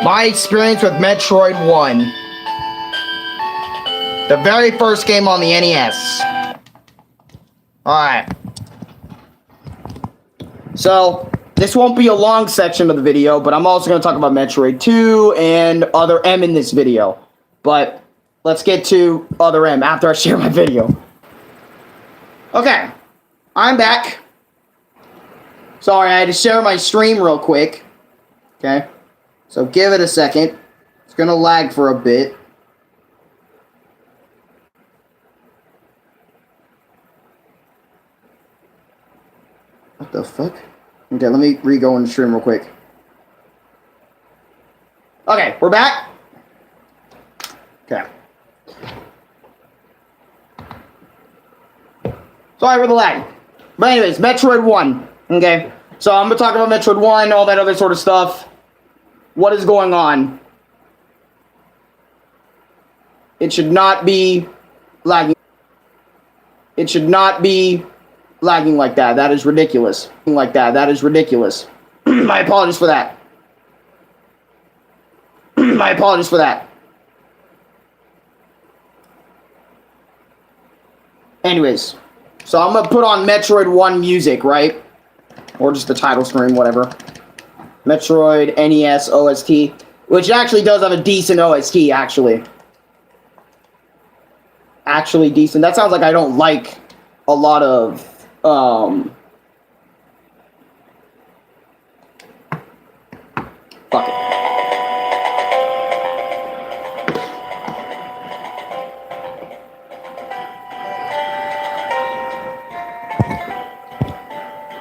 my experience with Metroid 1. The very first game on the NES. Alright. So, this won't be a long section of the video, but I'm also going to talk about Metroid 2 and Other M in this video. But, let's get to Other M after I share my video. Okay. I'm back. Sorry, I had to share my stream real quick. Okay. So, give it a second. It's going to lag for a bit. What the fuck? Okay, let me re-go in the stream real quick. Okay, we're back. Okay. Sorry for the lag. But anyways, Metroid 1. Okay. So I'm going to talk about Metroid 1, all that other sort of stuff. What is going on? It should not be lagging. It should not be lagging like that. That is ridiculous. Like that. That is ridiculous. My apologies for that. My apologies for that. Anyways. So I'm going to put on Metroid 1 music, right? Or just the title screen, whatever. Metroid NES OST. Which actually does have a decent OST, actually. Actually decent. That sounds like I don't like a lot of fuck it.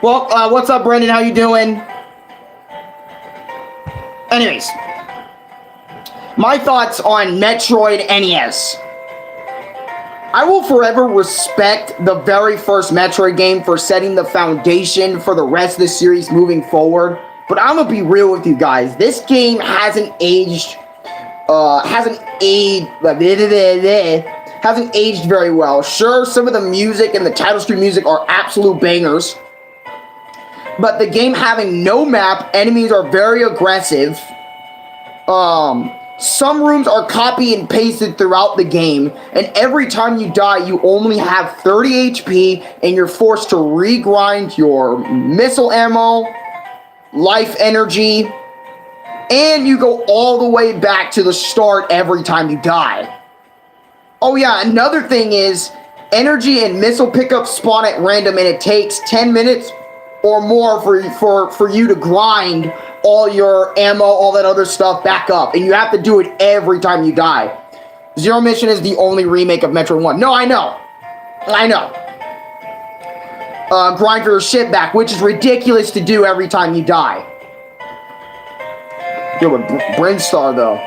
Well, what's up, Brendan? How you doing? Anyways, my thoughts on Metroid NES. I will forever respect the very first Metroid game for setting the foundation for the rest of the series moving forward. But I'm gonna be real with you guys. This game hasn't aged very well. Sure, some of the music and the title screen music are absolute bangers. But the game having no map, enemies are very aggressive. Some rooms are copy and pasted throughout the game, and every time you die, you only have 30 HP, and you're forced to regrind your missile ammo, life energy, and you go all the way back to the start every time you die. Oh yeah, another thing is, energy and missile pickups spawn at random, and it takes 10 minutes or more for you to grind all your ammo, all that other stuff back up. And you have to do it every time you die. Zero Mission is the only remake of Metroid 1. No, I know. I know. Grind your shit back, which is ridiculous to do every time you die. Yo, but Brinstar, though.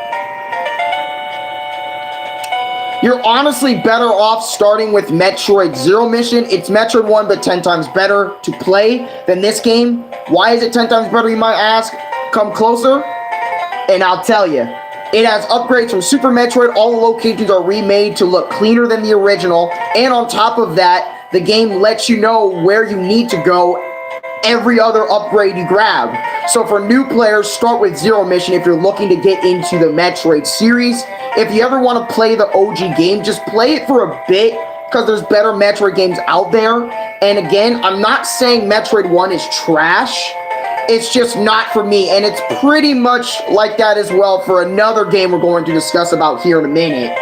You're honestly better off starting with Metroid Zero Mission. It's Metroid 1, but 10 times better to play than this game. Why is it 10 times better, you might ask? Come closer, and I'll tell you. It has upgrades from Super Metroid. All the locations are remade to look cleaner than the original. And on top of that, the game lets you know where you need to go every other upgrade you grab. So for new players, start with Zero Mission if you're looking to get into the Metroid series. If you ever want to play the OG game, just play it for a bit, because there's better Metroid games out there. And again, I'm not saying Metroid 1 is trash. It's just not for me. And it's pretty much like that as well for another game we're going to discuss about here in a minute.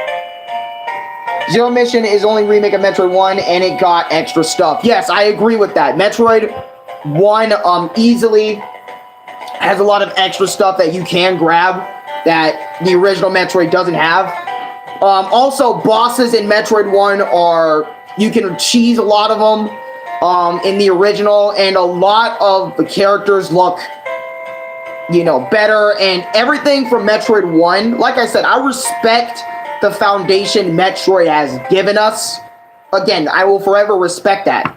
Zero Mission is only a remake of Metroid 1, and it got extra stuff. Yes, I agree with that. Metroid 1 easily has a lot of extra stuff that you can grab that the original Metroid doesn't have. Also, bosses in Metroid 1 are, you can cheese a lot of them in the original, and a lot of the characters look, you know, better, and everything from Metroid 1. Like I said, I respect the foundation Metroid has given us. Again, I will forever respect that.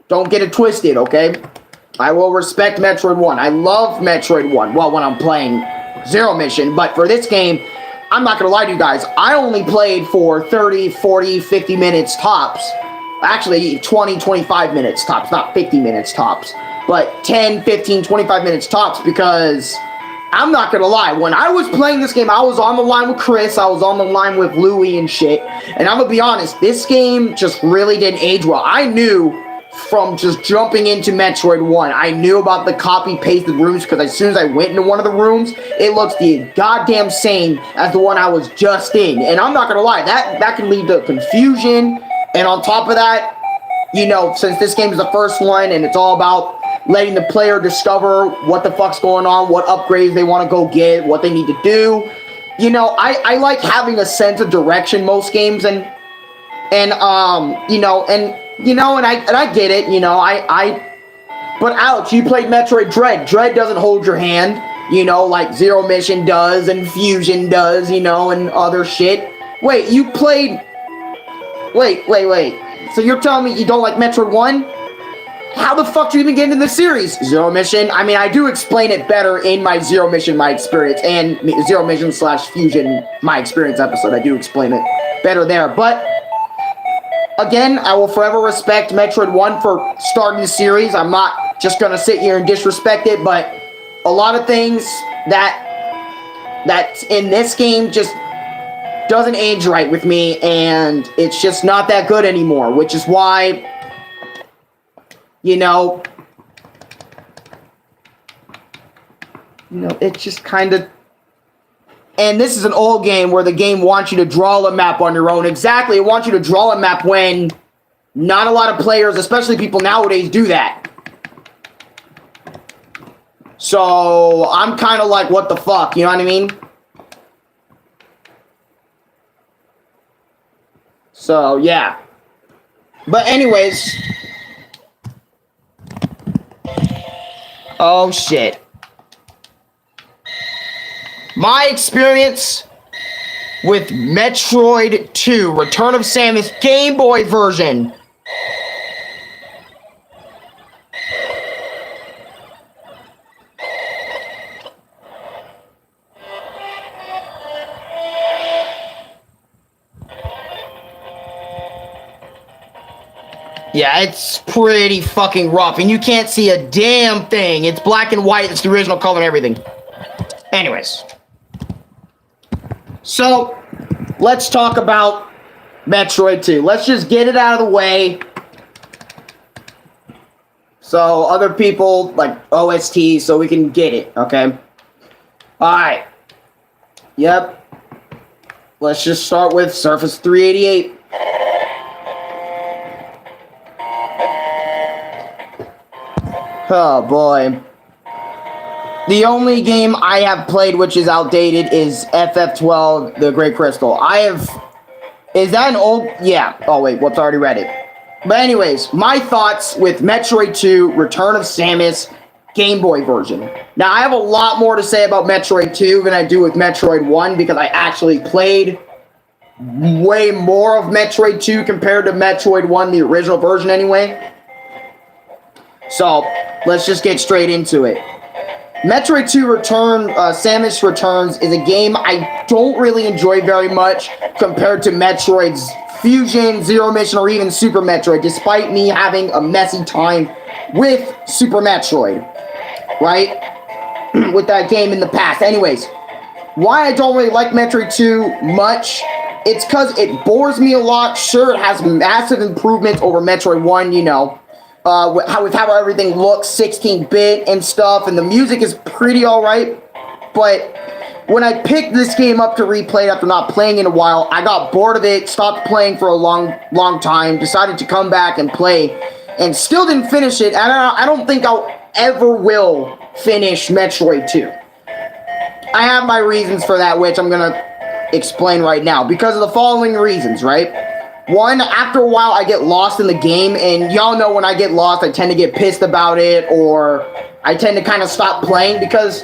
Don't get it twisted, okay? I will respect Metroid 1. I love Metroid 1, well, when I'm playing Zero Mission, but for this game, I'm not gonna lie to you guys, I only played for 30, 40, 50 minutes tops. Actually, 20, 25 minutes tops, not 50 minutes tops. But 10, 15, 25 minutes tops, because I'm not gonna lie, when I was playing this game, I was on the line with Chris, I was on the line with Louie and shit, and I'm gonna be honest, this game just really didn't age well. I knew from just jumping into Metroid 1, I knew about the copy-pasted rooms, because as soon as I went into one of the rooms, it looks the goddamn same as the one I was just in, and I'm not gonna lie, that can lead to confusion, and on top of that, you know, since this game is the first one, and it's all about letting the player discover what the fuck's going on, what upgrades they want to go get, what they need to do. You know, I like having a sense of direction most games, and I get it, you know, but Alex, you played Metroid Dread. Dread doesn't hold your hand, you know, like Zero Mission does, and Fusion does, you know, and other shit. Wait, you played, wait, so you're telling me you don't like Metroid 1? How the fuck do you even get into the series? Zero Mission? I mean, I do explain it better in my Zero Mission, My Experience, and Zero Mission / Fusion, My Experience episode. I do explain it better there. But, again, I will forever respect Metroid 1 for starting the series. I'm not just going to sit here and disrespect it, but a lot of things that in this game just doesn't age right with me, and it's just not that good anymore, which is why... You know, it's just kind of... And this is an old game where the game wants you to draw a map on your own. Exactly, it wants you to draw a map when not a lot of players, especially people nowadays, do that. So, I'm kind of like, what the fuck, you know what I mean? So, yeah. But anyways... Oh, shit. My experience with Metroid 2, Return of Samus Game Boy version. Yeah, it's pretty fucking rough, and you can't see a damn thing. It's black and white, it's the original color and everything. Anyways. So, let's talk about Metroid 2. Let's just get it out of the way. So, other people, like OST, so we can get it, okay? Alright. Yep. Let's just start with Surface 388. Oh boy. The only game I have played which is outdated is FF12, The Great Crystal. Is that an old... Yeah. Oh wait, whoops, I already read it. But anyways, my thoughts with Metroid 2, Return of Samus, Game Boy version. Now, I have a lot more to say about Metroid 2 than I do with Metroid 1 because I actually played way more of Metroid 2 compared to Metroid 1, the original version anyway. So, let's just get straight into it. Metroid 2 Samus Returns is a game I don't really enjoy very much compared to Metroid's Fusion, Zero Mission, or even Super Metroid, despite me having a messy time with Super Metroid, right? With that game in the past. Anyways, why I don't really like Metroid 2 much, it's because it bores me a lot. Sure, it has massive improvements over Metroid 1, you know. With how everything looks, 16-bit and stuff, and the music is pretty alright, but when I picked this game up to replay after not playing in a while, I got bored of it, stopped playing for a long time, decided to come back and play, and still didn't finish it, and I don't think I'll ever will finish Metroid 2. I have my reasons for that, which I'm gonna explain right now, because of the following reasons, right? One, after a while, I get lost in the game, and y'all know when I get lost, I tend to get pissed about it, or I tend to kind of stop playing, because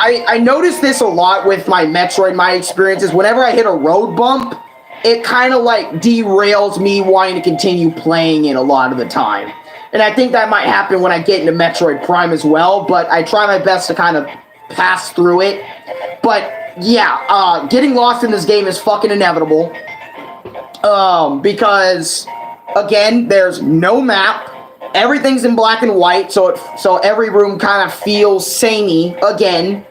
I notice this a lot with my Metroid, my experiences. Whenever I hit a road bump, it kind of, like, derails me wanting to continue playing it a lot of the time. And I think that might happen when I get into Metroid Prime as well, but I try my best to kind of pass through it. But, yeah, getting lost in this game is fucking inevitable. Because, again, there's no map, everything's in black and white, so every room kind of feels samey again.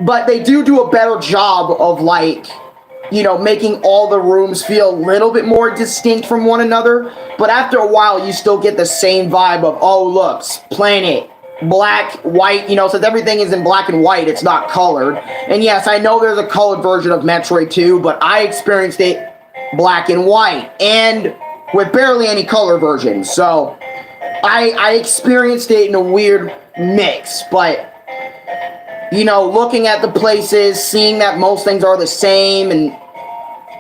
But they do a better job of, like, you know, making all the rooms feel a little bit more distinct from one another. But after a while, you still get the same vibe of, oh, look, planet, black, white, you know, since everything is in black and white, it's not colored. And yes, I know there's a colored version of Metroid 2, but I experienced it black and white, and with barely any color versions. So I experienced it in a weird mix, but, you know, looking at the places, seeing that most things are the same, and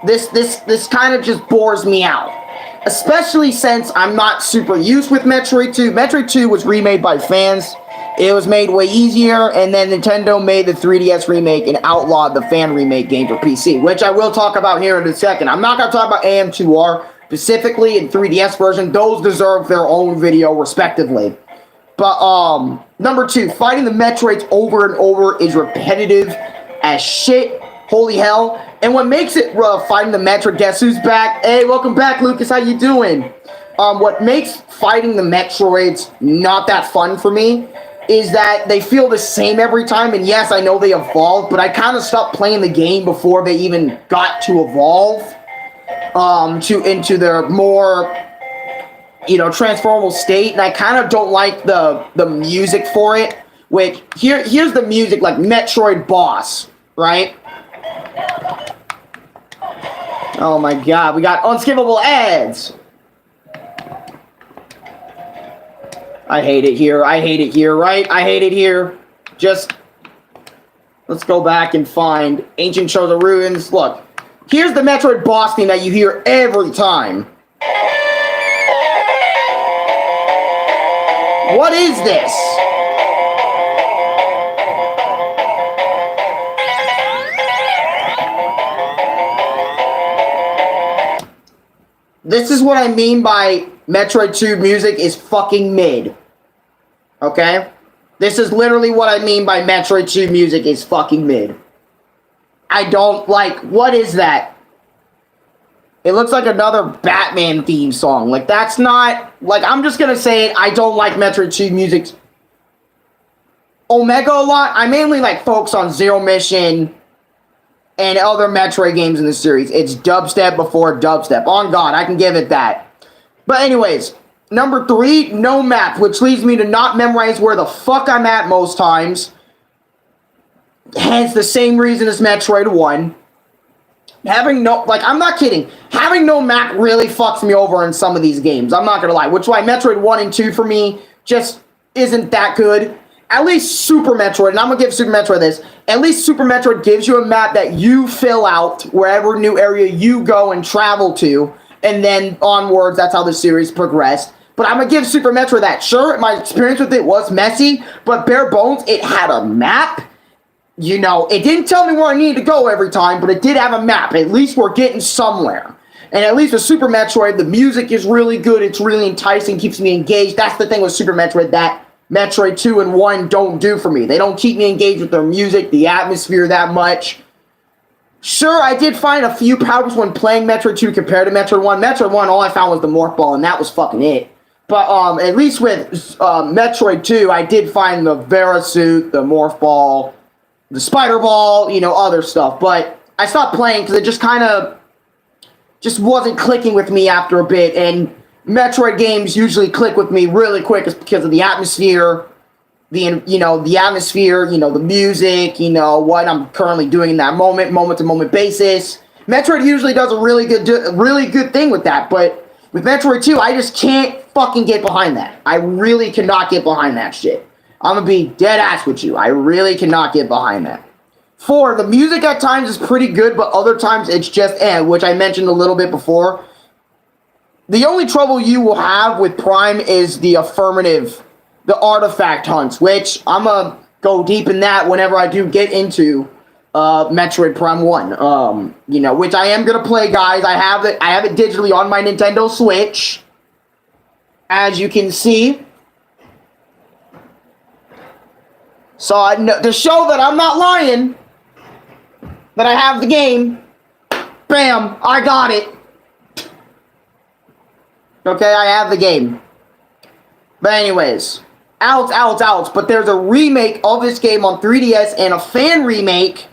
this kind of just bores me out. Especially since I'm not super used with Metroid 2. Metroid 2 was remade by fans. It was made way easier, and then Nintendo made the 3DS remake and outlawed the fan remake game for PC, which I will talk about here in a second. I'm not going to talk about AM2R specifically in 3DS version. Those deserve their own video respectively. But number 2, fighting the Metroids over and over is repetitive as shit. Holy hell. And what makes it rough fighting the Metroid, guess who's back? Hey, welcome back, Lucas. How you doing? What makes fighting the Metroids not that fun for me is that they feel the same every time. And yes, I know they evolved, but I kind of stopped playing the game before they even got to evolve into their more, you know, transformable state. And I kind of don't like the music for it. Which here's the music, like Metroid Boss, right? Oh my god, we got unskippable ads. I hate it here, right? I hate it here. Just, let's go back and find Ancient Shows of Ruins. Look, here's the Metroid boss theme that you hear every time. What is this? This is what I mean by Metroid 2 music is fucking mid. Okay? This is literally what I mean by Metroid 2 music is fucking mid. I don't like... What is that? It looks like another Batman theme song. Like, that's not... Like, I'm just gonna say it. I don't like Metroid 2 music. Omega a lot. I mainly, like, focus on Zero Mission and other Metroid games in the series. It's dubstep before dubstep. On God, I can give it that. But anyways, number 3, no map, which leads me to not memorize where the fuck I'm at most times. Hence the same reason as Metroid 1. Having no, like, I'm not kidding. Having no map really fucks me over in some of these games. I'm not gonna lie. Which is why Metroid 1 and 2 for me just isn't that good. At least Super Metroid, and I'm going to give Super Metroid this, at least Super Metroid gives you a map that you fill out wherever new area you go and travel to, and then onwards, that's how the series progressed. But I'm going to give Super Metroid that. Sure, my experience with it was messy, but bare bones, it had a map. You know, it didn't tell me where I needed to go every time, but it did have a map. At least we're getting somewhere. And at least with Super Metroid, the music is really good, it's really enticing, keeps me engaged. That's the thing with Super Metroid that Metroid 2 and 1 don't do for me. They don't keep me engaged with their music, the atmosphere that much. Sure, I did find a few powers when playing Metroid 2 compared to Metroid 1. Metroid 1, all I found was the Morph Ball, and that was fucking it. But at least with Metroid 2, I did find the Vera Suit, the Morph Ball, the Spider Ball, you know, other stuff. But I stopped playing because it just kind of just wasn't clicking with me after a bit, and Metroid games usually click with me really quick because of the atmosphere, the atmosphere, the music, what I'm currently doing in that moment-to-moment basis. Metroid usually does a really good thing with that, but with Metroid 2, I just can't fucking get behind that. I really cannot get behind that shit. I'm gonna be dead ass with you. I really cannot get behind that. 4, the music at times is pretty good, but other times it's just which I mentioned a little bit before. The only trouble you will have with Prime is the artifact hunts, which I'm going to go deep in that whenever I do get into Metroid Prime 1. Which I am going to play, guys. I have it digitally on my Nintendo Switch, as you can see. So to show that I'm not lying, that I have the game, bam, I got it. Okay, I have the game. But anyways, Alex, but there's a remake of this game on 3DS and a fan remake,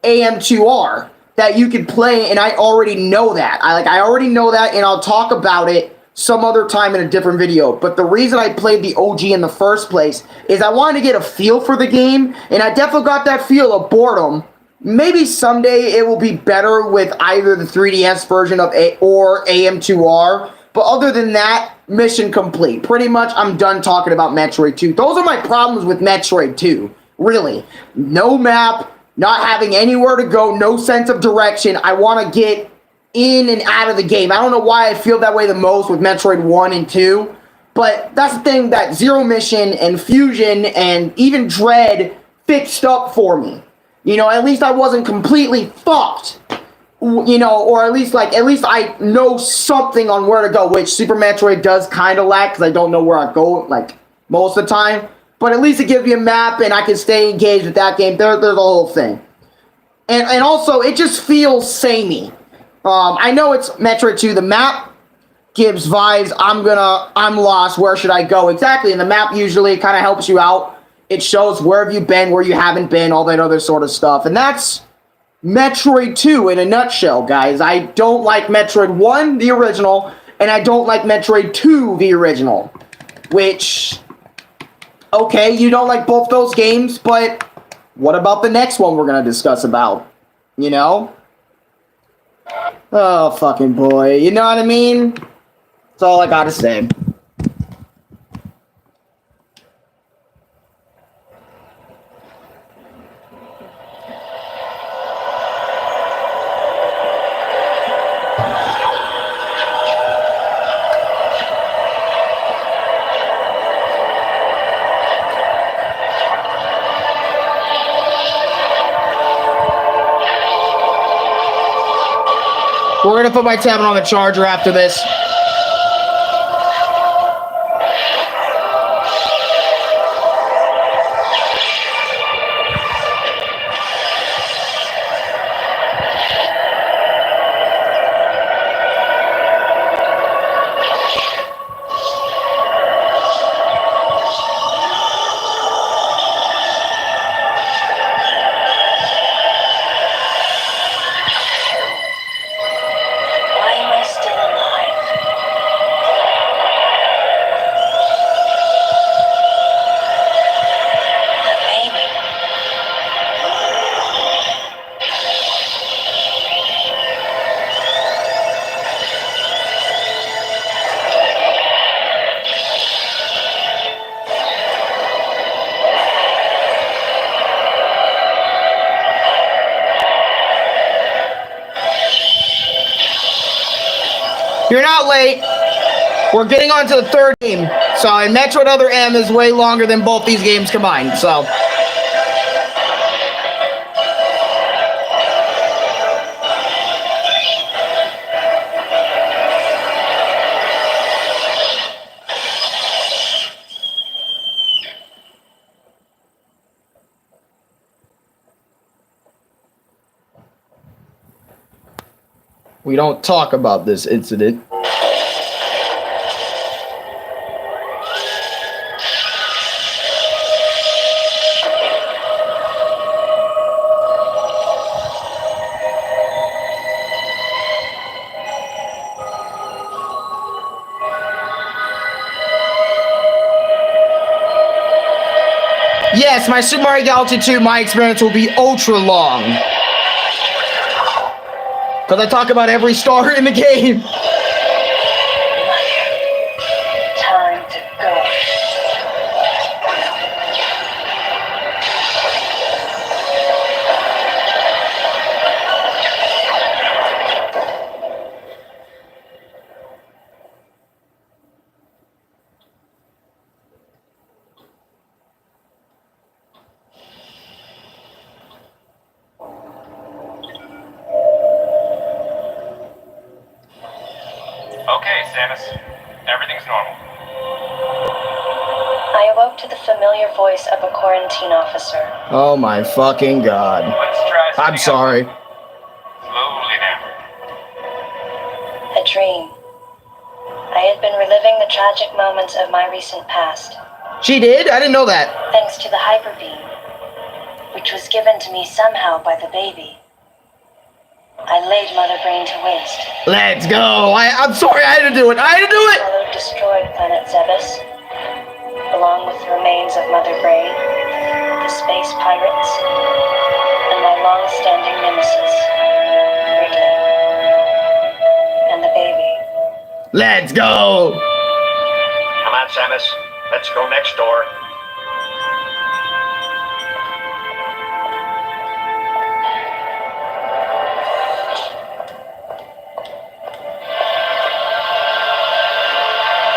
AM2R, that you can play, and I already know that. I already know that, and I'll talk about it some other time in a different video. But the reason I played the OG in the first place is I wanted to get a feel for the game, and I definitely got that feel of boredom. Maybe someday it will be better with either the 3DS version of or AM2R. But other than that, mission complete. Pretty much, I'm done talking about Metroid 2. Those are my problems with Metroid 2. Really. No map, not having anywhere to go, no sense of direction. I want to get in and out of the game. I don't know why I feel that way the most with Metroid 1 and 2. But that's the thing that Zero Mission and Fusion and even Dread fixed up for me. You know, at least I wasn't completely fucked. You know, or at least I know something on where to go, which Super Metroid does kind of lack, because I don't know where I go, like, most of the time. But at least it gives me a map, and I can stay engaged with that game. There's the whole thing. And also, it just feels samey. I know it's Metroid 2. The map gives vibes. I'm lost. Where should I go? Exactly. And the map usually kind of helps you out. It shows where have you been, where you haven't been, all that other sort of stuff. And that's Metroid 2 in a nutshell, guys. I don't like Metroid 1, the original, and I don't like Metroid 2, the original. Which, okay, you don't like both those games, but what about the next one we're going to discuss about? You know? Oh, fucking boy. You know what I mean? That's all I gotta say. We're gonna put my tablet on the charger after this. You're not late. We're getting on to the third game. So, and Metroid Other M is way longer than both these games combined, so. We don't talk about this incident. Yes, my Super Mario Galaxy 2, my experience will be ultra long. Because I talk about every star in the game. Time to go. Okay, Samus. Everything's normal. I awoke to the familiar voice of a quarantine officer. Oh my fucking god. Let's try something I'm sorry. else. Slowly now. A dream. I had been reliving the tragic moments of my recent past, She did? I didn't know that. thanks to the hyper beam, which was given to me somehow by the baby. I laid Mother Brain to waste. Let's go. I'm sorry, I had to do it. Followed destroyed planet Zebes, along with the remains of Mother Brain, the space pirates, and my long-standing nemesis, Wrigley, and the baby. Let's go. Come on, Samus. Let's go next door.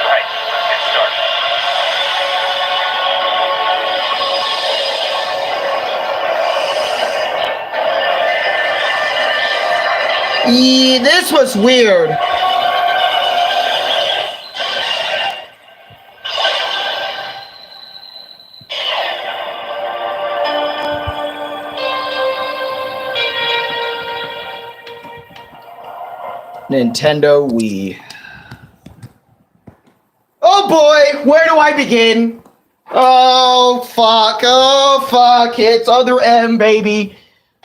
Right, let's get started. Yeah, this was weird. Nintendo Wii. Oh boy, where do I begin? Oh fuck, it's Other M, baby.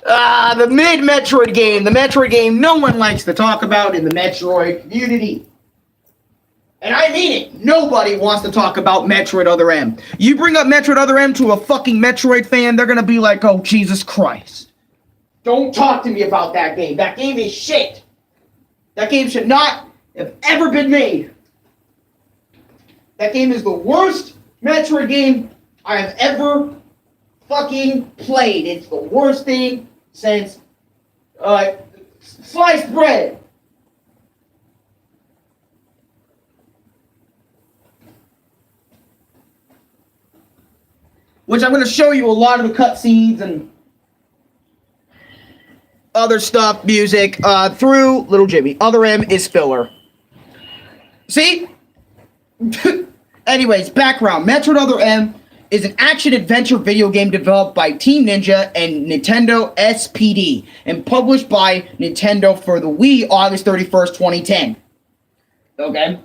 The Metroid game, the Metroid game no one likes to talk about in the Metroid community. And I mean it, nobody wants to talk about Metroid Other M. You bring up Metroid Other M to a fucking Metroid fan, they're gonna be like, oh, Jesus Christ. Don't talk to me about that game. That game is shit. That game should not have ever been made. That game is the worst Metroid game I have ever fucking played. It's the worst thing since sliced bread. Which I'm going to show you a lot of the cutscenes and other stuff, music, through Little Jimmy. Other M is filler. See? Anyways, background. Metroid Other M is an action-adventure video game developed by Team Ninja and Nintendo SPD and published by Nintendo for the Wii August 31st, 2010. Okay?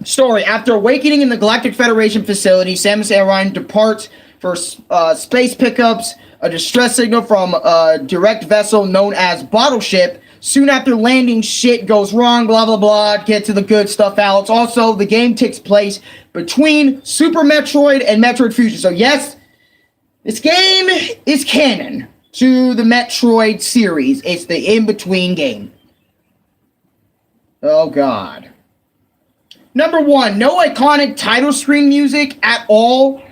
Story. After awakening in the Galactic Federation facility, Samus Aran departs for space pickups, a distress signal from a direct vessel known as Bottle Ship. Soon after landing, shit goes wrong, blah, blah, blah. Get to the good stuff, Alex. Also, the game takes place between Super Metroid and Metroid Fusion. So, yes, this game is canon to the Metroid series. It's the in-between game. Oh, God. Number 1, no iconic title screen music at all.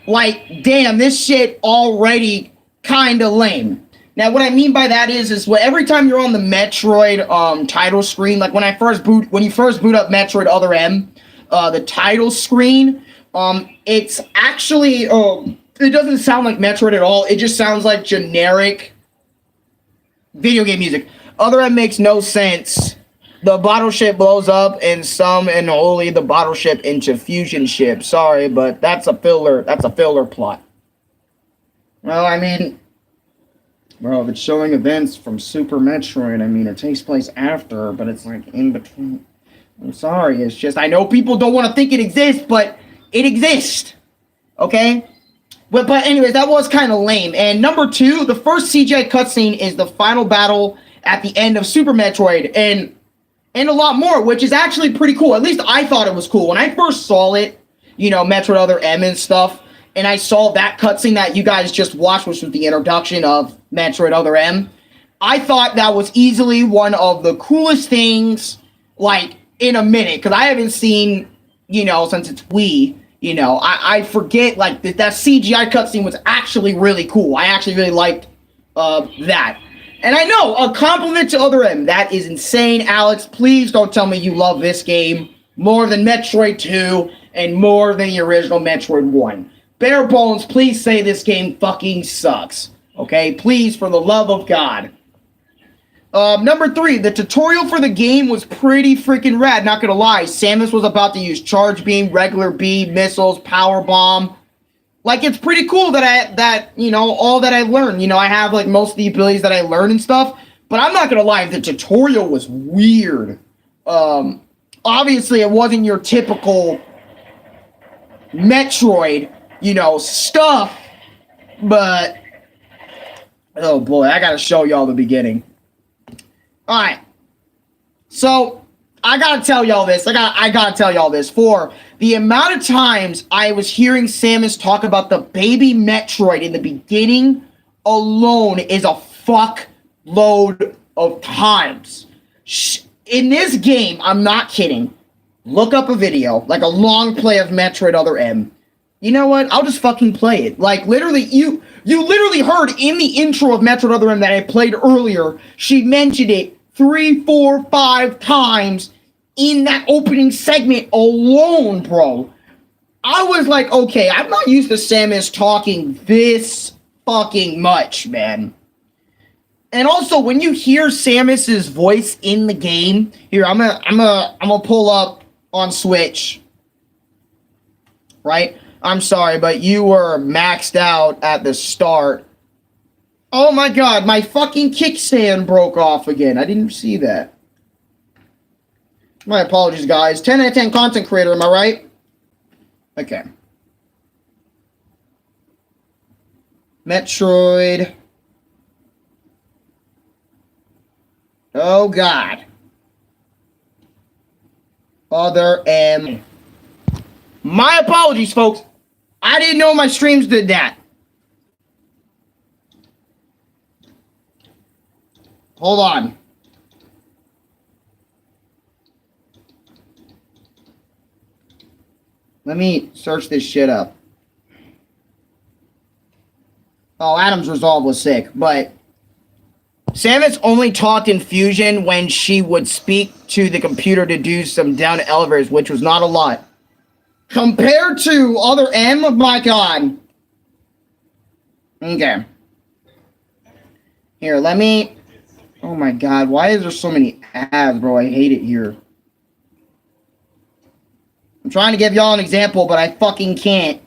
Like, damn, this shit already kind of lame. Now, what I mean by that is every time you're on the Metroid title screen, like when you first boot up Metroid Other M, the title screen, it's actually it doesn't sound like Metroid at all. It just sounds like generic video game music. Other M makes no sense. The bottle ship blows up, and only the bottle ship into fusion ship. Sorry, but that's a filler. That's a filler plot. Well, I mean, bro, if it's showing events from Super Metroid, I mean, it takes place after, but it's like in between. I'm sorry, it's just, I know people don't want to think it exists, but it exists. Okay? But anyways, that was kind of lame. And number 2, the first CGI cutscene is the final battle at the end of Super Metroid, and a lot more, which is actually pretty cool. At least I thought it was cool. When I first saw it, you know, Metroid Other M and stuff, and I saw that cutscene that you guys just watched, which was the introduction of Metroid Other M, I thought that was easily one of the coolest things, like, in a minute. Because I haven't seen, you know, since it's Wii, you know, I forget, like, that CGI cutscene was actually really cool. I actually really liked that. And I know, a compliment to Other M. That is insane, Alex. Please don't tell me you love this game more than Metroid 2 and more than the original Metroid 1. Bare bones, please say this game fucking sucks. Okay? Please, for the love of God. Number 3, the tutorial for the game was pretty freaking rad, not gonna lie. Samus was about to use Charge Beam, Regular Beam, Missiles, Power Bomb. Like, it's pretty cool that you know, all that I learned. You know, I have, like, most of the abilities that I learned and stuff. But I'm not gonna lie, the tutorial was weird. Obviously it wasn't your typical Metroid, stuff, but oh boy, I gotta show y'all the beginning. Alright. So I gotta tell y'all this. I gotta tell y'all this. For the amount of times I was hearing Samus talk about the baby Metroid in the beginning alone is a fuck load of times. In this game, I'm not kidding. Look up a video, like a long play of Metroid Other M. You know what? I'll just fucking play it. Like, literally, you literally heard in the intro of Metroid Other M that I played earlier, she mentioned it 3, 4, 5 times in that opening segment alone, bro. I was like, okay, I'm not used to Samus talking this fucking much, man. And also, when you hear Samus's voice in the game, here, I'm gonna pull up on Switch, right? I'm sorry, but you were maxed out at the start. Oh my god, my fucking kickstand broke off again. I didn't see that. My apologies, guys. 10 out of 10 content creator, am I right? Okay. Metroid. Oh god. Other M. My apologies, folks. I didn't know my streams did that. Hold on. Let me search this shit up. Oh, Adam's Resolve was sick, but Samus only talked in Fusion when she would speak to the computer to do some down elevators, which was not a lot. Compared to Other M, my god. Okay. Here, let me... Oh my god, why is there so many ads, bro? I hate it here. I'm trying to give y'all an example, but I fucking can't.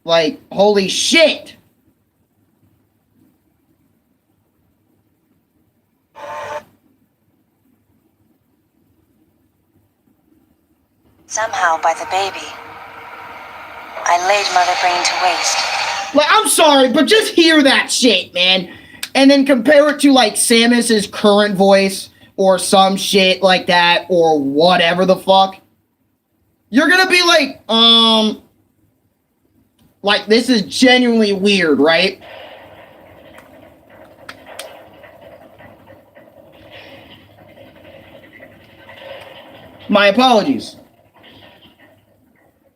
Like, holy shit! Somehow, by the baby, I laid Mother Brain to waste. Like, I'm sorry, but just hear that shit, man. And then compare it to, like, Samus's current voice, or some shit like that, or whatever the fuck. You're gonna be like, this is genuinely weird, right? My apologies.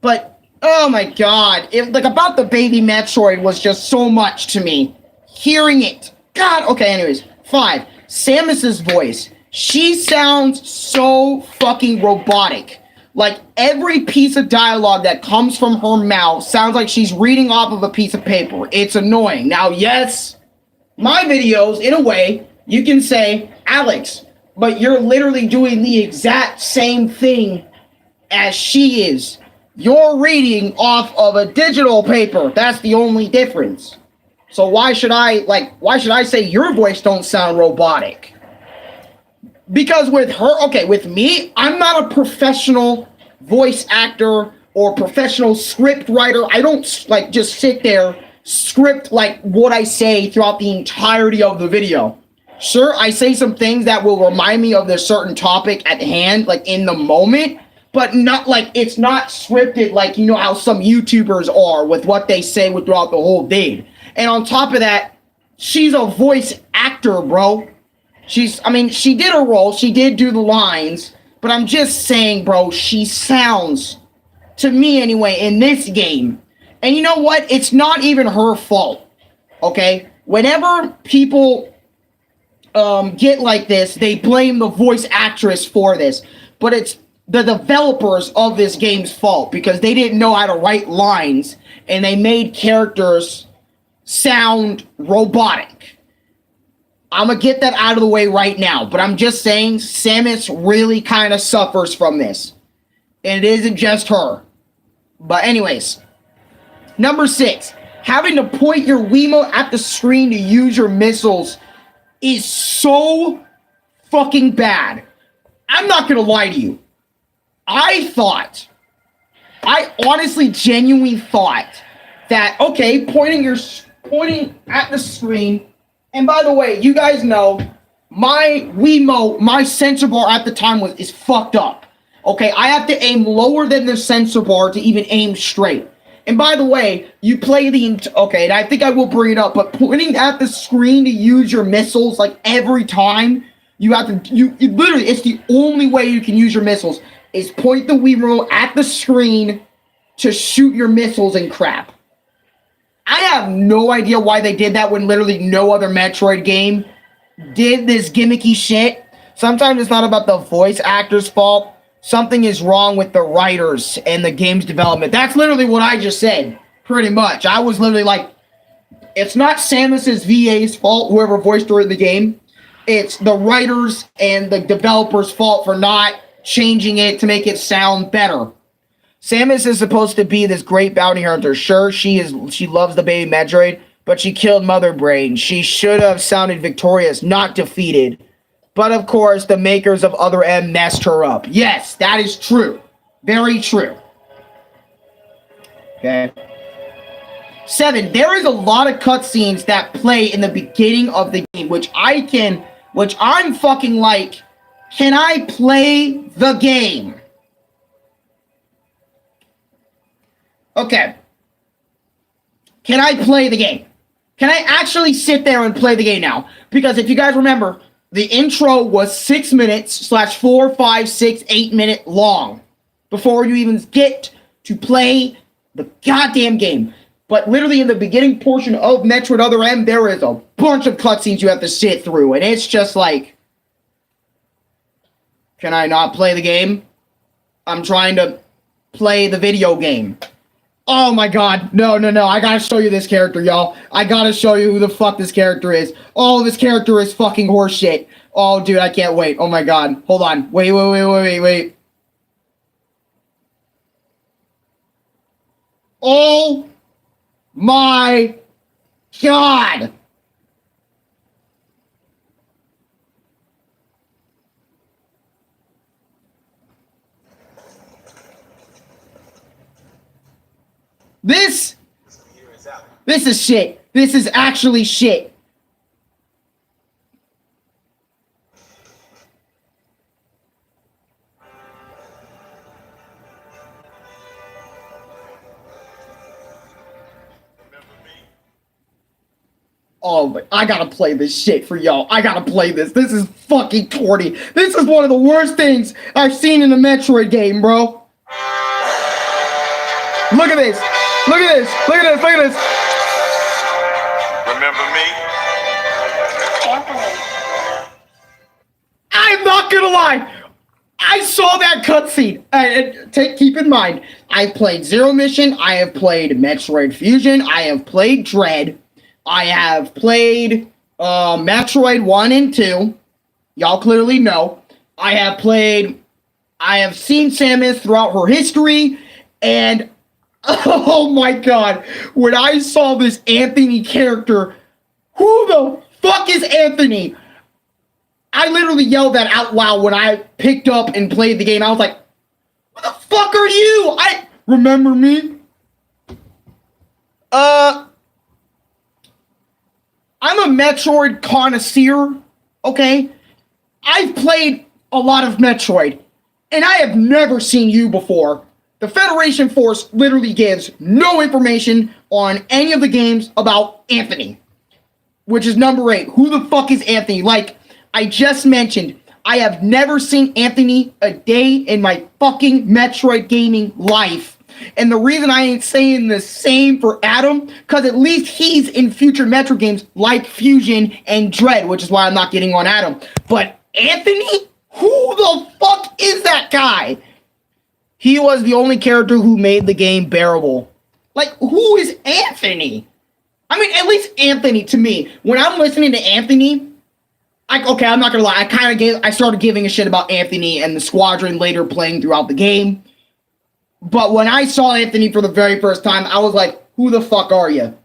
But, oh my god, about the baby Metroid was just so much to me. Hearing it. God, okay, anyways. 5. Samus's voice. She sounds so fucking robotic. Like, every piece of dialogue that comes from her mouth sounds like she's reading off of a piece of paper. It's annoying. Now, yes, my videos, in a way, you can say, Alex, but you're literally doing the exact same thing as she is. You're reading off of a digital paper. That's the only difference. So why should I say your voice don't sound robotic? Because with her, okay, with me, I'm not a professional voice actor or professional script writer. I don't, just sit there, script, what I say throughout the entirety of the video. Sure, I say some things that will remind me of the certain topic at hand, in the moment, but not, it's not scripted how some YouTubers are with what they say throughout the whole day. And on top of that, she's a voice actor, bro. She did her role, she did do the lines, but I'm just saying, bro, she sounds, to me anyway, in this game. And you know what? It's not even her fault, okay? Whenever people get like this, they blame the voice actress for this. But it's the developers of this game's fault, because they didn't know how to write lines, and they made characters sound robotic. I'm gonna get that out of the way right now, but I'm just saying Samus really kind of suffers from this. And it isn't just her. But anyways, number 6, having to point your Wiimote at the screen to use your missiles is so fucking bad. I'm not gonna lie to you. I honestly genuinely thought that, okay, pointing at the screen, and by the way, you guys know my Wiimote, my sensor bar at the time is fucked up. Okay, I have to aim lower than the sensor bar to even aim straight. And by the way, you play okay, and I think I will bring it up, but pointing at the screen to use your missiles, like every time, you have to, you literally, it's the only way you can use your missiles, is point the Wiimote at the screen to shoot your missiles and crap. I have no idea why they did that when literally no other Metroid game did this gimmicky shit. Sometimes it's not about the voice actor's fault. Something is wrong with the writers and the game's development. That's literally what I just said, pretty much. I was literally like, it's not Samus's VA's fault, whoever voiced her in the game. It's the writers and the developers' fault for not changing it to make it sound better. Samus is supposed to be this great bounty hunter. Sure, she loves the baby Metroid, but she killed Mother Brain. She should have sounded victorious, not defeated. But of course, the makers of Other M messed her up. Yes, that is true. Very true. Okay. 7. There is a lot of cutscenes that play in the beginning of the game, which I'm fucking like, can I play the game? Okay. Can I play the game? Can I actually sit there and play the game now? Because if you guys remember, the intro was 6 minutes / 4, 5, 6, 8 minute long before you even get to play the goddamn game. But literally in the beginning portion of Metroid Other M, there is a bunch of cutscenes you have to sit through. And it's just like, can I not play the game? I'm trying to play the video game. Oh my god, no, I gotta show you this character, y'all. I gotta show you who the fuck this character is. Oh, this character is fucking horseshit. Oh, dude, I can't wait. Oh my god, hold on. Wait. Oh my god. This is shit. This is actually shit. Oh, but I gotta play this shit for y'all. I gotta play this. This is fucking corny. This is one of the worst things I've seen in a Metroid game, bro. Look at this. Look at this. Look at this. Look at this. Remember me? Anthony. I'm not gonna lie. I saw that cutscene. Keep in mind, I've played Zero Mission. I have played Metroid Fusion. I have played Dread. I have played Metroid 1 and 2. Y'all clearly know. I have seen Samus throughout her history, and oh my god, when I saw this Anthony character, who the fuck is Anthony? I literally yelled that out loud when I picked up and played the game. I was like, who the fuck are you? Remember me? I'm a Metroid connoisseur, okay? I've played a lot of Metroid, and I have never seen you before. The Federation Force literally gives no information on any of the games about Anthony, which is number 8. Who the fuck is Anthony? Like I just mentioned, I have never seen Anthony a day in my fucking Metroid gaming life. And the reason I ain't saying the same for Adam, because at least he's in future Metroid games like Fusion and Dread, which is why I'm not getting on Adam. But Anthony? Who the fuck is that guy? He was the only character who made the game bearable. Like, who is Anthony? I mean, at least Anthony, to me, when I'm listening to Anthony, okay, I'm not gonna lie, I started giving a shit about Anthony and the Squadron later playing throughout the game. But when I saw Anthony for the very first time, I was like, who the fuck are you?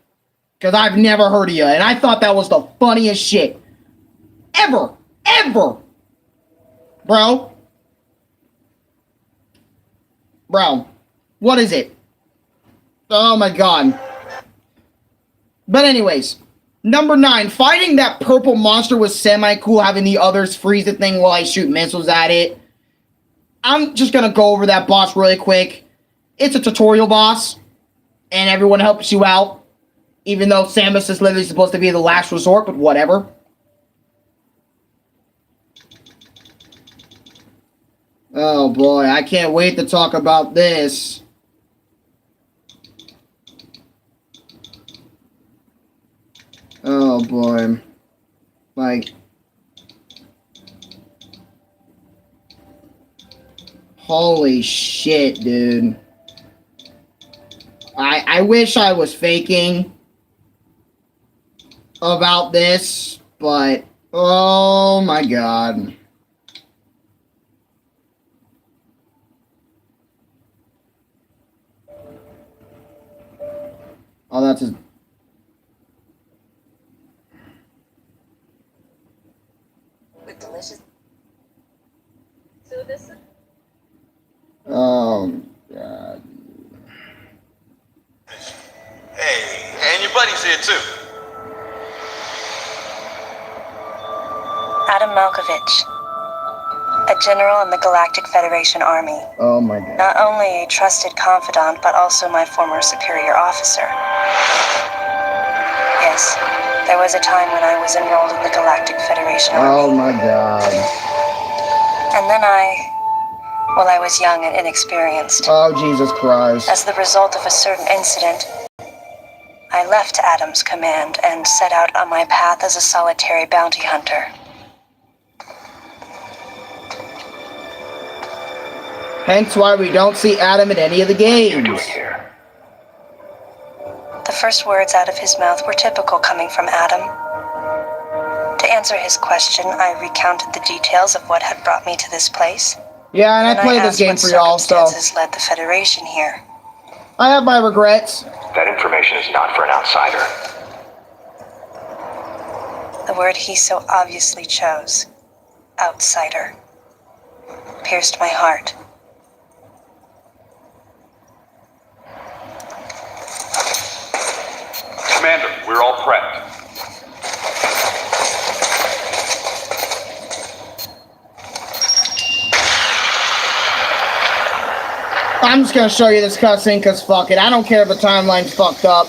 Because I've never heard of you. And I thought that was the funniest shit. Ever. Ever. Bro. Bro. What is it? Oh my god. But anyways. Number 9. Fighting that purple monster was semi-cool. Having the others freeze the thing while I shoot missiles at it. I'm just gonna go over that boss really quick. It's a tutorial boss. And everyone helps you out. Even though Samus is literally supposed to be the last resort. But whatever. Oh boy. I can't wait to talk about this. Oh boy. Like. Holy shit, dude. I wish I was faking about this, but oh my god. Oh, that's his... With delicious. So this. Oh god. Hey, and your buddy's here too. Adam Malkovich, a general in the Galactic Federation Army. Oh my god. Not only a trusted confidant, but also my former superior officer. Yes, there was a time when I was enrolled in the Galactic Federation Army. Oh my god. And then I was young and inexperienced. Oh Jesus Christ. As the result of a certain incident, I left Adam's command and set out on my path as a solitary bounty hunter. Hence why we don't see Adam in any of the games. The first words out of his mouth were typical coming from Adam. To answer his question, I recounted the details of what had brought me to this place. Yeah, and I played this asked game what for y'all, so circumstances led the Federation here. I have my regrets. That information is not for an outsider. The word he so obviously chose, outsider, pierced my heart. Commander, we're all prepped. I'm just gonna show you this cutscene because fuck it. I don't care if the timeline's fucked up.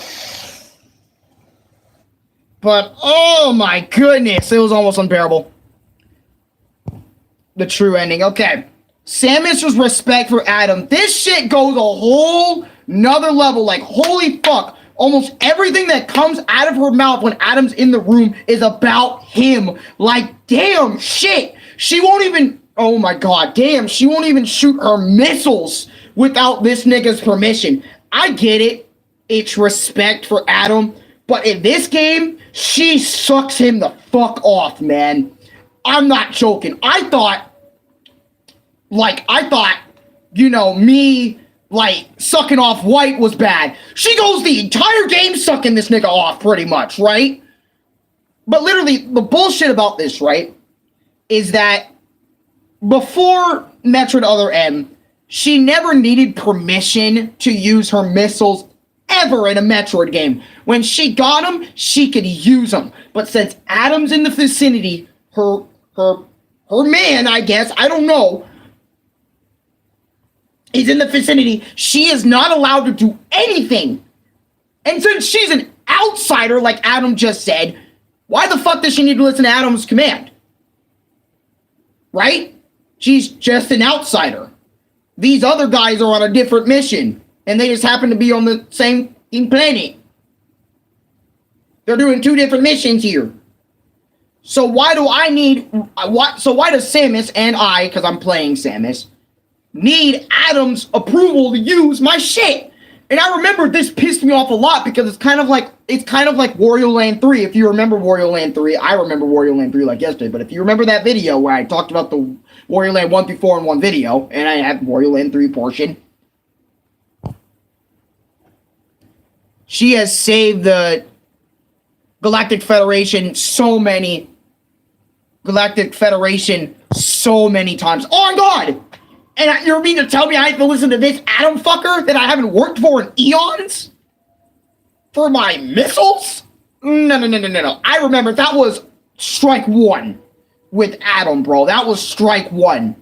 But, oh my goodness, it was almost unbearable. The true ending. Okay. Samus's respect for Adam. This shit goes a whole nother level. Like, holy fuck. Almost everything that comes out of her mouth when Adam's in the room is about him. Like, damn, shit. She won't even... Oh my god, damn. She won't even shoot her missiles without this nigga's permission. I get it. It's respect for Adam. But in this game, she sucks him the fuck off, man. I'm not joking. I thought, you know, me, like, sucking off White was bad. She goes the entire game sucking this nigga off, pretty much, right? But literally, the bullshit about this, right, is that before Metroid Other M, she never needed permission to use her missiles ever in a Metroid game. When she got them, she could use them. But since Adam's in the vicinity, her man, I guess, I don't know, is in the vicinity, she is not allowed to do anything. And since she's an outsider, like Adam just said, why the fuck does she need to listen to Adam's command? Right? She's just an outsider. These other guys are on a different mission, and they just happen to be on the same planet. They're doing two different missions here. So why do I need... why does Samus and I, because I'm playing Samus, need Adam's approval to use my shit? And I remember this pissed me off a lot because it's kind of like Wario Land 3. If you remember Wario Land 3, I remember Wario Land 3 like yesterday. But if you remember that video where I talked about the Wario Land 1 through 4 in one video, and I have Wario Land 3 portion, she has saved the Galactic Federation so many Galactic Federation so many times. Oh my god! And you mean to tell me I have to listen to this Atom fucker that I haven't worked for in eons? For my missiles? No. I remember that was strike one with Atom, bro. That was strike one.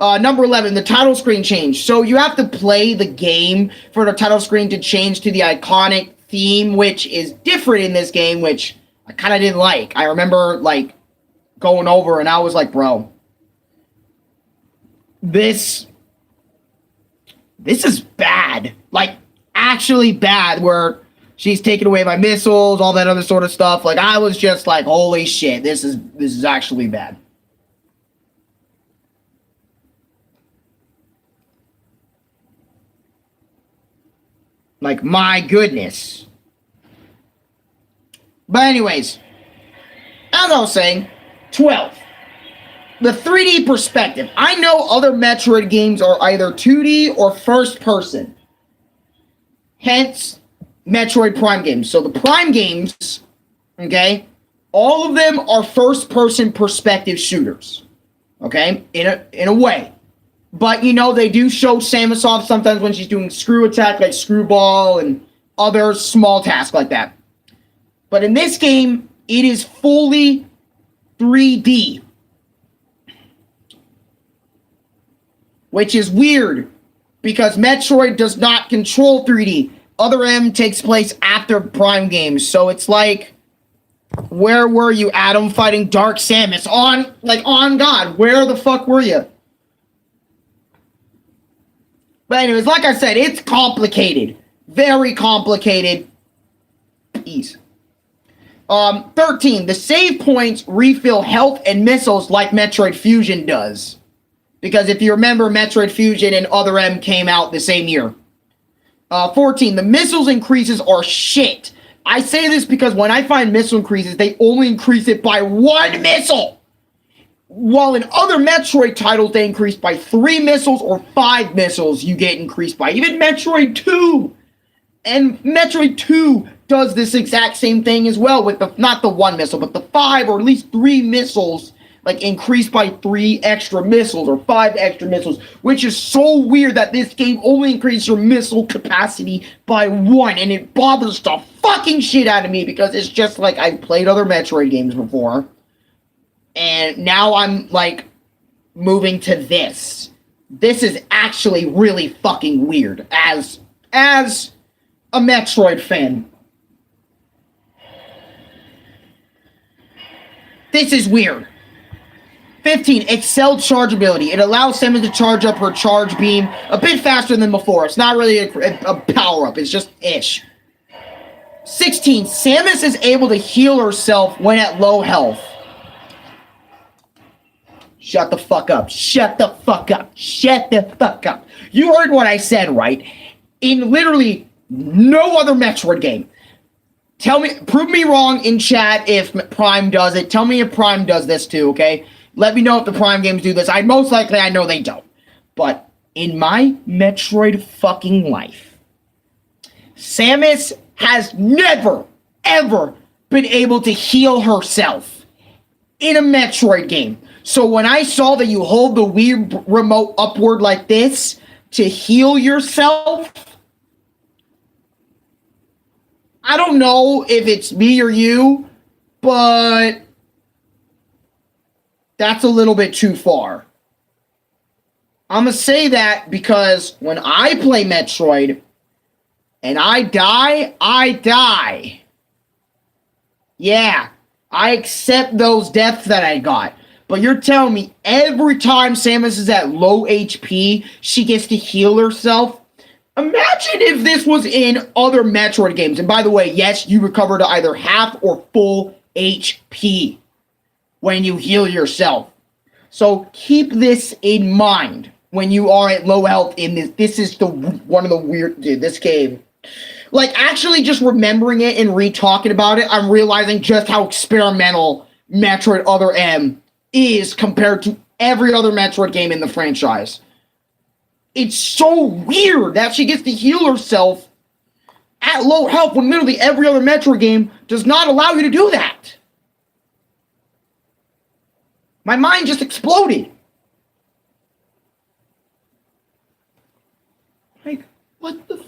Number 11, the title screen changed. So you have to play the game for the title screen to change to the iconic theme, which is different in this game, which I kind of didn't like. I remember, like, going over and I was like, bro, this is bad. Like, actually bad, where she's taking away my missiles, all that other sort of stuff. Like, I was just like, holy shit, this is actually bad. Like, my goodness. But anyways, as I was saying, 12. The 3D perspective. I know other Metroid games are either 2D or first person. Hence, Metroid Prime games. So the Prime games, okay, all of them are first person perspective shooters. Okay? In a way. But, you know, they do show Samus off sometimes when she's doing screw attack, like Screwball and other small tasks like that. But in this game, it is fully 3D. Which is weird, because Metroid does not control 3D. Other M takes place after Prime games, so it's like, where were you, Atom, fighting Dark Samus? On God, where the fuck were you? But anyways, like I said, it's complicated. Very complicated. Peace. 13. The save points refill health and missiles like Metroid Fusion does. Because if you remember, Metroid Fusion and Other M came out the same year. 14. The missiles increases are shit. I say this because when I find missile increases, they only increase it by 1 missile. While in other Metroid titles, they increase by 3 missiles or 5 missiles you get increased by. Even Metroid 2. And Metroid 2 does this exact same thing as well with not the 1 missile, but the 5 or at least 3 missiles, like increased by 3 extra missiles or 5 extra missiles, which is so weird that this game only increases your missile capacity by 1, and it bothers the fucking shit out of me because it's just like I've played other Metroid games before. And now I'm, like, moving to this. This is actually really fucking weird as a Metroid fan. This is weird. 15. Excel chargeability. It allows Samus to charge up her charge beam a bit faster than before. It's not really a power-up. It's just ish. 16. Samus is able to heal herself when at low health. Shut the fuck up. Shut the fuck up. Shut the fuck up. You heard what I said, right? In literally no other Metroid game. Prove me wrong in chat if Prime does it. Tell me if Prime does this too, okay? Let me know if the Prime games do this. I know they don't. But in my Metroid fucking life, Samus has never, ever been able to heal herself in a Metroid game. So when I saw that you hold the Wii remote upward like this to heal yourself, I don't know if it's me or you, but that's a little bit too far. I'm going to say that because when I play Metroid and I die, I die. Yeah, I accept those deaths that I got. But you're telling me every time Samus is at low HP, she gets to heal herself? Imagine if this was in other Metroid games. And by the way, yes, you recover to either half or full HP when you heal yourself. So keep this in mind when you are at low health in this. This is one of the weird, dude, this game. Like, actually just remembering it and re-talking about it, I'm realizing just how experimental Metroid Other M is compared to every other Metroid game in the franchise. It's so weird that she gets to heal herself at low health when literally every other Metroid game does not allow you to do that. My mind just exploded. Like, what the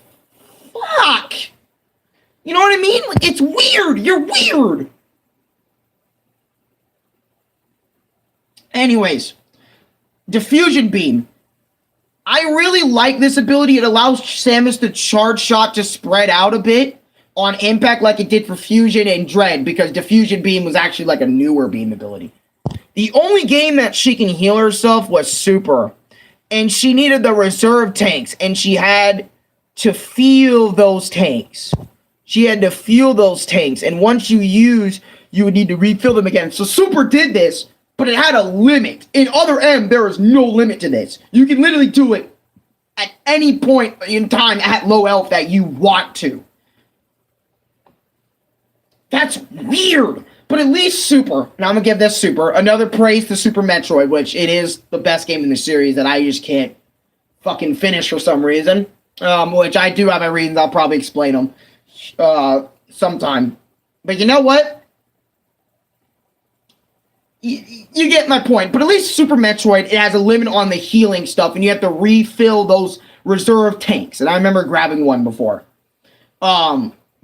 fuck? You know what I mean? Like, it's weird. You're weird. Anyways, diffusion beam. I really like this ability. It allows Samus to charge shot to spread out a bit on impact like it did for Fusion and Dread, because diffusion beam was actually like a newer beam ability. The only game that she can heal herself was Super, and she needed the reserve tanks, and she had to feel those tanks. She had to feel those tanks, and once you use, you would need to refill them again. So Super did this, but it had a limit. In Other M, there is no limit to this. You can literally do it at any point in time at low health that you want to. That's weird. But at least Super, and I'm going to give this Super, another praise to Super Metroid, which it is the best game in the series that I just can't fucking finish for some reason. Which I do have my reasons, I'll probably explain them sometime. But you know what? You get my point. But at least Super Metroid, it has a limit on the healing stuff, and you have to refill those reserve tanks. And I remember grabbing one before.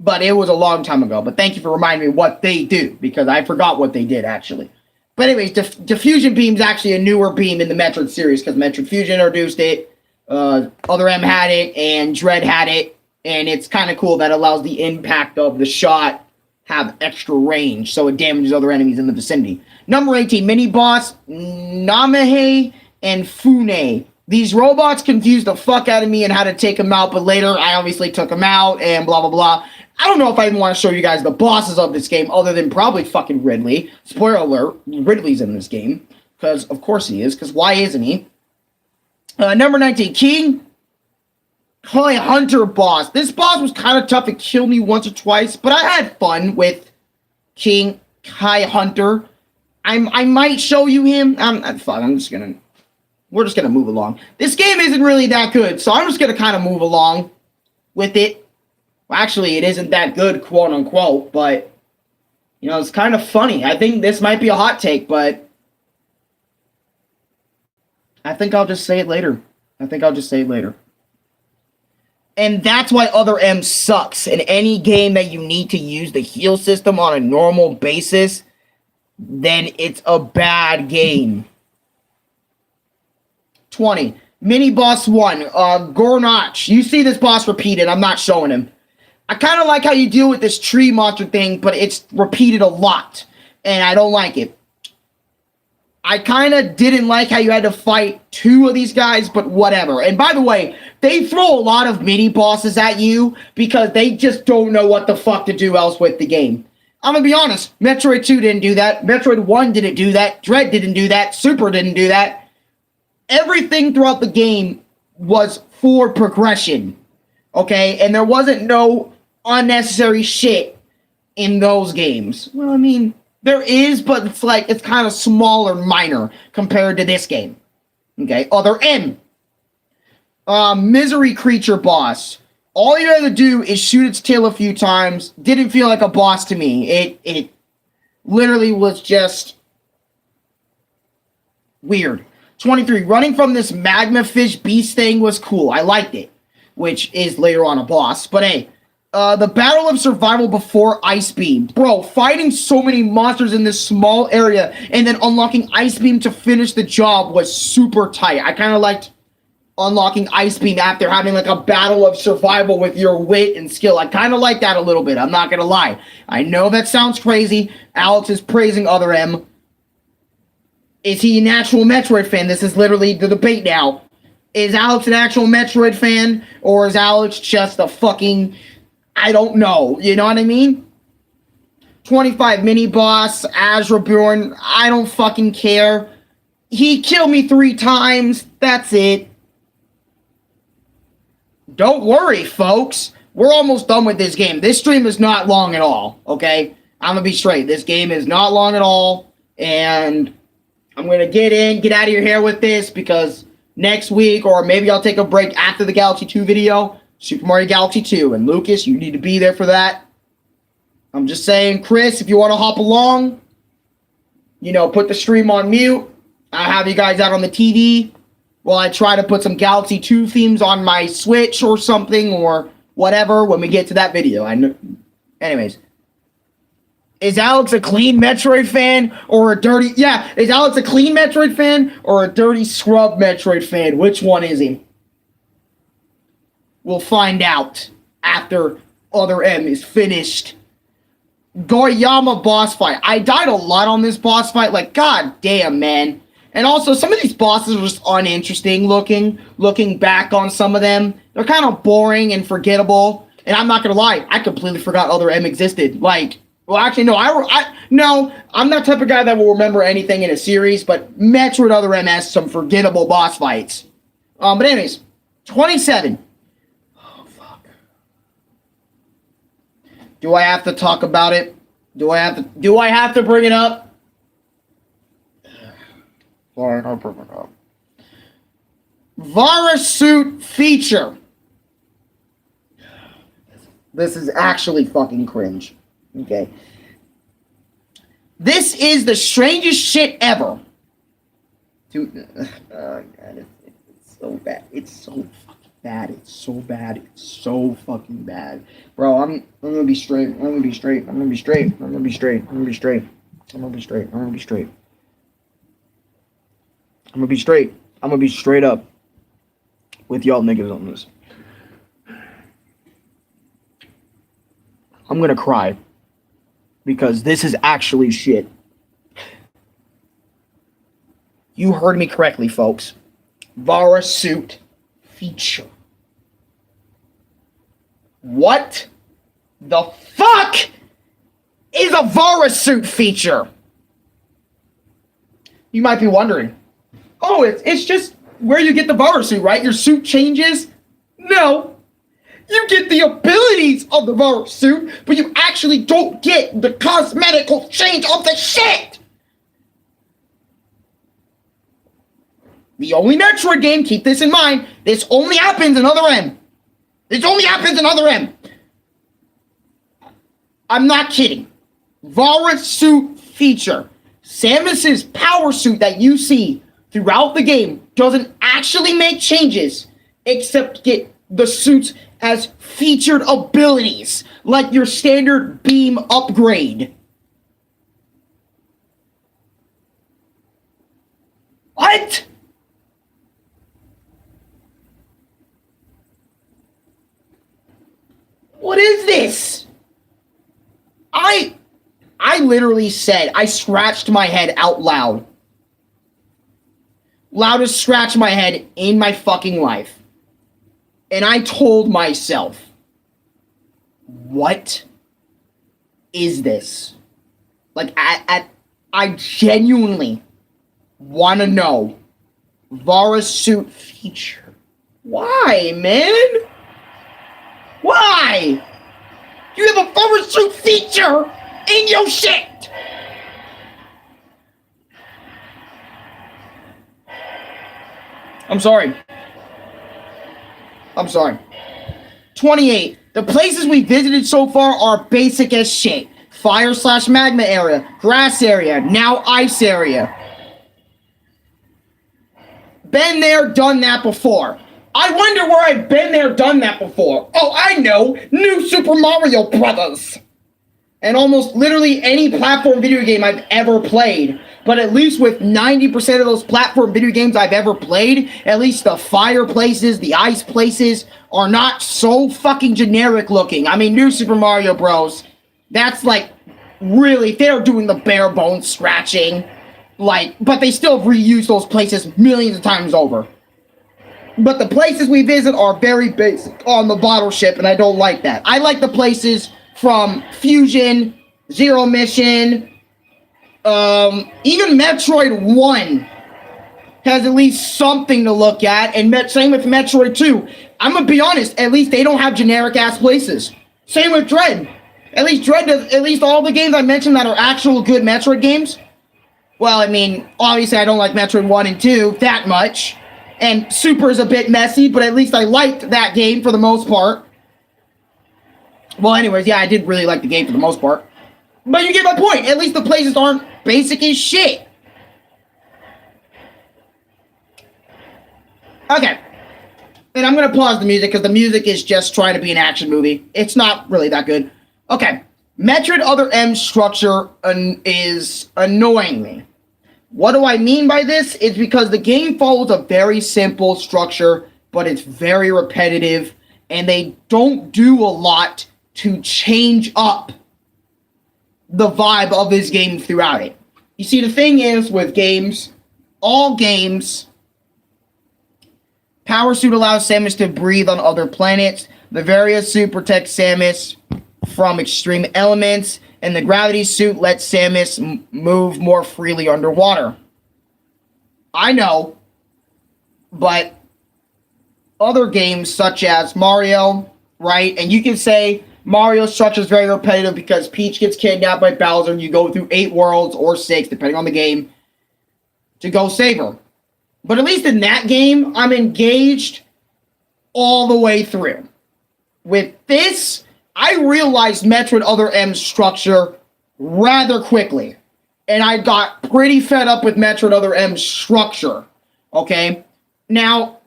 But it was a long time ago. But thank you for reminding me what they do, because I forgot what they did, actually. But anyways, Diffusion Beam's actually a newer beam in the Metroid series, because Metroid Fusion introduced it, Other M had it, and Dread had it, and it's kind of cool that allows the impact of the shot have extra range, so it damages other enemies in the vicinity. Number 18, mini-boss Namahe and Fune. These robots confused the fuck out of me and how to take them out, but later I obviously took them out and blah, blah, blah. I don't know if I even want to show you guys the bosses of this game other than probably fucking Ridley. Spoiler alert, Ridley's in this game. Because, of course he is, because why isn't he? Number 19, King Kai Hunter boss. This boss was kind of tough. It killed me once or twice, but I had fun with King Kai Hunter. I might show you him. We're just gonna move along. This game isn't really that good, so I'm just gonna kind of move along with it. Well, actually, it isn't that good, quote unquote, but you know, it's kind of funny. I think this might be a hot take, but I think I'll just say it later. And that's why Other M sucks. In any game that you need to use the heal system on a normal basis, then it's a bad game. 20. Mini Boss 1. Gornach. You see this boss repeated. I'm not showing him. I kind of like how you deal with this tree monster thing, but it's repeated a lot. And I don't like it. I kind of didn't like how you had to fight two of these guys, but whatever. And by the way, they throw a lot of mini bosses at you because they just don't know what the fuck to do else with the game. I'm gonna be honest, Metroid 2 didn't do that, Metroid 1 didn't do that, Dread didn't do that, Super didn't do that. Everything throughout the game was for progression, okay? And there wasn't no unnecessary shit in those games. Well, I mean, there is, but it's like, it's kind of small or minor compared to this game. Okay, Other M. Misery Creature boss. All you had to do is shoot its tail a few times. Didn't feel like a boss to me. It literally was just weird. 23. Running from this magma fish beast thing was cool. I liked it. Which is later on a boss. But hey, the Battle of Survival before Ice Beam. Bro, fighting so many monsters in this small area and then unlocking Ice Beam to finish the job was super tight. I kind of liked unlocking Ice Beam after having like a battle of survival with your wit and skill. I kind of like that a little bit. I'm not going to lie. I know that sounds crazy. Alex is praising Other M. Is he an actual Metroid fan? This is literally the debate now. Is Alex an actual Metroid fan? Or is Alex just a fucking... I don't know. You know what I mean? 25 mini boss, Azraborn. I don't fucking care. He killed me 3 times. That's it. Don't worry, folks. We're almost done with this game. This stream is not long at all, okay? I'm gonna be straight. This game is not long at all. And I'm gonna get out of your hair with this because next week, or maybe I'll take a break after the Galaxy 2 video, Super Mario Galaxy 2. And Lucas, you need to be there for that. I'm just saying, Chris, if you want to hop along, put the stream on mute. I have you guys out on the TV while I try to put some Galaxy 2 themes on my Switch or something or whatever when we get to that video. Anyways. Is Alex a clean Metroid fan or a dirty... Yeah, is Alex a clean Metroid fan or a dirty scrub Metroid fan? Which one is he? We'll find out after Other M is finished. Goyama boss fight. I died a lot on this boss fight. Like, god damn, man. And also, some of these bosses are just uninteresting looking. Looking back on some of them, they're kind of boring and forgettable. And I'm not gonna lie, I completely forgot Other M existed. Like... Well, actually, no, no, I'm that type of guy that will remember anything in a series, but Metroid Other M has some forgettable boss fights. But anyways, 27. Oh, fuck. Do I have to talk about it? Do I have to bring it up? Fine, I'll bring it up. Vara suit feature. This is actually fucking cringe. Okay. This is the strangest shit ever. Dude, oh god, it's so bad. It's so fucking bad. It's so bad. It's so fucking bad. Bro, I'm gonna be straight. I'm gonna be straight. I'm gonna be straight. I'm gonna be straight. I'm gonna be straight. I'm gonna be straight. I'm gonna be straight. I'm gonna be straight. I'm gonna be straight up with y'all niggas on this. I'm gonna cry. Because this is actually shit. You heard me correctly, folks. Vara suit feature. What the fuck is a Vara suit feature? You might be wondering. Oh, it's just where you get the Vara suit, right? Your suit changes? No. You get the abilities of the Vara suit, but you actually don't get the cosmetical change of the shit! The only Metroid game, keep this in mind, this only happens in Other M. This only happens in Other M. I'm not kidding. Vara suit feature. Samus's power suit that you see throughout the game doesn't actually make changes, except get the suits as featured abilities, like your standard beam upgrade. What? What is this? I literally said, I scratched my head out loud. Loudest scratch my head in my fucking life. And I told myself, what is this? Like, I genuinely want to know Vara suit feature. Why, man? Why? You have a Vara suit feature in your shit! I'm sorry. 28. The places we visited so far are basic as shit. Fire/magma area, grass area, now ice area. Been there, done that before. I wonder where I've been there, done that before. Oh, I know! New Super Mario Brothers! And almost literally any platform video game I've ever played. But at least with 90% of those platform video games I've ever played, at least the fire places, the ice places, are not so fucking generic looking. I mean, New Super Mario Bros. That's like, really, they're doing the bare bones scratching. Like, but they still reuse those places millions of times over. But the places we visit are very basic on the bottle ship, and I don't like that. I like the places from Fusion, Zero Mission, even Metroid 1 has at least something to look at, and same with Metroid 2. I'm gonna be honest, at least they don't have generic-ass places. Same with Dread. At least all the games I mentioned that are actual good Metroid games. Well, I mean, obviously I don't like Metroid 1 and 2 that much, and Super is a bit messy, but at least I liked that game for the most part. Well, anyways, yeah, I did really like the game for the most part. But you get my point. At least the places aren't basic as shit. Okay. And I'm going to pause the music because the music is just trying to be an action movie. It's not really that good. Okay. Metroid Other M structure is annoying me. What do I mean by this? It's because the game follows a very simple structure, but it's very repetitive, and they don't do a lot to change up the vibe of this game throughout it. You see, the thing is with games, all games, Power Suit allows Samus to breathe on other planets. The Various Suit protects Samus from extreme elements, and the Gravity Suit lets Samus move more freely underwater. I know, but other games such as Mario, right? And you can say Mario's structure is very repetitive because Peach gets kidnapped by Bowser and you go through 8 worlds or 6, depending on the game, to go save her. But at least in that game, I'm engaged all the way through. With this, I realized Metroid Other M's structure rather quickly. And I got pretty fed up with Metroid Other M's structure. Okay? Now,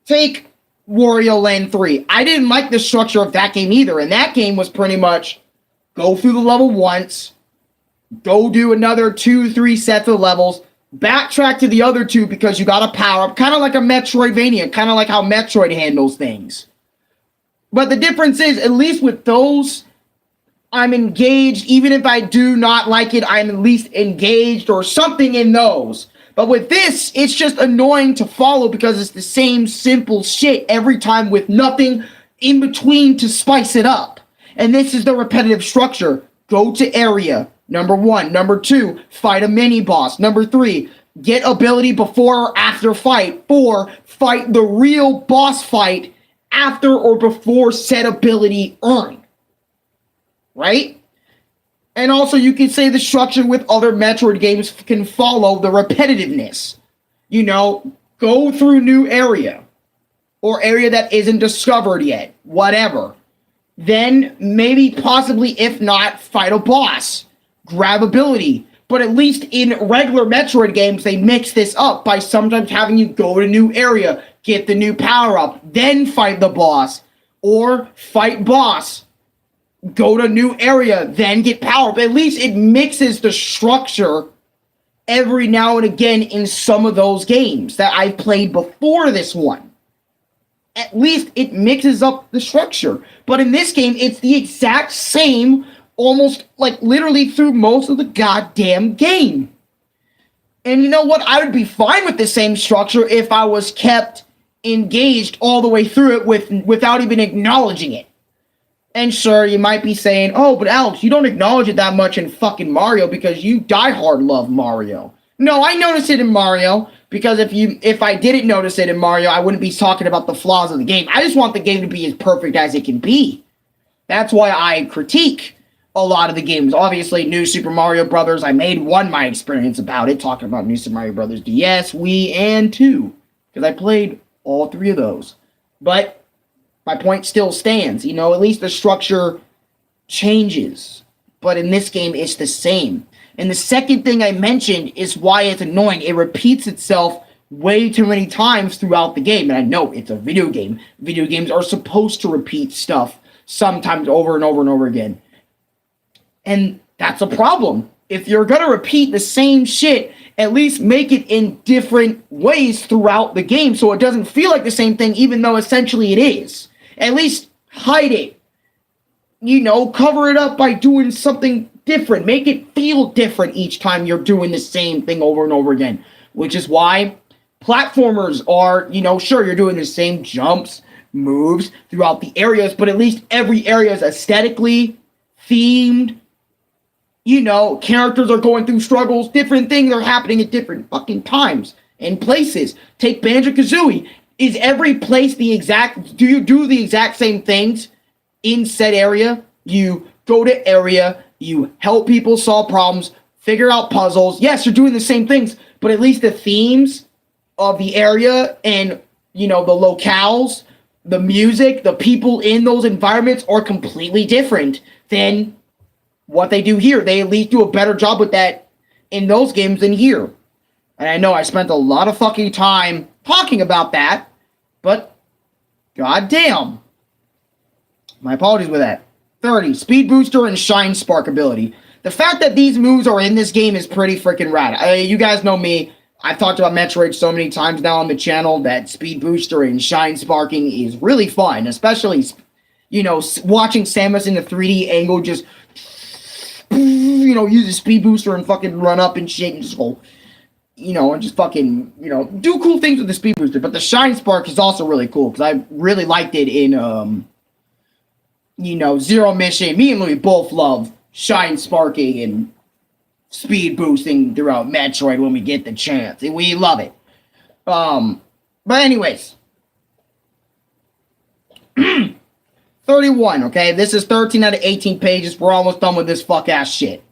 take Wario Land 3. I didn't like the structure of that game either. And that game was pretty much go through the level once, go do another 2-3 sets of levels, backtrack to the other 2 because you got a power-up, kind of like a Metroidvania, kind of like how Metroid handles things. But the difference is, at least with those, I'm engaged. Even if I do not like it, I'm at least engaged or something in those. But with this, it's just annoying to follow because it's the same simple shit every time with nothing in between to spice it up. And this is the repetitive structure. Go to area. Number 1. Number 2, fight a mini-boss. Number 3, get ability before or after fight. 4, fight the real boss fight after or before said ability earned. Right? And also you can say the structure with other Metroid games can follow the repetitiveness. You know, go through new area. Or area that isn't discovered yet. Whatever. Then maybe possibly, if not, fight a boss. Grab ability. But at least in regular Metroid games, they mix this up by sometimes having you go to a new area, get the new power-up, then fight the boss. Or fight boss, go to a new area, then get power-up. At least it mixes the structure every now and again in some of those games that I've played before this one. At least it mixes up the structure. But in this game, it's the exact same, almost like literally through most of the goddamn game. And you know what? I would be fine with the same structure if I was kept engaged all the way through it without even acknowledging it. And sure, you might be saying, oh, but Alex, you don't acknowledge it that much in fucking Mario because you diehard love Mario. No, I notice it in Mario because if I didn't notice it in Mario, I wouldn't be talking about the flaws of the game. I just want the game to be as perfect as it can be. That's why I critique a lot of the games. Obviously, New Super Mario Brothers, I made my experience about it, talking about New Super Mario Brothers DS, Wii, and 2, because I played all 3 of those. But my point still stands. You know, at least the structure changes. But in this game, it's the same. And the second thing I mentioned is why it's annoying. It repeats itself way too many times throughout the game. And I know it's a video game. Video games are supposed to repeat stuff sometimes over and over and over again. And that's a problem. If you're going to repeat the same shit, at least make it in different ways throughout the game so it doesn't feel like the same thing, even though essentially it is. At least hide it. You know, cover it up by doing something different. Make it feel different each time you're doing the same thing over and over again. Which is why platformers are, you know, sure, you're doing the same jumps, moves throughout the areas, but at least every area is aesthetically themed. You know, characters are going through struggles, different things are happening at different fucking times and places. Take Banjo-Kazooie. Is every place do you do the exact same things in said area? You go to area, you help people solve problems, figure out puzzles. Yes, you're doing the same things, but at least the themes of the area and, you know, the locales, the music, the people in those environments are completely different than what they do here. They at least do a better job with that in those games than here. And I know I spent a lot of fucking time talking about that, but goddamn. My apologies with that. 30, Speed Booster and Shine Spark ability. The fact that these moves are in this game is pretty freaking rad. You guys know me. I've talked about Metroid so many times now on the channel that Speed Booster and Shine Sparking is really fun, especially, you know, watching Samus in the 3D angle just, you know, use a Speed Booster and fucking run up and shit and just go, you know, and just fucking, you know, do cool things with the Speed Booster. But the Shine Spark is also really cool because I really liked it in, you know, Zero Mission. Me and Louis both love Shine Sparking and speed boosting throughout Metroid when we get the chance. We love it. But anyways. 31, okay? This is 13 out of 18 pages. We're almost done with this fuck-ass shit.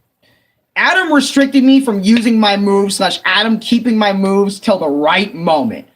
Adam restricted me from using my moves / Adam keeping my moves till the right moment.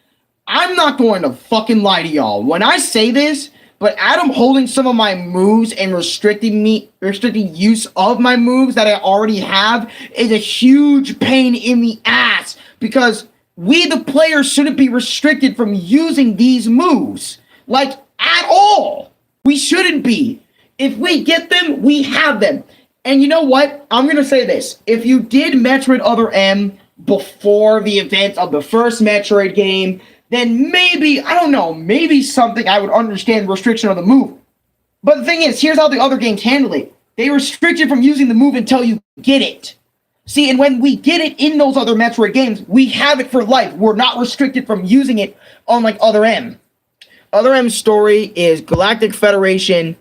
I'm not going to fucking lie to y'all. When I say this, but Adam holding some of my moves and restricting use of my moves that I already have is a huge pain in the ass because we, the players, shouldn't be restricted from using these moves. Like, at all. We shouldn't be. If we get them, we have them. And you know what? I'm going to say this. If you did Metroid Other M before the events of the first Metroid game, then maybe, I don't know, maybe something I would understand restriction of the move. But the thing is, here's how the other games handle it. They restrict you from using the move until you get it. See, and when we get it in those other Metroid games, we have it for life. We're not restricted from using it on, like, Other M. Other M's story is Galactic Federation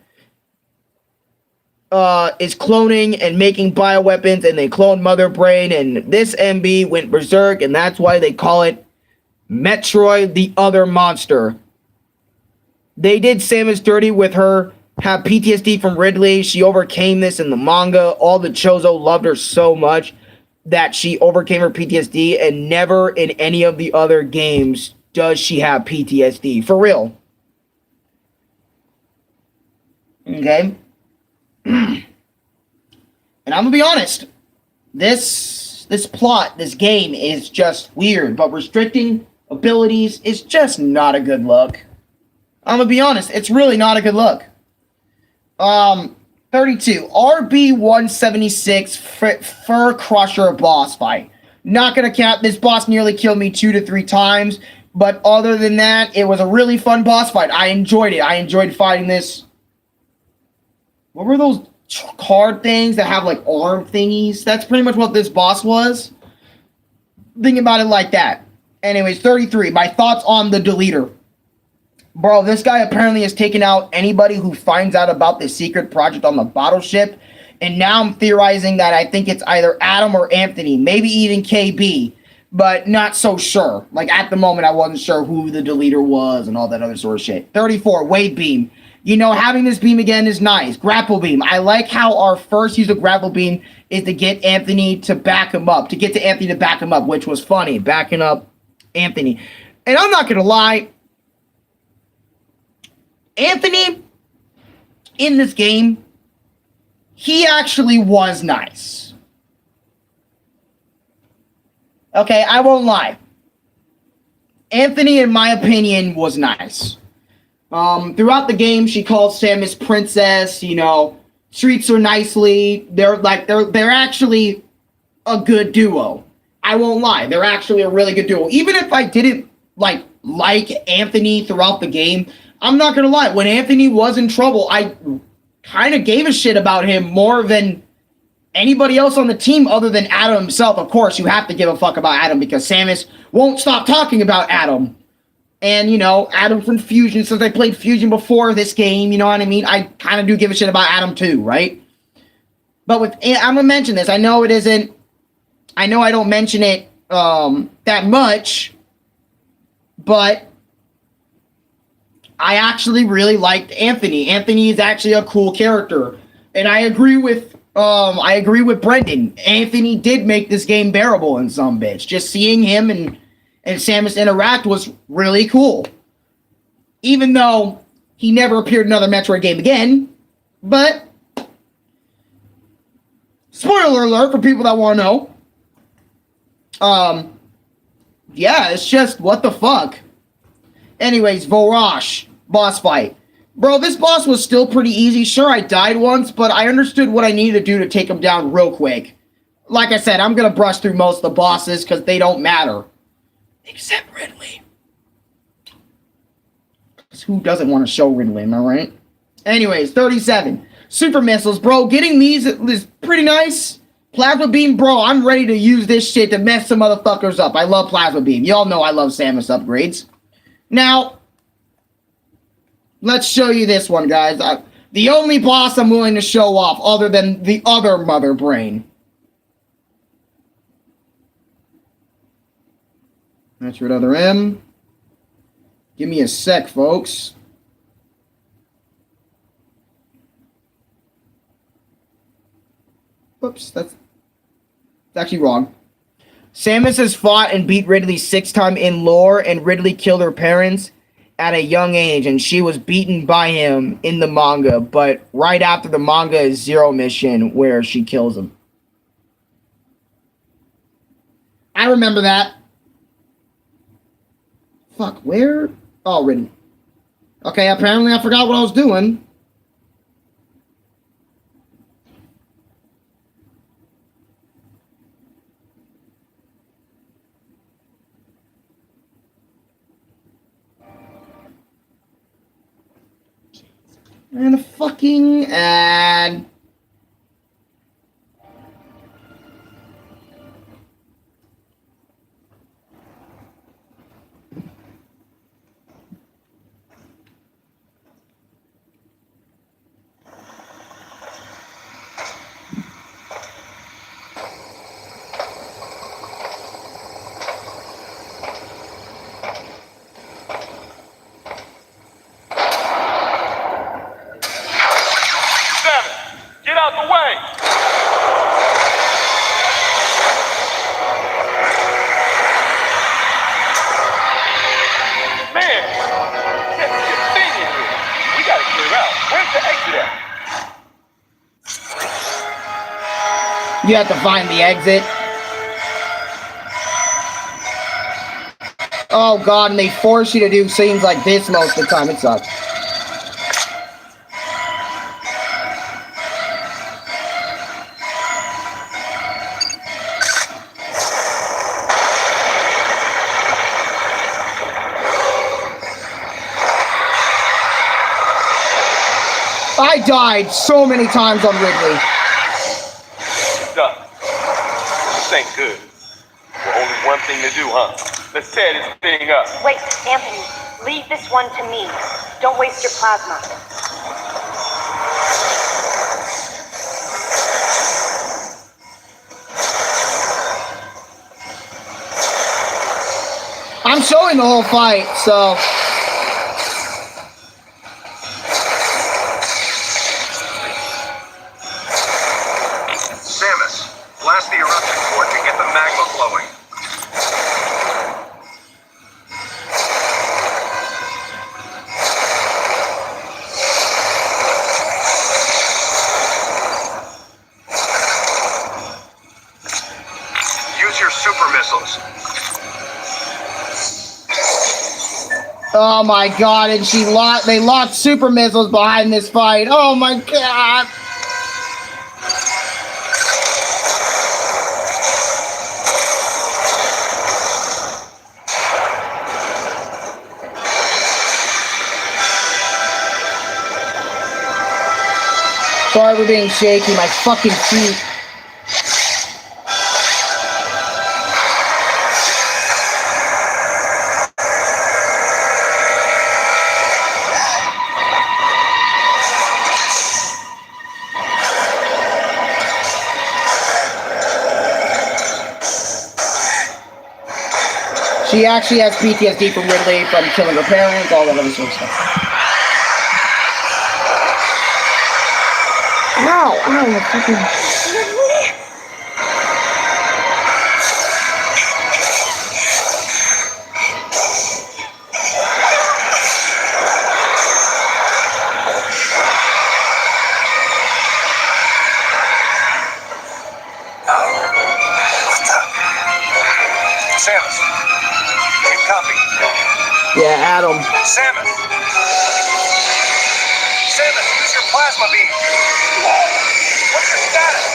is cloning and making bioweapons, and they cloned Mother Brain, and this MB went berserk, and that's why they call it Metroid the Other Monster. They did Samus dirty with her have PTSD from Ridley. She overcame this in the manga. All the Chozo loved her so much that she overcame her PTSD, and never in any of the other games does she have PTSD. For real. Okay? And I'm gonna be honest. This plot, this game is just weird, but restricting abilities is just not a good look. I'm gonna be honest, it's really not a good look. 32, RB-176 Fur Crusher boss fight. Not gonna count, this boss nearly killed me 2 to 3 times, but other than that, it was a really fun boss fight. I enjoyed it. I enjoyed fighting this. What were those card things that have, like, arm thingies? That's pretty much what this boss was. Think about it like that. Anyways, 33, my thoughts on the deleter. Bro, this guy apparently has taken out anybody who finds out about this secret project on the bottle ship. And now I'm theorizing that I think it's either Adam or Anthony, maybe even KB, but not so sure. Like, at the moment, I wasn't sure who the deleter was and all that other sort of shit. 34, Wave Beam. You know, having this beam again is nice. Grapple Beam. I like how our first use of Grapple Beam is to get Anthony to back him up. To get to Anthony to back him up, which was funny. Backing up Anthony. And I'm not going to lie. Anthony, in this game, he actually was nice. Okay, I won't lie. Anthony, in my opinion, was nice. Throughout the game, she calls Samus princess, you know, treats her nicely. They're actually a good duo. I won't lie. They're actually a really good duo. Even if I didn't like Anthony throughout the game, I'm not going to lie. When Anthony was in trouble, I kind of gave a shit about him more than anybody else on the team other than Adam himself. Of course, you have to give a fuck about Adam because Samus won't stop talking about Adam. And, you know, Adam from Fusion, since I played Fusion before this game, you know what I mean? I kind of do give a shit about Adam too, right? But I'm going to mention this. I know I don't mention it that much, but I actually really liked Anthony. Anthony is actually a cool character. And I agree with Brendan. Anthony did make this game bearable in some bits. Just seeing him and Samus interact was really cool. Even though he never appeared in another Metroid game again. But spoiler alert for people that want to know. Yeah, it's just, what the fuck? Anyways, Vorash, boss fight. Bro, this boss was still pretty easy. Sure, I died once, but I understood what I needed to do to take him down real quick. Like I said, I'm gonna brush through most of the bosses because they don't matter. Except Ridley. Because who doesn't want to show Ridley, am I right? Anyways, 37. Super missiles, bro. Getting these is pretty nice. Plasma beam, bro. I'm ready to use this shit to mess some motherfuckers up. I love plasma beam. Y'all know I love Samus upgrades. Now, let's show you this one, guys. The only boss I'm willing to show off other than the other mother brain. Metroid Other M. Give me a sec, folks. Whoops, that's actually wrong. Samus has fought and beat Ridley 6 times in lore, and Ridley killed her parents at a young age, and she was beaten by him in the manga, but right after the manga is Zero Mission, where she kills him. I remember that. Fuck, where? Oh, Ridley. Okay, apparently I forgot what I was doing. And a fucking ad. Get out the way! Man, can't see a thing in here. We gotta clear out. Where's the exit at? You have to find the exit. Oh god, and they force you to do scenes like this most of the time. It sucks. I died so many times on Ridley. Done. This ain't good. Well, only one thing to do, huh? Let's tear this thing up. Wait, Anthony, leave this one to me. Don't waste your plasma. I'm showing the whole fight, so... Samus, blast the eruption port to get the magma flowing. Use your super missiles. Oh my god, and they locked super missiles behind this fight. Oh my god. Sorry for being shaky, my fucking feet. She actually has PTSD from Ridley, from killing her parents, all that other sort of stuff. Ow, ow, fucking... Samus. Keep copy. Yeah, Adam. Samus. Samus, use your plasma beam. What's your status?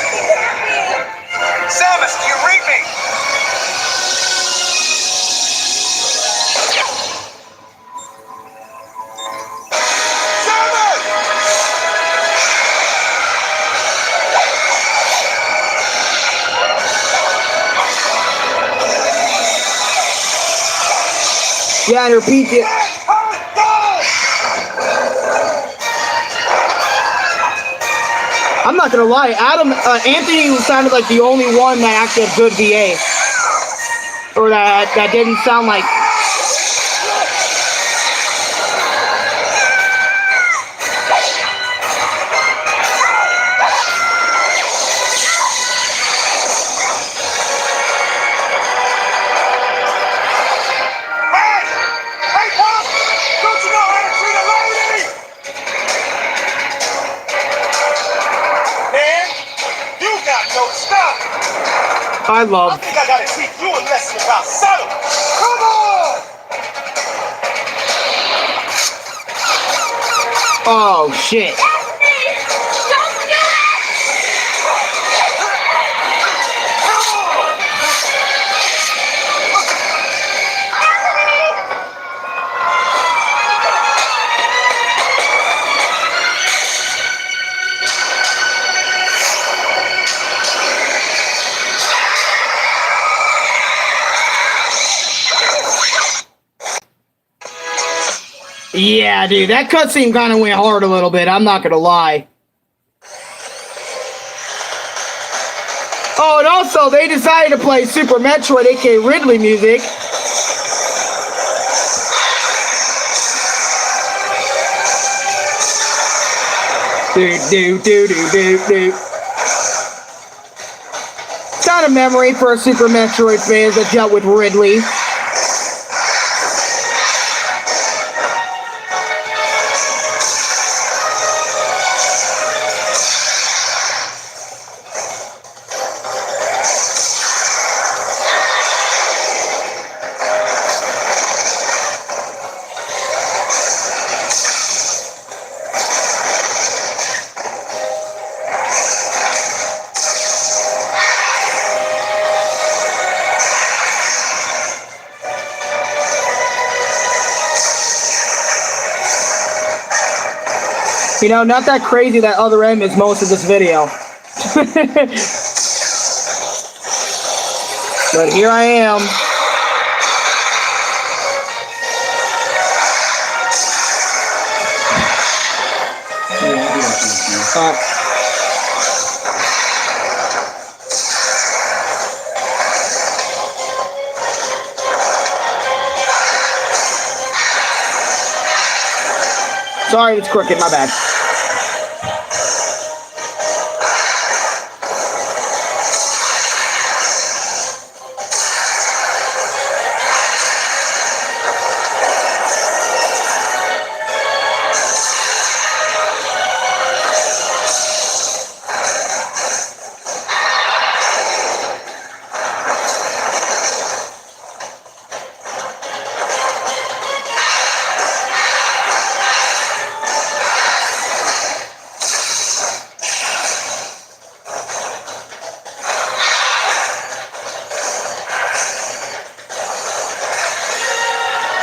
Samus, do you read me? Yeah, and repeat it. I'm not gonna lie, Anthony sounded like the only one that actually had good VA. Or that didn't sound like... I love. I think I gotta teach you a lesson about subtle. Come on! Oh, shit. Yeah, dude, that cutscene kind of went hard a little bit, I'm not gonna lie. Oh, and also, they decided to play Super Metroid, aka Ridley music. Do. Kind of memory for a Super Metroid fans that dealt with Ridley. You know, not that crazy that Other M is most of this video. But here I am. Sorry, it's crooked, my bad.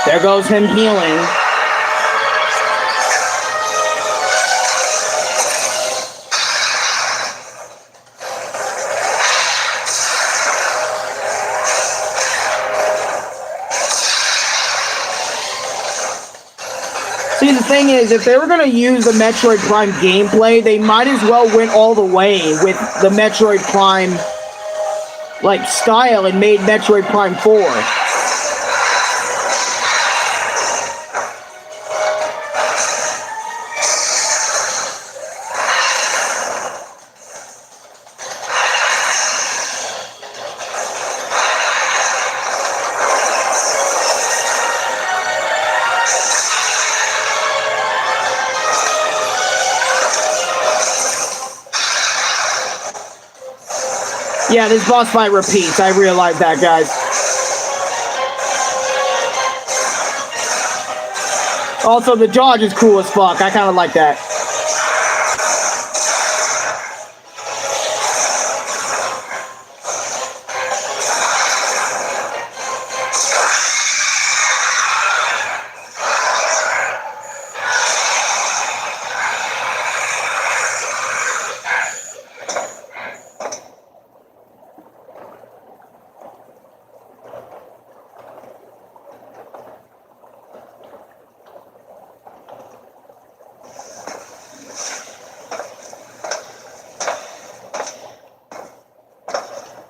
There goes him healing. See, the thing is, if they were going to use the Metroid Prime gameplay, they might as well went all the way with the Metroid Prime, like, style and made Metroid Prime 4. Yeah, this boss fight repeats. I realize that, guys. Also, the dodge is cool as fuck. I kind of like that.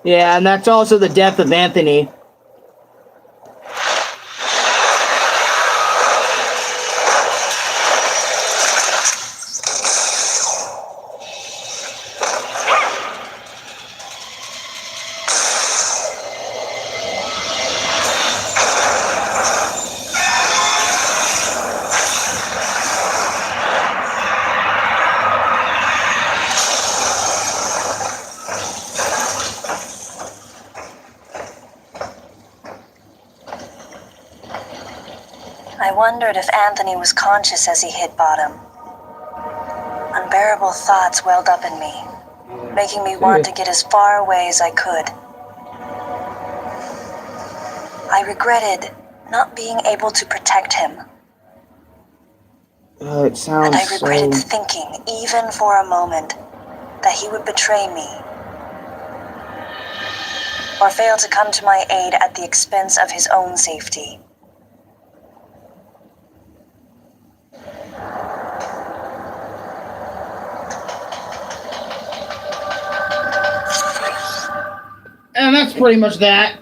Yeah, and that's also the death of Anthony. I wondered if Anthony was conscious as he hit bottom. Unbearable thoughts welled up in me, making me want to get as far away as I could. I regretted not being able to protect him. It sounds And I regretted so... thinking, even for a moment, that he would betray me. Or fail to come to my aid at the expense of his own safety. And that's pretty much that.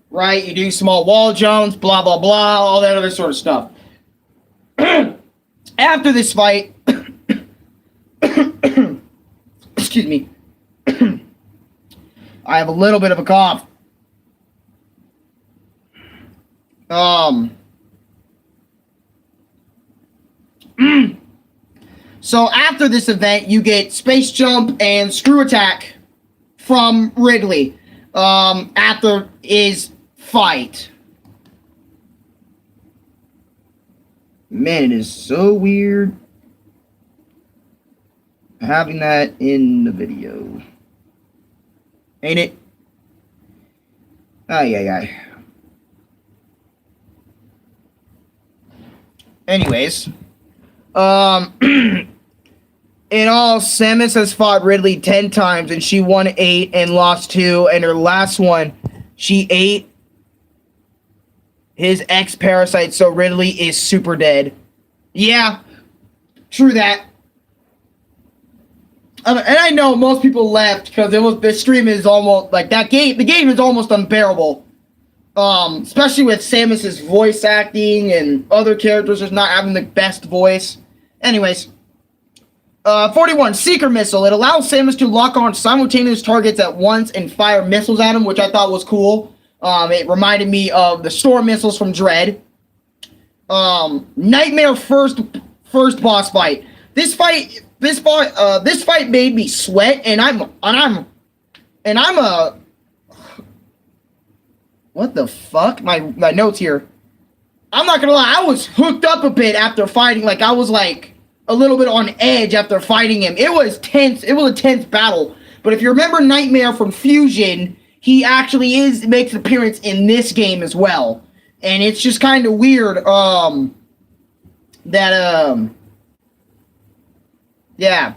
Right? You do small wall jumps, blah, blah, blah, all that other sort of stuff. After this fight... excuse me. I have a little bit of a cough. So after this event, you get Space Jump and Screw Attack from Ridley after his fight. Man, it is so weird having that in the video. Ain't it? Ay, ay, ay. Anyways, in all, Samus has fought Ridley 10 times, and she won 8 and lost 2, and her last one, she ate his ex-parasite, so Ridley is super dead. Yeah, true that. And I know most people left because the stream is almost like that game. The game is almost unbearable, especially with Samus's voice acting and other characters just not having the best voice. Anyways, 41 Seeker Missile. It allows Samus to lock on simultaneous targets at once and fire missiles at him, which I thought was cool. It reminded me of the Storm missiles from Dread. Nightmare first boss fight. This fight made me sweat, and I'm a what the fuck? My notes here. I'm not gonna lie, I was hooked up a bit after fighting. Like I was like a little bit on edge after fighting him. It was tense. It was a tense battle. But if you remember Nightmare from Fusion, he actually makes an appearance in this game as well. And it's just kind of weird, yeah.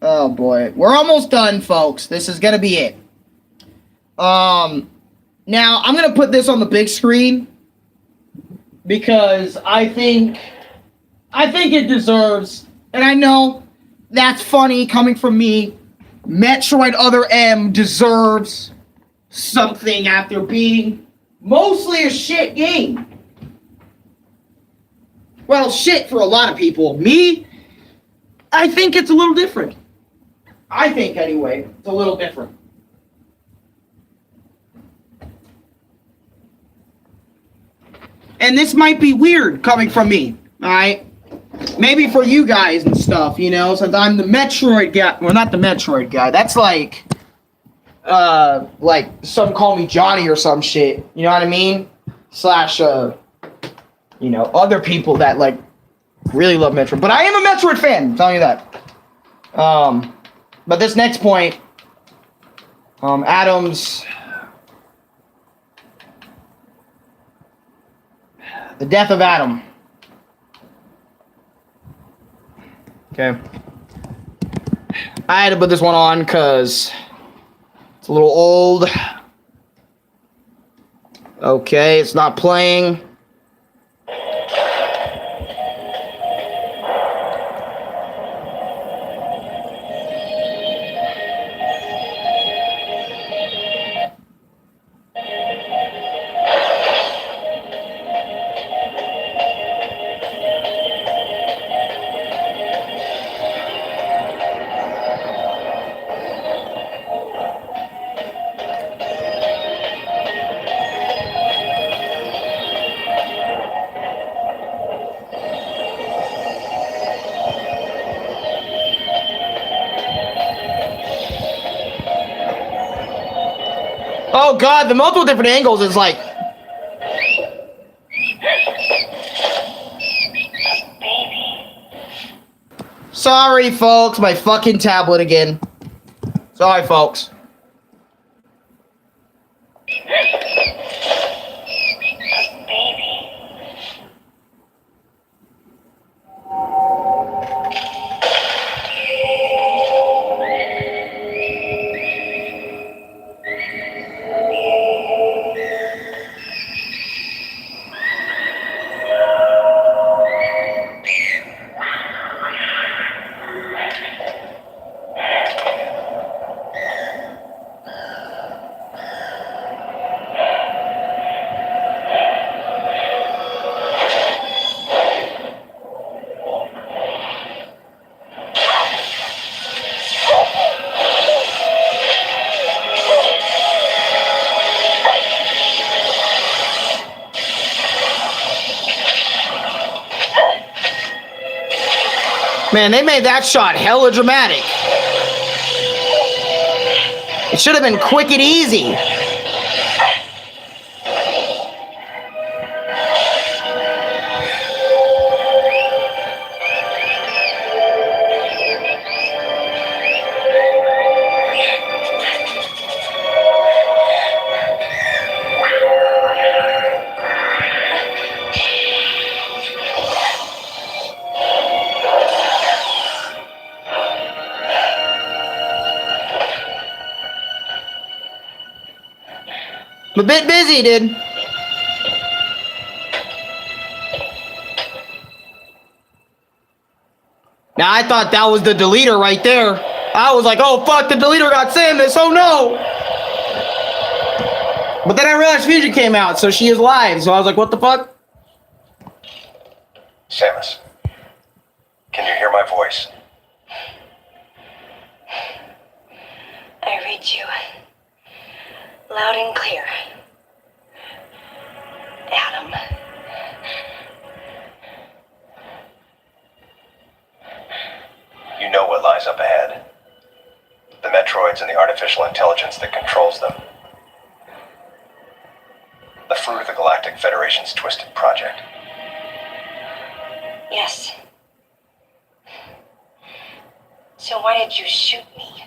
Oh boy. We're almost done, folks. This is gonna be it. Now I'm gonna put this on the big screen because I think it deserves, and I know that's funny coming from me. Metroid Other M deserves something after being mostly a shit game. Well, shit for a lot of people. Me, I think it's a little different. I think, anyway, it's a little different. And this might be weird coming from me, alright? Maybe for you guys and stuff, you know, since I'm the Metroid guy. Well, not the Metroid guy. That's like like some call me Johnny or some shit. You know what I mean? Slash, you know, other people that like really love Metroid. But I am a Metroid fan. I'm telling you that. But this next point, Adam's the death of Adam. Okay. I had to put this one on because it's a little old. Okay, it's not playing. Oh god, the multiple different angles is like... Sorry, folks, my fucking tablet again. Sorry, folks. Man, they made that shot hella dramatic. It should have been quick and easy. I'm a bit busy, dude. Now, I thought that was the deleter right there. I was like, oh, fuck, the deleter got Samus. Oh, no. But then I realized Fusion came out, so she is live. So I was like, what the fuck? Samus, can you hear my voice? I read you loud and clear. Adam. You know what lies up ahead. The Metroids and the artificial intelligence that controls them. The fruit of the Galactic Federation's twisted project. Yes. So why did you shoot me?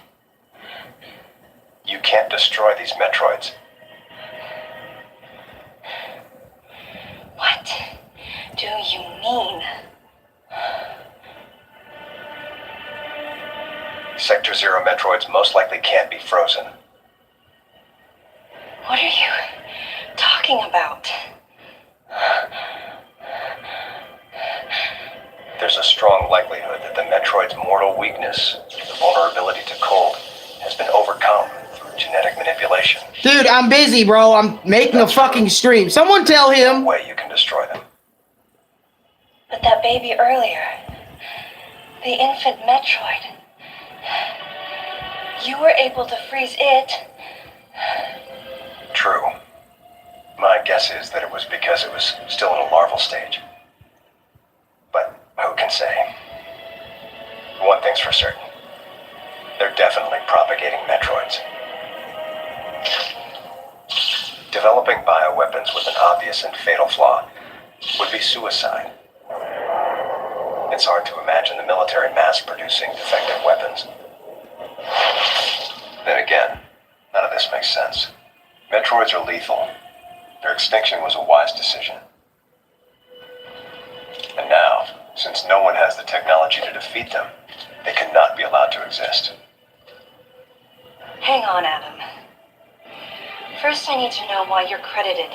You can't destroy these Metroids. What do you mean? Sector Zero Metroids most likely can't be frozen. What are you talking about? There's a strong likelihood that the Metroid's mortal weakness, the vulnerability to cold, has been overcome through genetic manipulation. Dude, I'm busy, bro. I'm making a fucking stream. Someone tell him. No way you can destroy them. But that baby earlier, the infant Metroid, you were able to freeze it. True. My guess is that it was because it was still in a larval stage. But who can say? One thing's for certain. They're definitely propagating Metroids. Developing bioweapons with an obvious and fatal flaw would be suicide. It's hard to imagine the military mass-producing defective weapons. Then again, none of this makes sense. Metroids are lethal. Their extinction was a wise decision. And now, since no one has the technology to defeat them, they cannot be allowed to exist. Hang on, Adam. First, I need to know why you're credited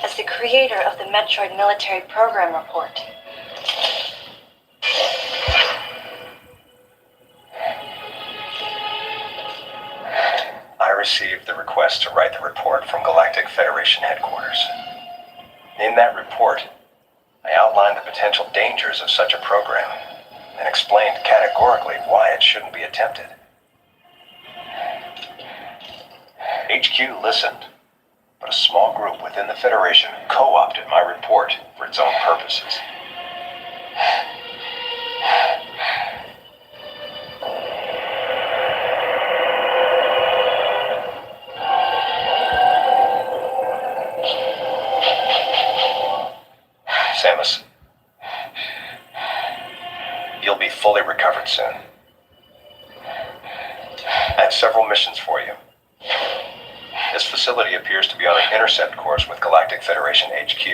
as the creator of the Metroid Military Program Report. I received the request to write the report from Galactic Federation headquarters. In that report, I outlined the potential dangers of such a program and explained categorically why it shouldn't be attempted. HQ listened, but a small group within the Federation co-opted my report for its own purposes. Samus, you'll be fully recovered soon. I have several missions for you. This facility appears to be on an intercept course with Galactic Federation HQ.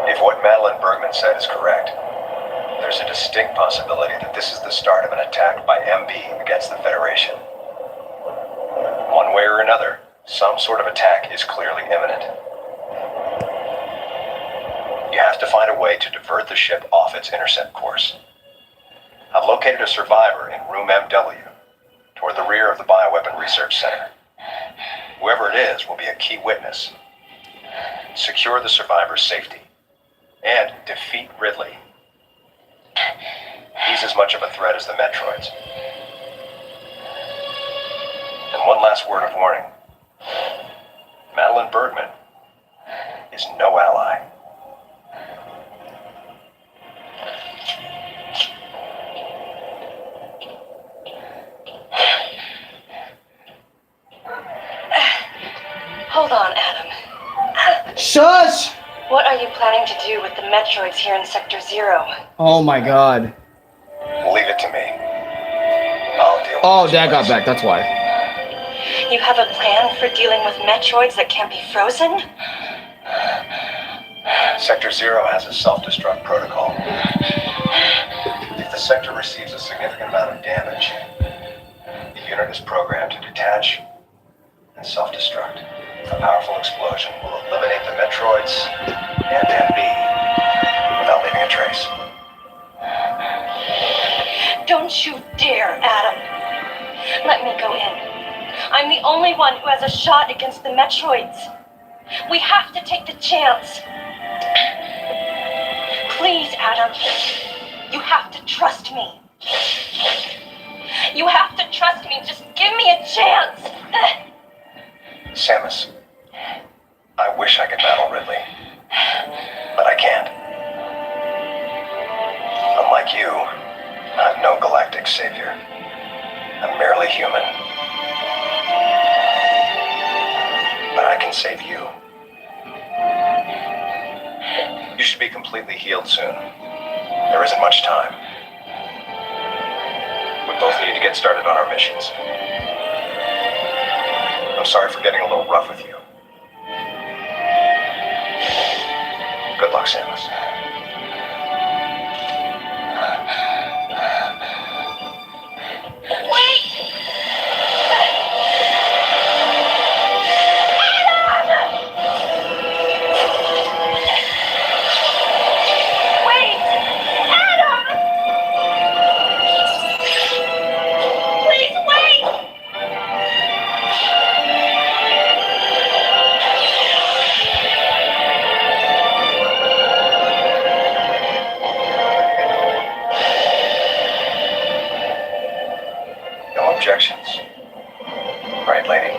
If what Madeline Bergman said is correct, there's a distinct possibility that this is the start of an attack by MB against the Federation. One way or another, some sort of attack is clearly imminent. You have to find a way to divert the ship off its intercept course. I've located a survivor in room MW, toward the rear of the Bioweapon Research Center. Whoever it is will be a key witness. Secure the survivor's safety, and defeat Ridley. He's as much of a threat as the Metroids. And one last word of warning. Madeline Bergman is no ally. Hold on, Adam. Shush! What are you planning to do with the Metroids here in Sector 0? Oh my god. Leave it to me. I'll deal with Oh, this Dad got place. back, that's why. You have a plan for dealing with Metroids that can't be frozen? Sector 0 has a self-destruct protocol. If the sector receives a significant amount of damage, the unit is programmed to detach and self-destruct. A powerful explosion will eliminate the Metroids and MB without leaving a trace. Don't you dare, Adam. Let me go in. I'm the only one who has a shot against the Metroids. We have to take the chance. Please, Adam. You have to trust me. You have to trust me. Just give me a chance. Samus, I wish I could battle Ridley, but I can't. Unlike you, I'm no galactic savior. I'm merely human. But I can save you. You should be completely healed soon. There isn't much time. We both need to get started on our missions. I'm sorry for getting a little rough with you. Good luck, Samus. No objections. Right, lady?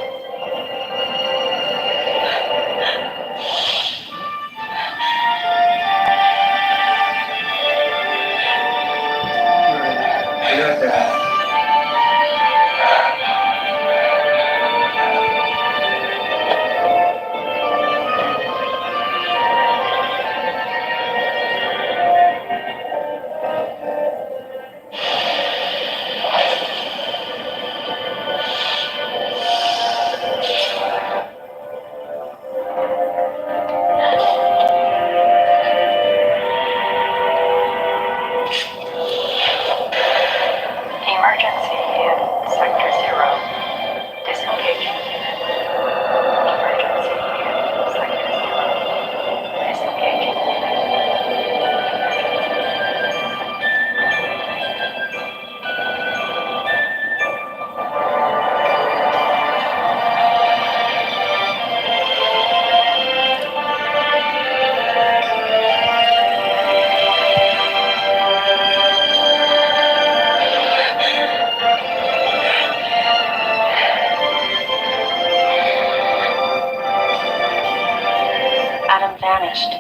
vanished.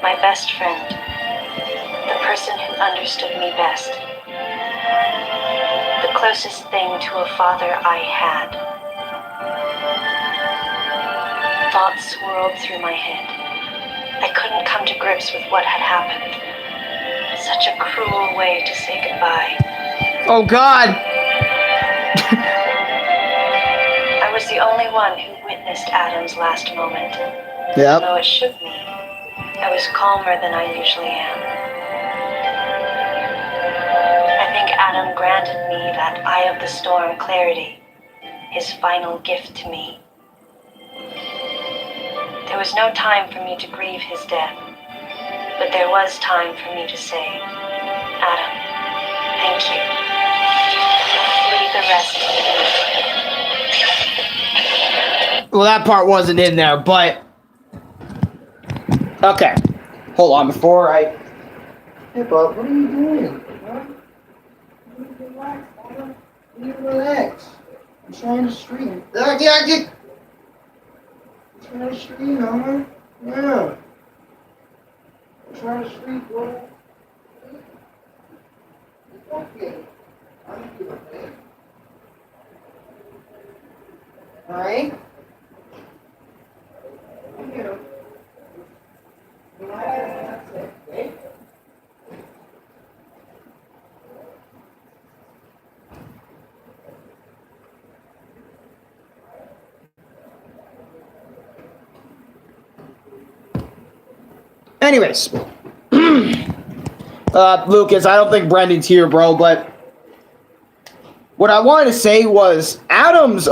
My best friend. The person who understood me best. The closest thing to a father I had. Thoughts swirled through my head. I couldn't come to grips with what had happened. Such a cruel way to say goodbye. Oh, God! I was the only one who witnessed Adam's last moment. Yep. Though it shook me, I was calmer than I usually am. I think Adam granted me that Eye of the Storm clarity, his final gift to me. There was no time for me to grieve his death, but there was time for me to say, Adam, thank you. Leave the rest to me. Well, that part wasn't in there, but... Okay. Hold on, before I... Hey, bud, what are you doing? Huh? Relax, Mama. You relax. I'm trying to stream. I'm trying to stream, Mama. Yeah. I'm trying to stream, bro. It's okay. I'm doing okay. Alright? I'm here. Okay? Anyways, Lucas, I don't think Brendan's here, bro, but what I wanted to say was Adam's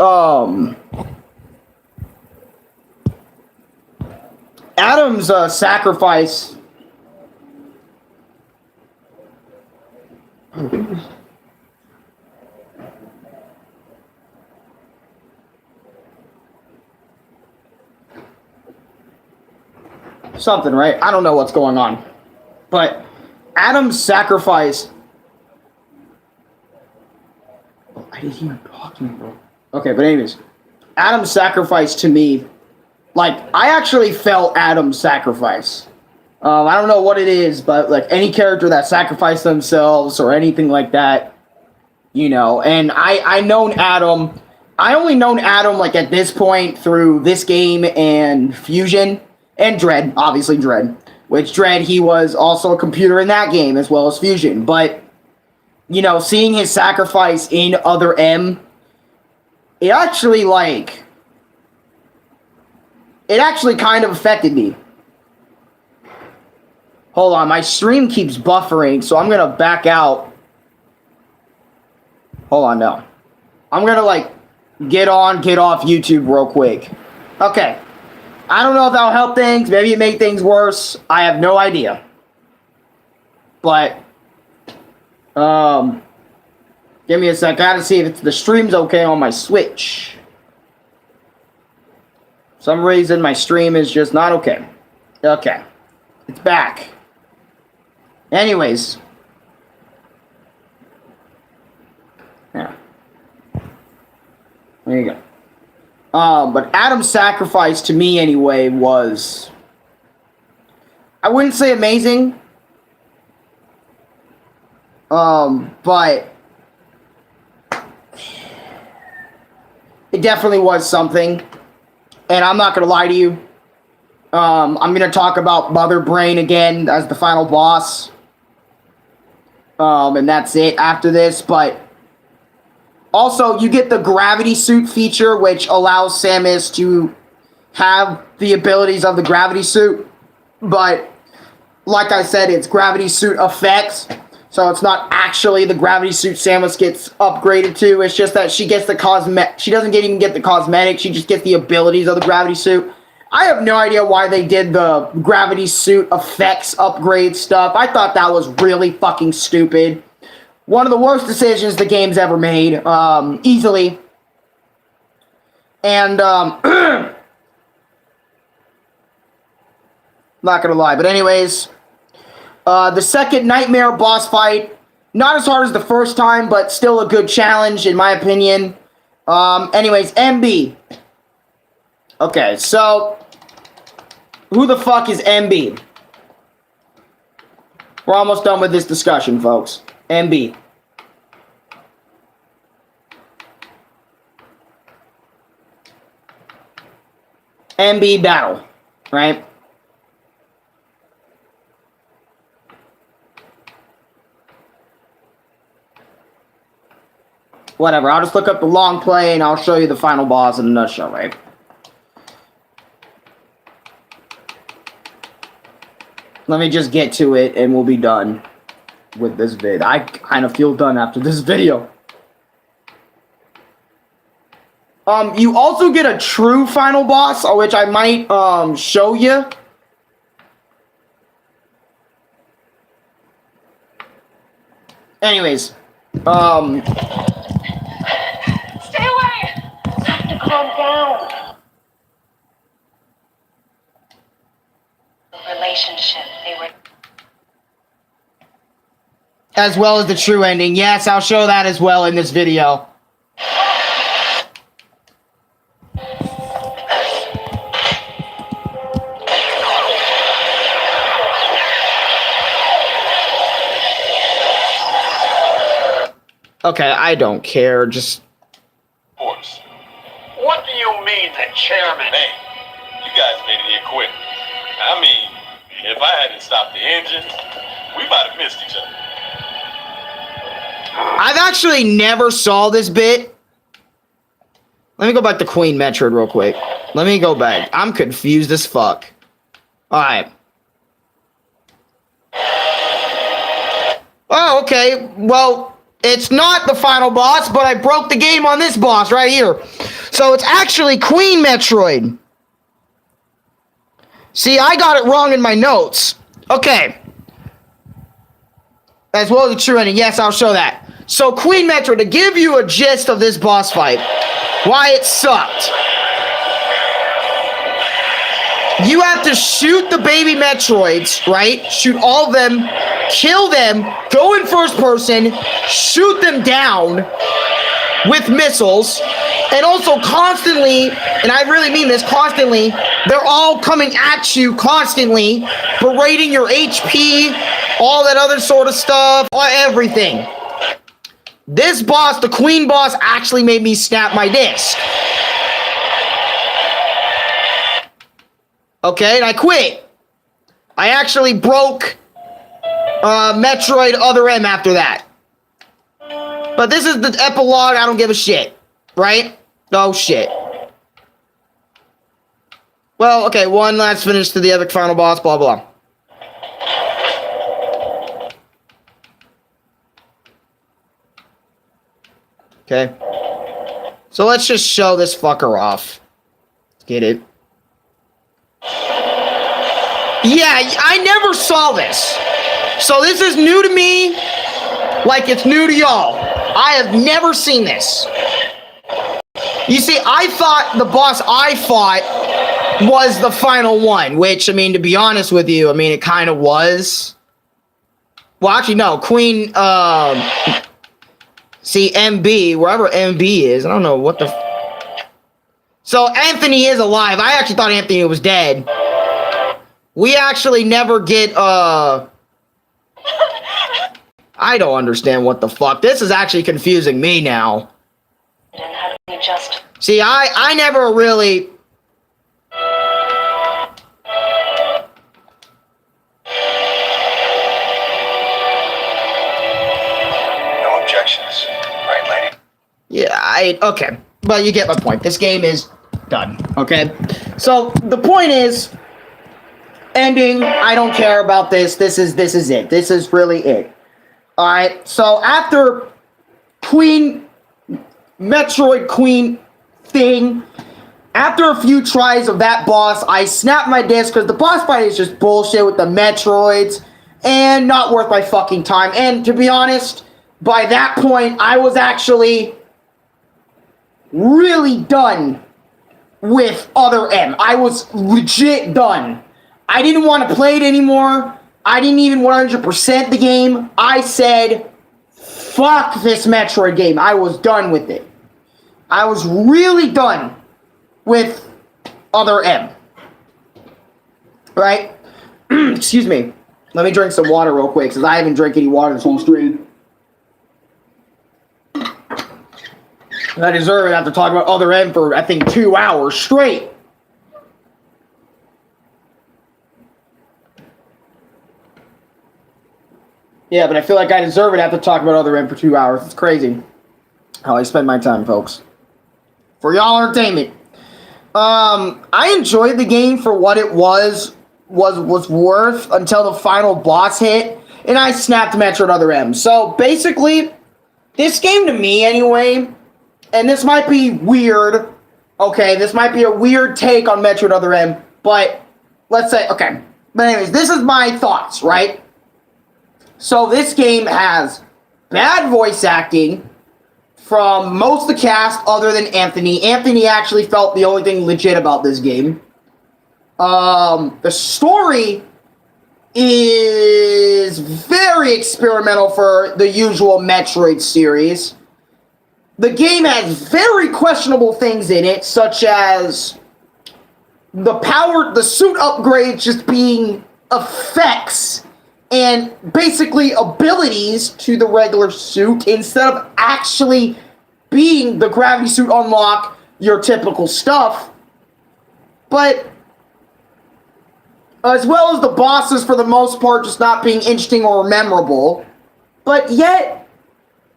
sacrifice. Something, right? I don't know what's going on. But Adam's sacrifice... Oh, I didn't hear him talking, bro. Okay, but anyways. Adam's sacrifice to me... Like, I actually felt Adam's sacrifice. I don't know what it is, but, like, any character that sacrificed themselves or anything like that, you know. And I known Adam... I only known Adam, like, at this point through this game and Fusion... And Dread, obviously Dread. Which Dread, he was also a computer in that game as well as Fusion. But, you know, seeing his sacrifice in Other M, it actually, like... It actually kind of affected me. Hold on, my stream keeps buffering, so I'm gonna back out. Hold on, no. I'm gonna, like, get off YouTube real quick. Okay. I don't know if that'll help things. Maybe it made things worse. I have no idea. But, give me a sec. I gotta see if the stream's okay on my Switch. For some reason, my stream is just not okay. Okay. It's back. Anyways. Yeah. There you go. But Adam's sacrifice to me anyway was, I wouldn't say amazing, but it definitely was something, and I'm not gonna lie to you, I'm gonna talk about Mother Brain again as the final boss, and that's it after this, but also, you get the gravity suit feature, which allows Samus to have the abilities of the gravity suit. But, like I said, it's gravity suit effects. So it's not actually the gravity suit Samus gets upgraded to. It's just that she gets the she doesn't even get the cosmetic. She just gets the abilities of the gravity suit. I have no idea why they did the gravity suit effects upgrade stuff. I thought that was really fucking stupid. One of the worst decisions the game's ever made, easily. And, not gonna lie, but anyways, the second Nightmare boss fight, not as hard as the first time, but still a good challenge, in my opinion. Anyways, MB. Okay, so, Who the fuck is MB? We're almost done with this discussion, folks. MB. MB battle, right? Whatever, I'll just look up the long play and I'll show you the final boss in a nutshell, right? Let me just get to it and we'll be done with this vid. I kind of feel done after this video. You also get a true final boss, which I might show you. Anyways, Stay away! You have to calm down. The relationship they were. as well as the true ending. Yes, I'll show that as well in this video. Okay, I don't care, just... Of course. What do you mean the chairman? Hey, you guys made it here quick. I mean, if I hadn't stopped the engine, we might have missed each other. I've actually never saw this bit. Let me go back to Queen Metroid real quick. Let me go back. I'm confused as fuck. Alright. Oh, okay. Well, it's not the final boss, but I broke the game on this boss right here. So it's actually Queen Metroid. See, I got it wrong in my notes. Okay. As well as the true ending. Yes, I'll show that. So Queen Metroid, to give you a gist of this boss fight, why it sucked. You have to shoot the baby Metroids, right? Shoot all of them, kill them, go in first person, shoot them down with missiles, and also constantly, and I really mean this, constantly, they're all coming at you constantly, berating your HP, all that other sort of stuff, everything. This boss, the Queen boss, actually made me snap my disc. Okay, and I quit. I actually broke Metroid Other M after that. But this is the epilogue, I don't give a shit. Right? Oh shit. Well, okay, one last finish to the epic final boss, blah blah. Okay. So let's just show this fucker off. Get it? Yeah, I never saw this. So this is new to me, like it's new to y'all. I have never seen this. You see, I thought the boss I fought was the final one, which, I mean, to be honest with you, I mean, it kind of was. Well, actually, no, Queen, see, MB, wherever MB is, I don't know what the... So, Anthony is alive. I actually thought Anthony was dead. We actually never get, I don't understand what the fuck. This is actually confusing me now. And how do you just... See, I never really... No objections, right, lady? Yeah, okay. But you get my point. This game is done, okay? So, the point is... Ending, I don't care about this. This is it. This is really it. Alright, so after Metroid Queen thing, after a few tries of that boss, I snapped my disc because the boss fight is just bullshit with the Metroids and not worth my fucking time. And to be honest, by that point, I was actually really done with Other M. I was legit done. I didn't want to play it anymore. I didn't even 100% the game. I said, fuck this Metroid game. I was done with it. I was really done with Other M. right? Excuse me. Let me drink some water real quick, because I haven't drank any water this whole stream. I deserve it after talking about Other M for, I think, 2 hours straight. Yeah, but I feel like I deserve it after talking about Other M for 2 hours. It's crazy how I spend my time, folks. For y'all entertainment. I enjoyed the game for what it was worth until the final boss hit, and I snapped Metroid Other M. So basically, this game to me anyway, and this might be weird, okay, this might be a weird take on Metroid Other M, but let's say, okay, but anyways, this is my thoughts, right? So this game has bad voice acting from most of the cast other than Anthony. Anthony actually felt the only thing legit about this game. The story is very experimental for the usual Metroid series. The game has very questionable things in it, such as the suit upgrades just being effects and basically abilities to the regular suit instead of actually being the gravity suit unlock, your typical stuff. But as well as the bosses for the most part just not being interesting or memorable. But yet,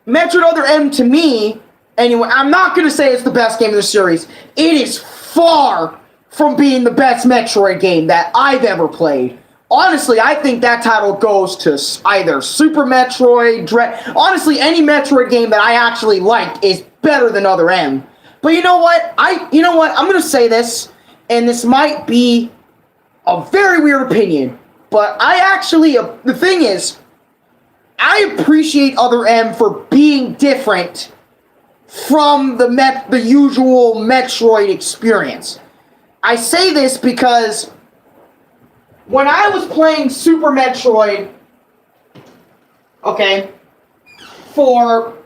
Metroid Other M to me, anyway, I'm not going to say it's the best game in the series. It is far from being the best Metroid game that I've ever played. Honestly, I think that title goes to either Super Metroid, Dread. Honestly, any Metroid game that I actually liked is better than Other M. But you know what? I'm going to say this, and this might be a very weird opinion, but the thing is, I appreciate Other M for being different from the usual Metroid experience. I say this because when I was playing Super Metroid, okay, for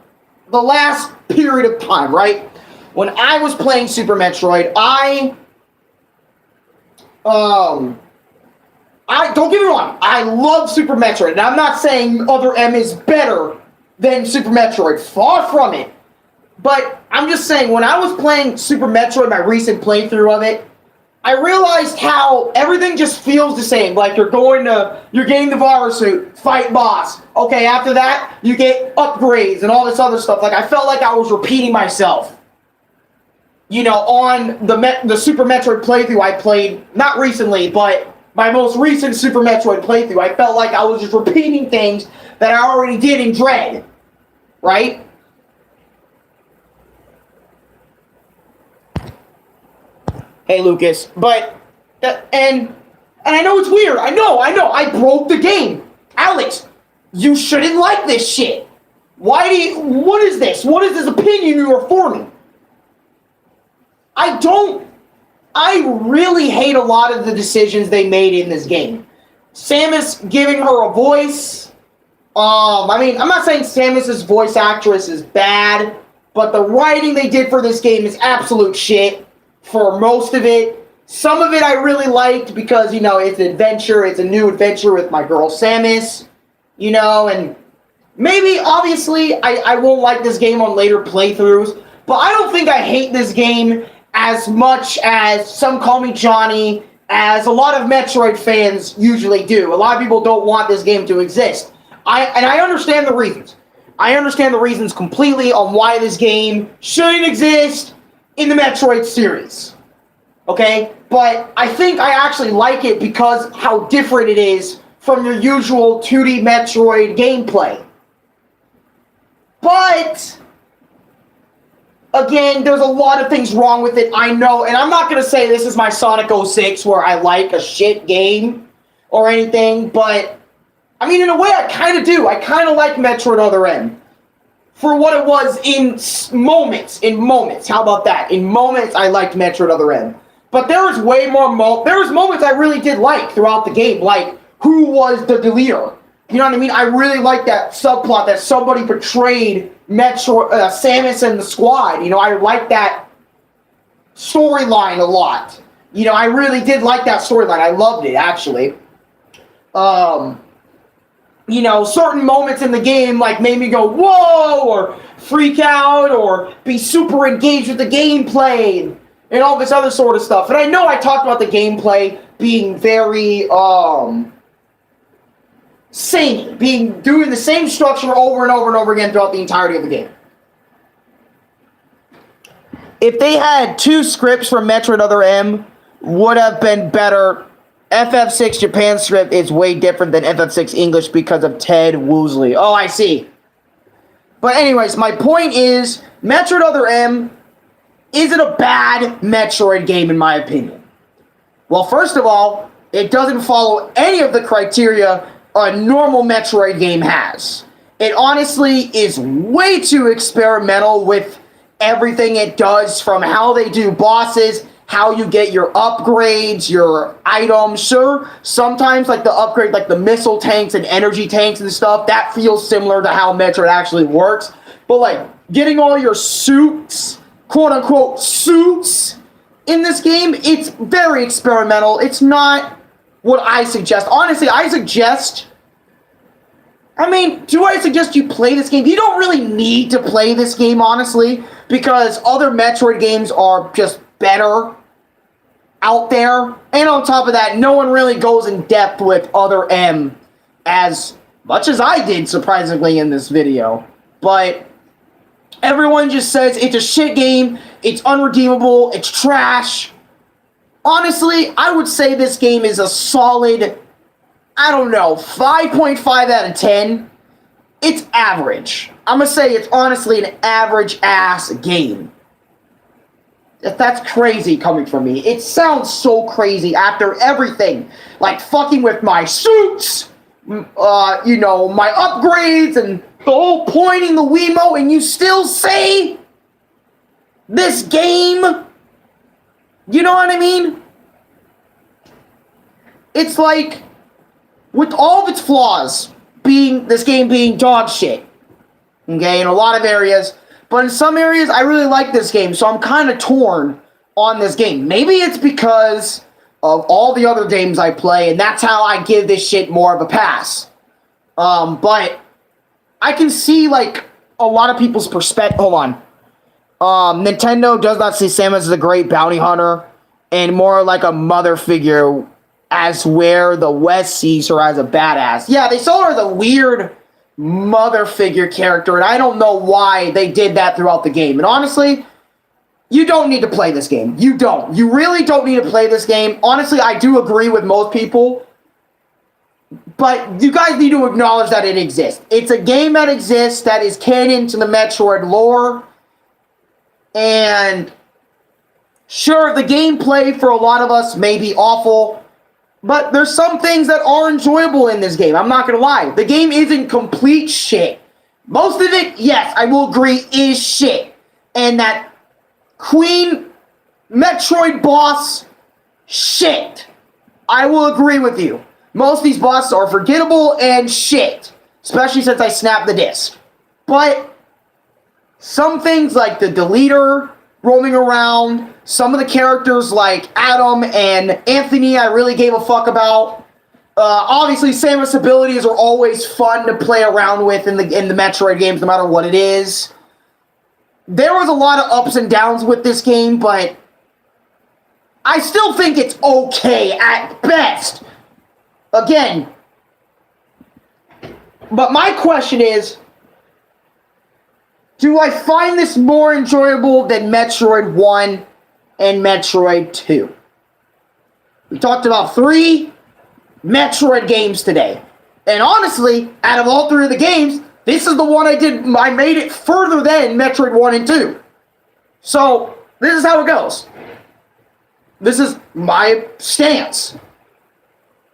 the last period of time, right? When I was playing Super Metroid, I don't get me wrong, I love Super Metroid, and I'm not saying Other M is better than Super Metroid, far from it. But I'm just saying, when I was playing Super Metroid, my recent playthrough of it, I realized how everything just feels the same. Like you're getting the virus suit, fight boss. Okay, after that, you get upgrades and all this other stuff. Like I felt like I was repeating myself. You know, on the Super Metroid playthrough I played, not recently, but my most recent Super Metroid playthrough, I felt like I was just repeating things that I already did in Dread. Right? Hey, Lucas. But, and I know it's weird. I know. I broke the game. Alex, you shouldn't like this shit. What is this? What is this opinion you are forming? I really hate a lot of the decisions they made in this game. Samus giving her a voice. I mean, I'm not saying Samus's voice actress is bad, but the writing they did for this game is absolute shit. For most of it. Some of it I really liked because, you know, it's an adventure. It's a new adventure with my girl Samus. You know, and maybe, obviously, I won't like this game on later playthroughs. But I don't think I hate this game as much as some call me Johnny, as a lot of Metroid fans usually do. A lot of people don't want this game to exist. I understand the reasons. I understand the reasons completely on why this game shouldn't exist in the Metroid series. Okay? But I think I actually like it because how different it is from your usual 2D Metroid gameplay. But again, there's a lot of things wrong with it, I know, and I'm not going to say this is my Sonic 06 where I like a shit game or anything, but I mean, in a way, I kind of do. I kind of like Metroid Other M. For what it was in moments. How about that? In moments, I liked Metroid Other M. But there was way more there was moments I really did like throughout the game, like who was the deleter. You know what I mean? I really liked that subplot that somebody betrayed Samus and the squad. You know, I liked that storyline a lot. You know, I really did like that storyline. I loved it, actually. You know, certain moments in the game, like, made me go, whoa, or freak out, or be super engaged with the gameplay, and all this other sort of stuff. And I know I talked about the gameplay being very, same, doing the same structure over and over and over again throughout the entirety of the game. If they had 2 scripts for Metroid Other M, would have been better. FF6 Japan script is way different than FF6 English because of Ted Woosley. Oh, I see. But anyways, my point is, Metroid Other M isn't a bad Metroid game in my opinion. Well, first of all, it doesn't follow any of the criteria a normal Metroid game has. It honestly is way too experimental with everything it does, from how they do bosses, how you get your upgrades, your items. Sure, sometimes like the upgrade, like the missile tanks and energy tanks and stuff, that feels similar to how Metroid actually works. But like getting all your suits, quote unquote suits, in this game, it's very experimental. It's not what I suggest. Honestly, do I suggest you play this game? You don't really need to play this game, honestly, because other Metroid games are just better out there. And on top of that, no one really goes in depth with Other M as much as I did, surprisingly, in this video. But everyone just says it's a shit game, it's unredeemable, it's trash. Honestly, I would say this game is a solid, 5.5 out of 10. It's average. I'm gonna say it's honestly an average-ass game. If that's crazy coming from me. It sounds so crazy after everything. Like fucking with my suits, my upgrades, and the whole pointing the Wiimote, and you still say this game? You know what I mean? It's like, with all of its flaws, this game being dog shit, okay, in a lot of areas, but in some areas, I really like this game, so I'm kind of torn on this game. Maybe it's because of all the other games I play, and that's how I give this shit more of a pass. But I can see, like, a lot of people's perspective. Hold on. Nintendo does not see Samus as a great bounty hunter, and more like a mother figure, as where the West sees her as a badass. Yeah, they saw her as a weird mother figure character, and I don't know why they did that throughout the game. And honestly, you don't need to play this game. You don't. You really don't need to play this game. Honestly, I do agree with most people, but you guys need to acknowledge that it exists. It's a game that exists, that is canon to the Metroid lore, and sure, the gameplay for a lot of us may be awful, but there's some things that are enjoyable in this game. I'm not going to lie. The game isn't complete shit. Most of it, yes, I will agree, is shit. And that Queen Metroid boss, shit. I will agree with you. Most of these bosses are forgettable and shit. Especially since I snapped the disc. But some things like the deleter roaming around, some of the characters like Adam and Anthony I really gave a fuck about. Obviously, Samus' abilities are always fun to play around with in the Metroid games, no matter what it is. There was a lot of ups and downs with this game, but I still think it's okay at best. Again, but my question is, do I find this more enjoyable than Metroid 1 and Metroid 2? We talked about 3 Metroid games today. And honestly, out of all 3 of the games, this is the one I made it further than Metroid 1 and 2. So, this is how it goes. This is my stance.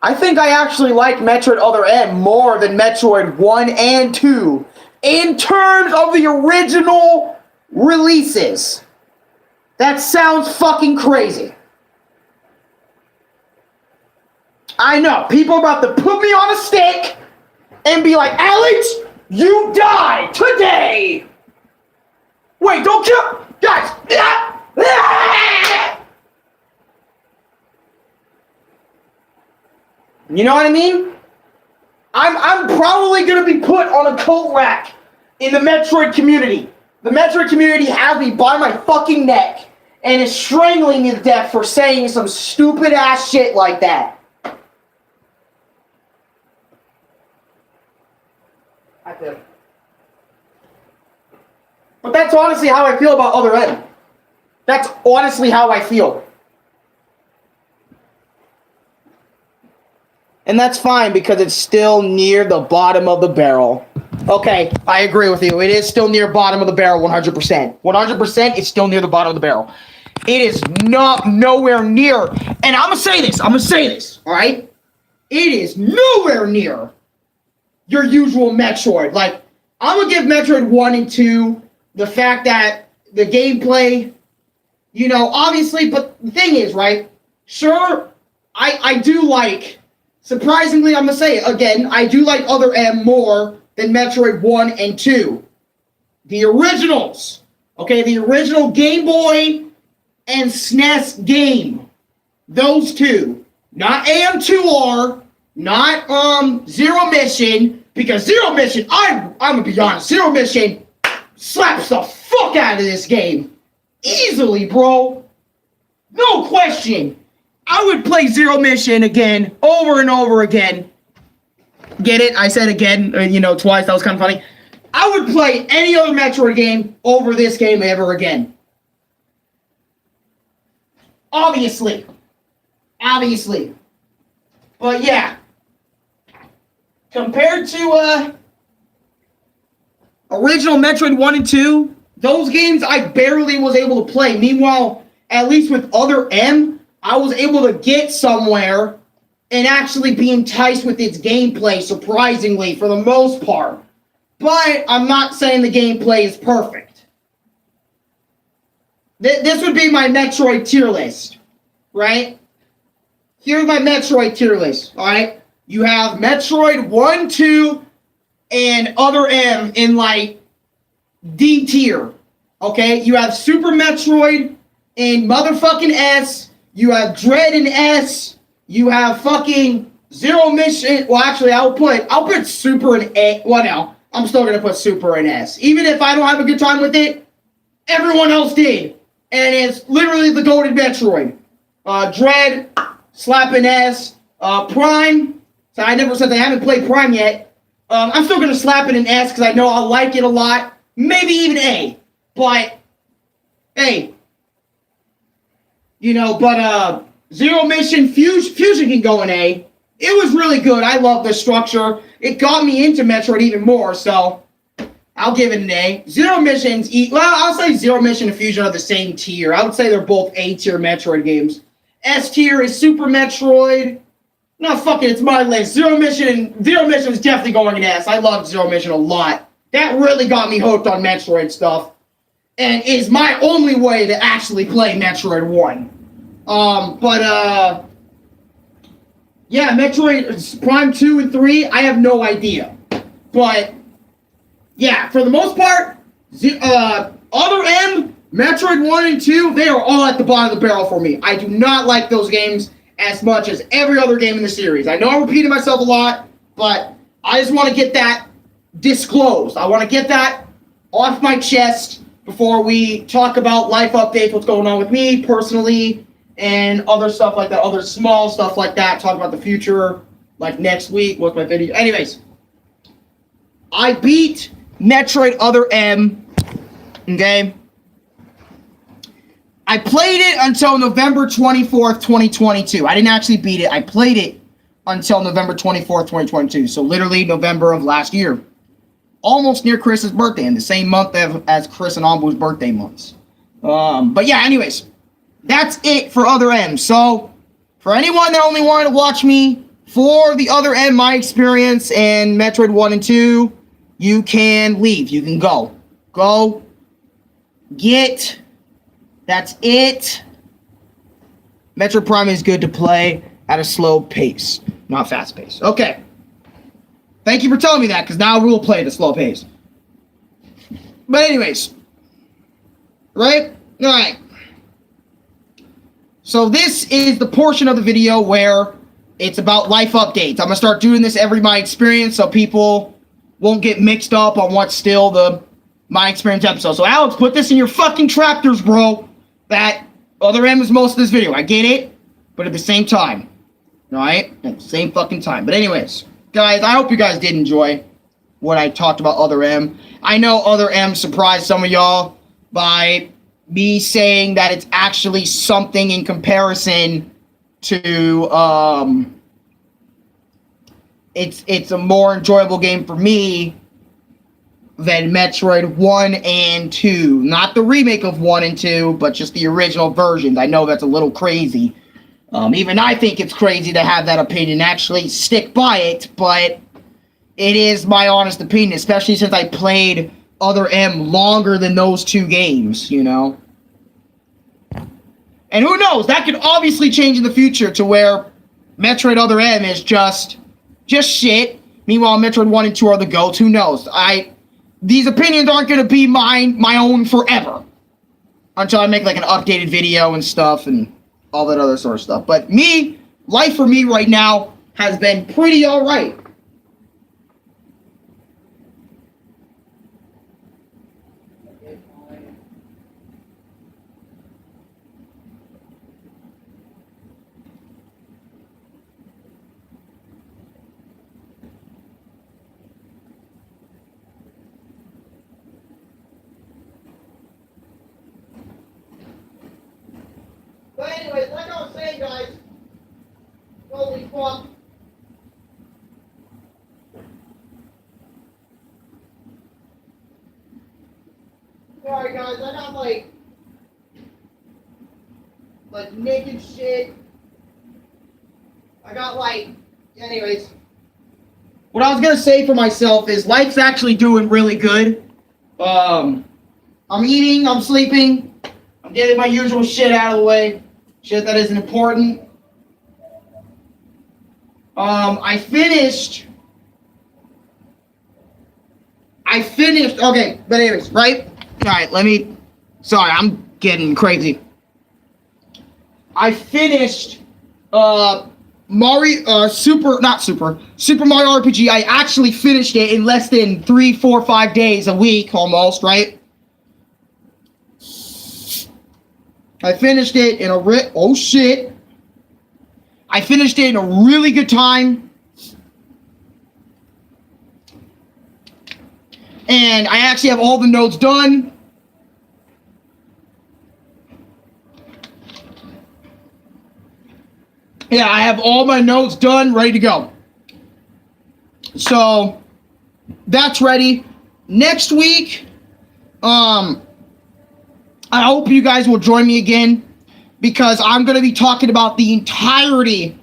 I think I actually like Metroid Other M more than Metroid 1 and 2 in terms of the original releases. That sounds fucking crazy. I know, people are about to put me on a stick and be like, Alex, you die today! Wait, don't kill... Guys! You know what I mean? I'm probably gonna be put on a cult rack in the Metroid community. The Metroid community has me by my fucking neck and is strangling me to death for saying some stupid ass shit like that. I feel. But that's honestly how I feel about Other M. That's honestly how I feel. And that's fine because it's still near the bottom of the barrel. Okay, I agree with you. It is still near bottom of the barrel 100%. 100% it's still near the bottom of the barrel. It is not nowhere near. And I'm going to say this, all right? It is nowhere near your usual Metroid. Like, I'm going to give Metroid 1 and 2 the fact that the gameplay, you know, obviously, but the thing is, right? Sure, I do like, surprisingly, I'm going to say it again, I do like Other M more than Metroid 1 and 2. The originals, okay, the original Game Boy and SNES game. Those two. Not AM2R, not Zero Mission, because Zero Mission, I'm going to be honest, Zero Mission slaps the fuck out of this game. Easily, bro. No question. I would play Zero Mission again, over and over again. Get it? I said again, twice. That was kind of funny. I would play any other Metroid game over this game ever again. Obviously. But yeah. Compared to original Metroid 1 and 2, those games I barely was able to play. Meanwhile, at least with Other M, I was able to get somewhere and actually be enticed with its gameplay, surprisingly, for the most part. But I'm not saying the gameplay is perfect. This would be my Metroid tier list, right? Here's my Metroid tier list, all right? You have Metroid 1, 2, and Other M in, like, D tier, okay? You have Super Metroid in motherfucking S. You have Dread in S. You have fucking Zero Mission. Well, actually, I'll put Super in A. Well, no. I'm still going to put Super in S. Even if I don't have a good time with it, everyone else did. And it's literally the golden Metroid. Dread, slap in S. Prime. So I never said that I haven't played Prime yet. I'm still going to slap it in S because I know I'll like it a lot. Maybe even A. But, hey. Zero Mission Fusion can go in A. It was really good. I love the structure. It got me into Metroid even more, so I'll give it an A. Zero Mission's I'll say Zero Mission and Fusion are the same tier. I would say they're both A tier Metroid games. S tier is Super Metroid. No, fuck it, it's my list. Zero Mission is definitely going in S. I love Zero Mission a lot. That really got me hooked on Metroid stuff. And is my only way to actually play Metroid 1. Yeah, Metroid Prime 2 and 3, I have no idea. But, yeah, for the most part, Other M, Metroid 1 and 2, they are all at the bottom of the barrel for me. I do not like those games as much as every other game in the series. I know I'm repeating myself a lot, but I just want to get that disclosed. I want to get that off my chest before we talk about life updates, what's going on with me personally, and other stuff like that, other small stuff like that, talk about the future, like next week, what's my video. Anyways, I beat Metroid Other M, okay? I played it until November 24th, 2022. I didn't actually beat it. I played it until November 24th, 2022. So literally November of last year. Almost near Chris's birthday, in the same month as Chris and Ambu's birthday months. But yeah, anyways. That's it for Other M. So, for anyone that only wanted to watch me for the Other M, my experience, and Metroid 1 and 2, you can leave. You can go. Go. Get. That's it. Metroid Prime is good to play at a slow pace. Not fast pace. Okay. Thank you for telling me that, because now we'll play at a slow pace. But anyways. Right? Alright. So this is the portion of the video where It's about life updates. I'm gonna start doing this every My Experience so people won't get mixed up on what's still the My Experience episode. So Alex, put this in your fucking tractors, bro. That Other M is most of this video. I get it, but at the same time. Alright? At the same fucking time. But anyways, guys, I hope you guys did enjoy what I talked about Other M. I know Other M surprised some of y'all by me saying that it's actually something in comparison to it's a more enjoyable game for me than Metroid 1 and 2. Not the remake of 1 and 2, but just the original versions. I know that's a little crazy. Even I think it's crazy to have that opinion, actually stick by it, but it is my honest opinion, especially since I played Other M longer than those two games, you know? And who knows, that could obviously change in the future to where Metroid Other M is just shit. Meanwhile, Metroid 1 and 2 are the GOATs. Who knows? These opinions aren't going to be my own forever. Until I make like an updated video and stuff and all that other sort of stuff. But life for me right now has been pretty alright. But anyways, like I was saying, guys, holy fuck. Sorry, guys, I got like naked shit. I got anyways. What I was gonna say for myself is life's actually doing really good. I'm eating, I'm sleeping, I'm getting my usual shit out of the way. Shit that isn't important. I finished, okay, but anyways, right? Alright, sorry, I'm getting crazy. I finished, Super Mario RPG. I actually finished it in less than 3, 4, 5 days, a week almost, right? I finished it in I finished it in a really good time. And I actually have all the notes done. Yeah, I have all my notes done, ready to go. So, that's ready. Next week, I hope you guys will join me again because I'm going to be talking about the entirety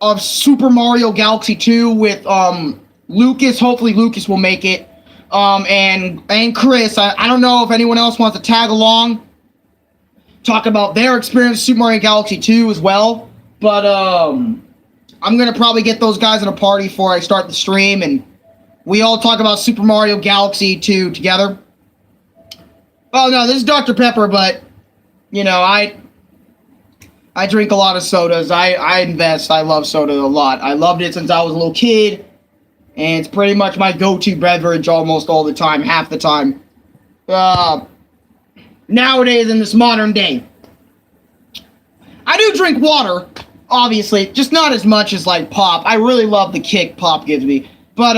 of Super Mario Galaxy 2 with Lucas. Hopefully Lucas will make it. And Chris. I don't know if anyone else wants to tag along, talk about their experience with Super Mario Galaxy 2 as well. But I'm going to probably get those guys in a party before I start the stream and we all talk about Super Mario Galaxy 2 together. Oh no, this is Dr. Pepper, but you know, I drink a lot of sodas. I invest. I love soda a lot. I loved it since I was a little kid, and it's pretty much my go-to beverage almost all the time, half the time. Nowadays in this modern day, I do drink water, obviously, just not as much as like pop. I really love the kick pop gives me, but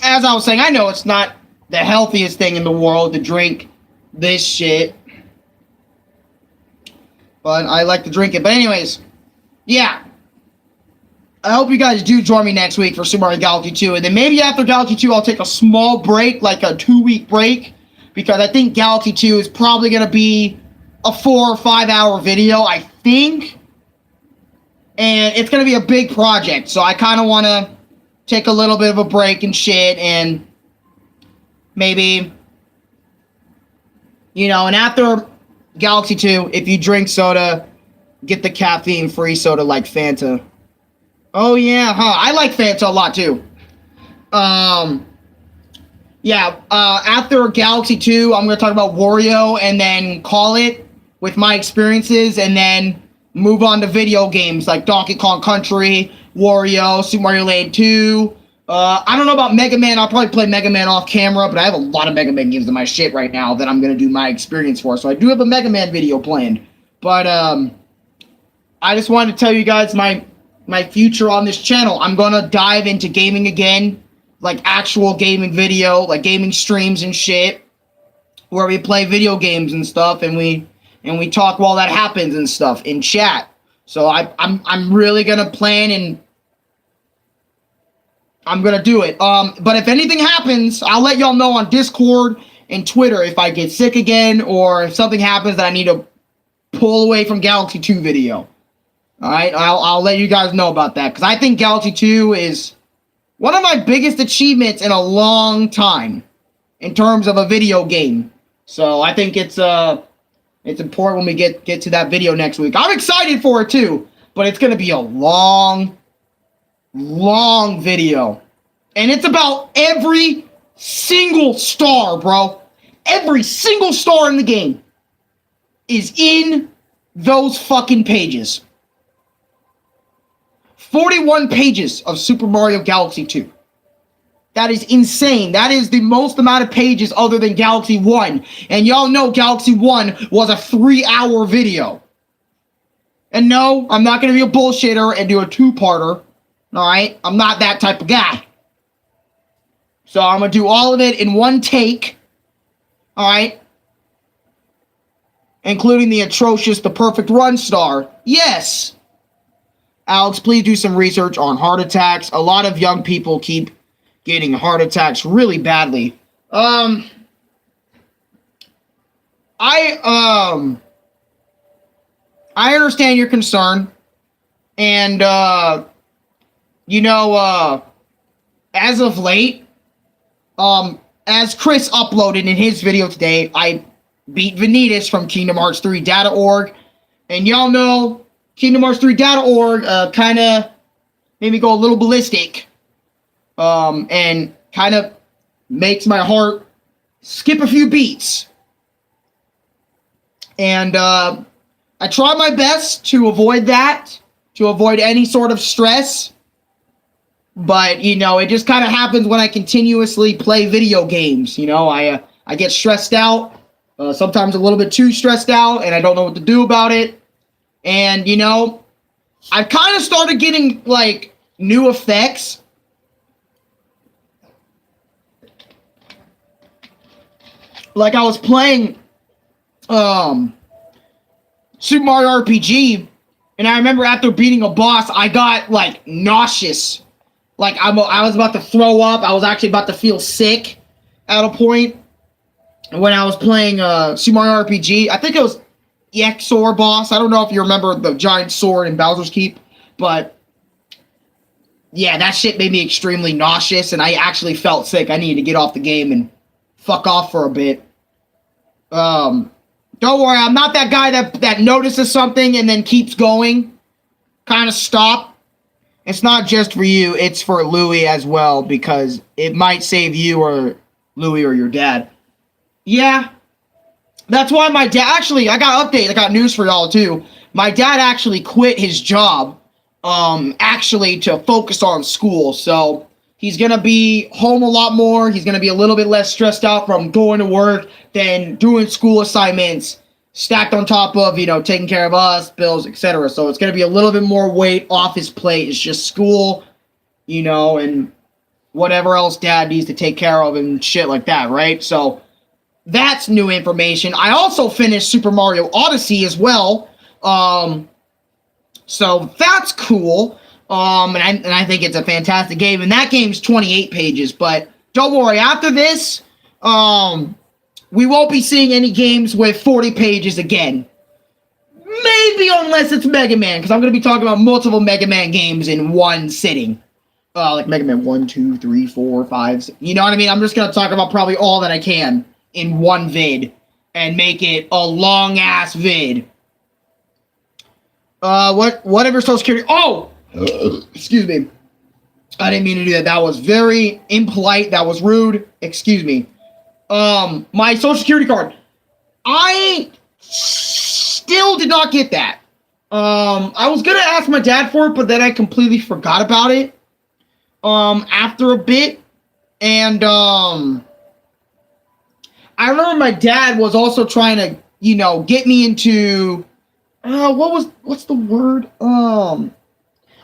as I was saying, I know it's not the healthiest thing in the world to drink this shit, but I like to drink it. But anyways, yeah, I hope you guys do join me next week for Super Mario Galaxy 2, and then maybe after Galaxy 2 I'll take a small break, like a 2-week break, because I think Galaxy 2 is probably going to be a 4 or 5 hour video, I think, and it's going to be a big project, so I kind of want to take a little bit of a break and shit, and maybe, you know, and after Galaxy 2, if you drink soda, get the caffeine-free soda like Fanta. Oh, yeah, huh? I like Fanta a lot, too. After Galaxy 2, I'm going to talk about Wario and then call it with my experiences and then move on to video games like Donkey Kong Country Wario, Super Mario Land 2. I don't know about Mega Man. I'll probably play Mega Man off camera, but I have a lot of Mega Man games in my shit right now that I'm going to do my experience for. So I do have a Mega Man video planned. But I just wanted to tell you guys my future on this channel. I'm going to dive into gaming again, like actual gaming video, like gaming streams and shit, where we play video games and stuff, and we talk while that happens and stuff in chat. So I'm really going to plan, and I'm going to do it. But if anything happens, I'll let y'all know on Discord and Twitter if I get sick again, or if something happens that I need to pull away from Galaxy 2 video. Alright, I'll let you guys know about that, because I think Galaxy 2 is one of my biggest achievements in a long time in terms of a video game. So I think it's important when we get to that video next week. I'm excited for it too, but it's going to be a long video. And it's about every single star, bro. Every single star in the game is in those fucking pages. 41 pages of Super Mario Galaxy 2. That is insane. That is the most amount of pages other than Galaxy 1. And y'all know Galaxy 1 was a 3-hour video. And no, I'm not going to be a bullshitter and do a 2-parter. Alright? I'm not that type of guy. So I'm going to do all of it in one take. Alright? Including the atrocious, the perfect run star. Yes! Alex, please do some research on heart attacks. A lot of young people keep getting heart attacks really badly. I understand your concern. And, as of late, as Chris uploaded in his video today, I beat Vanitas from Kingdom Hearts 3 Data.org. And y'all know Kingdom Hearts 3 Data.org kind of made me go a little ballistic. And kind of makes my heart skip a few beats. And I try my best to avoid that, to avoid any sort of stress. But, it just kind of happens when I continuously play video games. I get stressed out, sometimes a little bit too stressed out, and I don't know what to do about it. And, I've kind of started getting, new effects. Like, I was playing, Super Mario RPG, and I remember after beating a boss, I got, nauseous. I was about to throw up. I was actually about to feel sick at a point when I was playing, Super Mario RPG. I think it was Exor boss. I don't know if you remember the giant sword in Bowser's Keep, but yeah, that shit made me extremely nauseous, and I actually felt sick. I needed to get off the game and fuck off for a bit. Don't worry, I'm not that guy that notices something and then keeps going. Kind of stop. It's not just for you, it's for Louie as well, because it might save you or Louie or your dad. Yeah. That's why my dad, actually, I got update. I got news for y'all too. My dad actually quit his job, to focus on school. So he's going to be home a lot more. He's going to be a little bit less stressed out from going to work than doing school assignments stacked on top of, taking care of us, bills, etc. So it's going to be a little bit more weight off his plate. It's just school, and whatever else dad needs to take care of and shit like that, right? So that's new information. I also finished Super Mario Odyssey as well. So that's cool. And I think it's a fantastic game. And that game's 28 pages. But don't worry, after this, we won't be seeing any games with 40 pages again. Maybe unless it's Mega Man, because I'm going to be talking about multiple Mega Man games in one sitting. Like Mega Man 1, 2, 3, 4, 5, 6. You know what I mean? I'm just going to talk about probably all that I can in one vid and make it a long-ass vid. Whatever Social Security... Oh! Excuse me. I didn't mean to do that. That was very impolite. That was rude. Excuse me. My Social Security card. I still did not get that. I was gonna ask my dad for it, but then I completely forgot about it. After a bit, and I remember my dad was also trying to, get me into, what's the word?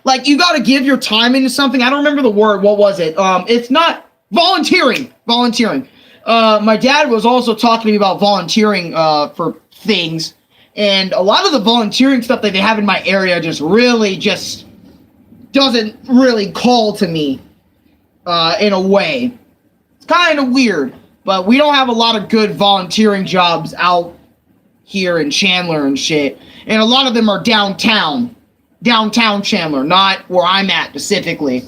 Like you got to give your time into something. I don't remember the word. What was it? It's not volunteering. Volunteering. My dad was also talking to me about volunteering for things. And a lot of the volunteering stuff that they have in my area just doesn't really call to me in a way. It's kind of weird, but we don't have a lot of good volunteering jobs out here in Chandler and shit. And a lot of them are downtown Chandler, not where I'm at specifically.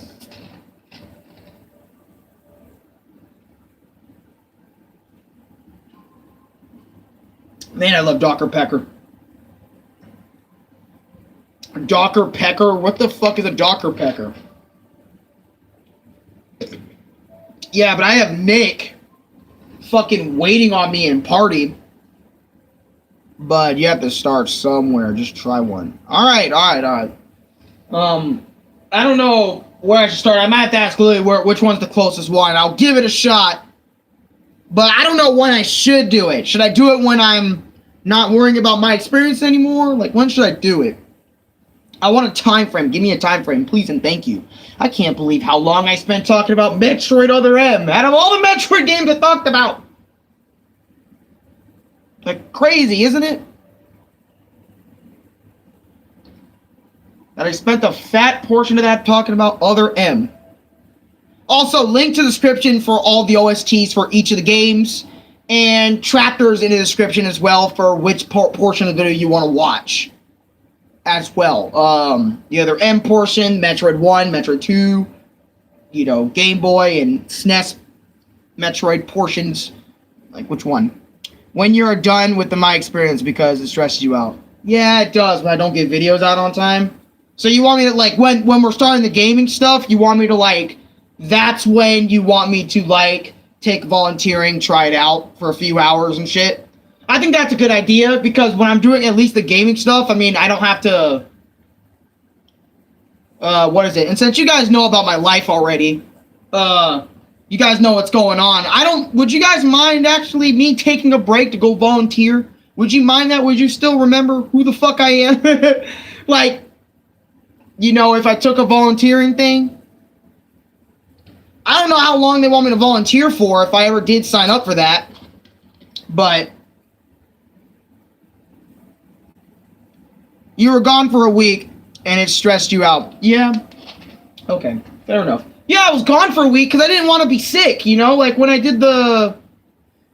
Man, I love Dr. Pecker. Dr. Pecker? What the fuck is a Dr. Pecker? Yeah, but I have Nick fucking waiting on me and party. But you have to start somewhere. Just try one. Alright. I don't know where I should start. I might have to ask Lily which one's the closest one. I'll give it a shot. But I don't know when I should do it. Should I do it when I'm not worrying about my experience anymore? Like, when should I do it? I want a time frame. Give me a time frame, please and thank you. I can't believe how long I spent talking about Metroid Other M. Out of all the Metroid games I talked about. Like, crazy, isn't it? That I spent a fat portion of that talking about Other M. Also, link to the description for all the OSTs for each of the games. And chapters in the description as well for which portion of the video you want to watch. As well. The Other M portion, Metroid 1, Metroid 2, Game Boy and SNES Metroid portions. Like, which one? When you're done with my experience because it stresses you out. Yeah, it does, but I don't get videos out on time. So you want me to, like, when we're starting the gaming stuff, you want me to, like, that's when you want me to, like, take volunteering, try it out for a few hours and shit. I think that's a good idea, because when I'm doing at least the gaming stuff, I mean, I don't have to... what is it? And since you guys know about my life already, you guys know what's going on. Would you guys mind actually me taking a break to go volunteer? Would you mind that? Would you still remember who the fuck I am? Like, if I took a volunteering thing? I don't know how long they want me to volunteer for if I ever did sign up for that. But you were gone for a week and it stressed you out. Yeah. Okay. Fair enough. Yeah, I was gone for a week because I didn't want to be sick, Like when I did the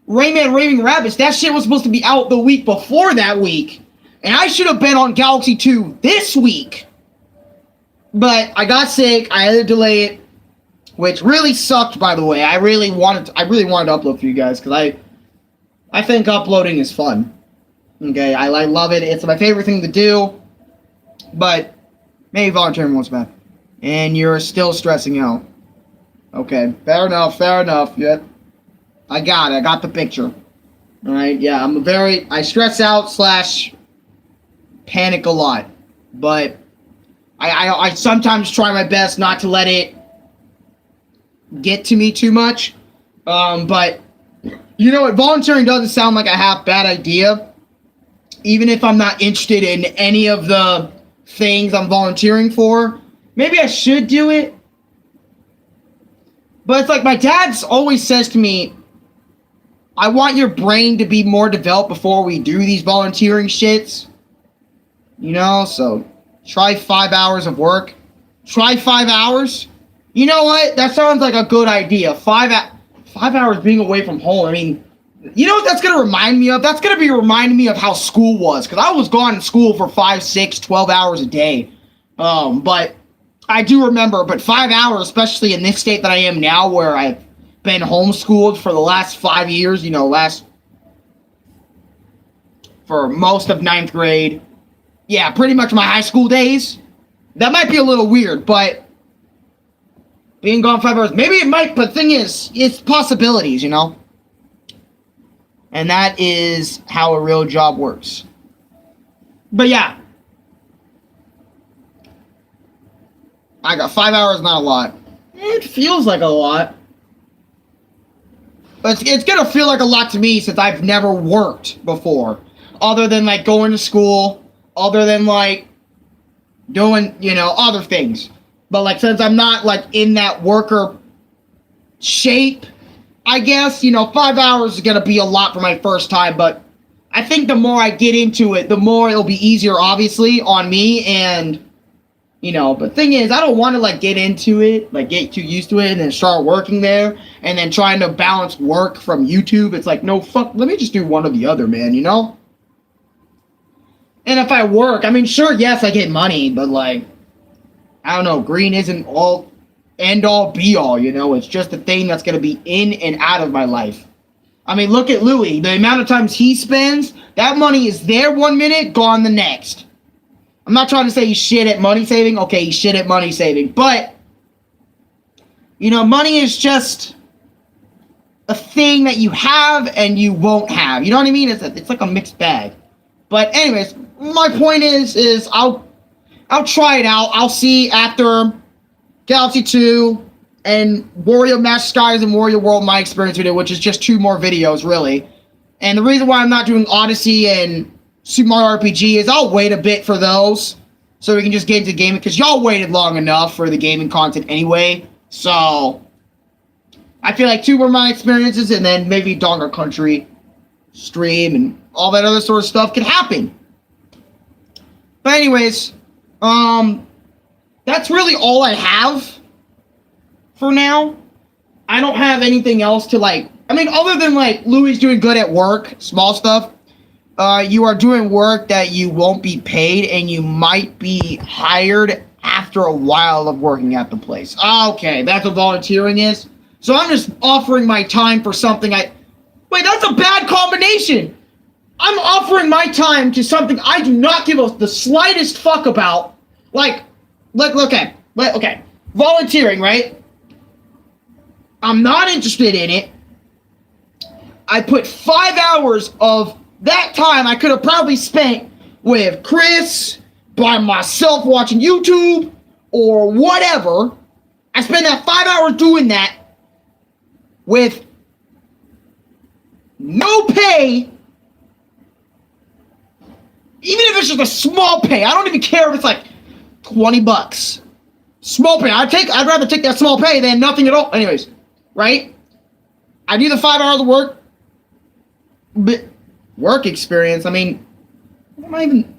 Rayman Raving Rabbids, that shit was supposed to be out the week before that week. And I should have been on Galaxy 2 this week. But I got sick. I had to delay it. Which really sucked, by the way. I really wanted to upload for you guys because I think uploading is fun. Okay, I love it. It's my favorite thing to do. But maybe volunteering was bad. And you're still stressing out. Okay, fair enough. Yeah, I got it. I got the picture. Alright, yeah, I stress out / panic a lot. But I sometimes try my best not to let it get to me too much. But you know what? Volunteering doesn't sound like a half bad idea. Even if I'm not interested in any of the things I'm volunteering for. Maybe I should do it. But it's like my dad's always says to me, I want your brain to be more developed before we do these volunteering shits. So try 5 hours of work. Try 5 hours. You know what? That sounds like a good idea. 5 hours being away from home. I mean, you know what that's going to remind me of? That's going to be reminding me of how school was. Because I was gone in school for 5, 6, 12 hours a day. But I do remember, but 5 hours, especially in this state that I am now, where I've been homeschooled for the last 5 years, for most of 9th grade. Yeah, pretty much my high school days. That might be a little weird, but being gone 5 hours, maybe it might, but the thing is, it's possibilities, And that is how a real job works. But yeah, I got 5 hours, not a lot. It feels like a lot. But it's gonna feel like a lot to me since I've never worked before. Other than, like, going to school. Other than, like, doing, you know, other things. But, like, since I'm not, like, in that worker shape, I guess, you know, 5 hours is gonna be a lot for my first time, but I think the more I get into it, the more it'll be easier, obviously, on me, and, you know, but thing is, I don't want to, like, get into it, like, get too used to it, and then start working there, and then trying to balance work from YouTube. It's like, no, fuck, let me just do one or the other, man, you know? And if I work, I mean, sure, yes, I get money, but, like, I don't know, green isn't all, end all, be all, you know? It's just a thing that's gonna be in and out of my life. I mean, look at Louis. The amount of times he spends, that money is there 1 minute, gone the next. I'm not trying to say he's shit at money saving. Okay, he's shit at money saving. But, you know, money is just a thing that you have and you won't have. You know what I mean? It's like a mixed bag. But anyways, my point is I'll try it out. I'll see after Galaxy 2 and Wario Master Skies and Wario World, my experience with it, which is just 2 more videos, really. And the reason why I'm not doing Odyssey and Super Mario RPG is I'll wait a bit for those, so we can just get into gaming, because y'all waited long enough for the gaming content anyway. So, I feel like 2 more my experiences, and then maybe Donger Country stream and all that other sort of stuff could happen. But anyways, that's really all I have for now. I don't have anything else to, like, I mean, other than, like, Louis doing good at work, small stuff. You are doing work that you won't be paid, and you might be hired after a while of working at the place. Okay, that's what volunteering is. So I'm just offering my time for something wait, that's a bad combination. I'm offering my time to something I do not give the slightest fuck about. Like, okay, volunteering, right? I'm not interested in it. I put 5 hours of that time I could have probably spent with Chris, by myself watching YouTube, or whatever. I spent that 5 hours doing that with no pay, even if it's just a small pay. I don't even care if it's like $20. Small pay. I'd rather take that small pay than nothing at all. Anyways, right? I do the 5 hours of work, but work experience, I mean, what am I even,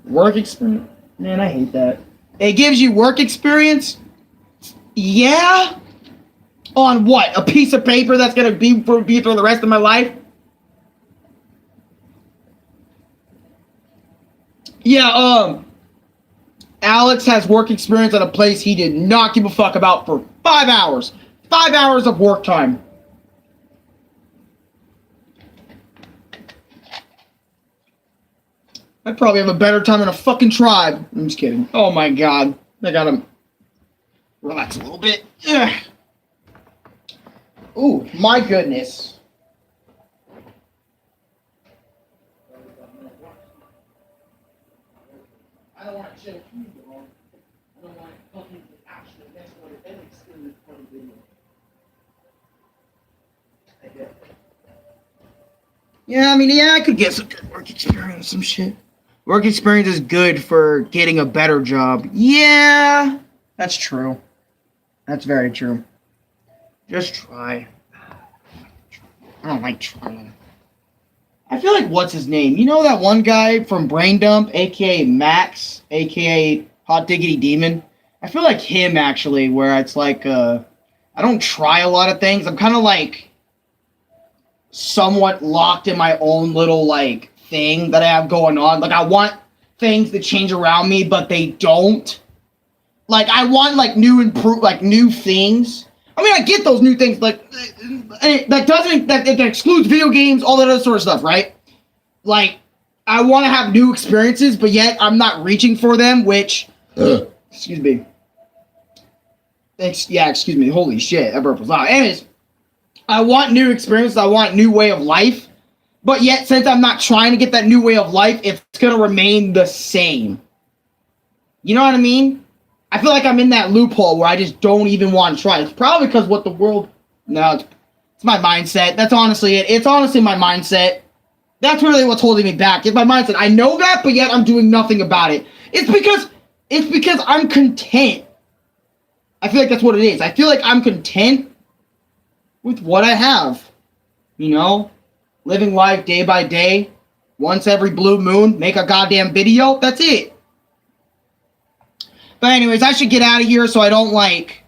work experience? Man, I hate that. It gives you work experience? Yeah? On what? A piece of paper that's gonna be for the rest of my life? Yeah, Alex has work experience at a place he did not give a fuck about for 5 hours. 5 hours of work time. I'd probably have a better time in a fucking tribe. I'm just kidding. Oh my god. I gotta relax a little bit. Ugh. Ooh, my goodness. I don't want to show you, though. I don't want to fucking actually Metroid Other M for the video. Yeah, I mean, yeah, I could get some good work experience, some shit. Work experience is good for getting a better job. Yeah, that's true. That's very true. Just try. I don't like trying. I feel like, what's his name? You know that one guy from Brain Dump, a.k.a. Max, a.k.a. Hot Diggity Demon? I feel like him, actually, where it's like, I don't try a lot of things. I'm kind of like somewhat locked in my own little, like, thing that I have going on. Like, I want things to change around me, but they don't. Like, I want, like, new things. I mean, I get those new things, like, that excludes video games, all that other sort of stuff, right? Like, I want to have new experiences, but yet I'm not reaching for them, which, excuse me. Excuse me, holy shit, that burp was loud. Anyways, I want new experiences, I want new way of life, but yet, since I'm not trying to get that new way of life, it's going to remain the same. You know what I mean? I feel like I'm in that loophole where I just don't even want to try. It's probably because what the world... No, it's my mindset. That's honestly it. It's honestly my mindset. That's really what's holding me back. It's my mindset. I know that, but yet I'm doing nothing about it. It's because I'm content. I feel like that's what it is. I feel like I'm content with what I have. You know? Living life day by day. Once every blue moon. Make a goddamn video. That's it. But anyways, I should get out of here so I don't, like,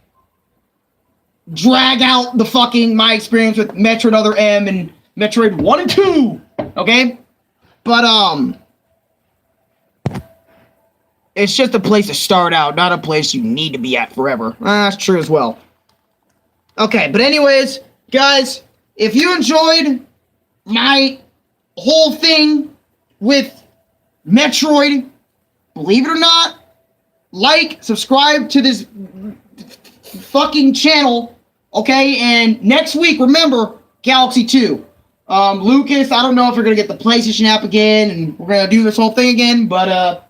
drag out the fucking, my experience with Metroid Other M and Metroid 1 and 2. Okay? But, it's just a place to start out, not a place you need to be at forever. That's true as well. Okay, but anyways, guys, if you enjoyed my whole thing with Metroid, believe it or not, like, subscribe to this fucking channel, okay? And next week, remember, Galaxy 2. Lucas, I don't know if we're going to get the PlayStation app again, and we're going to do this whole thing again, but,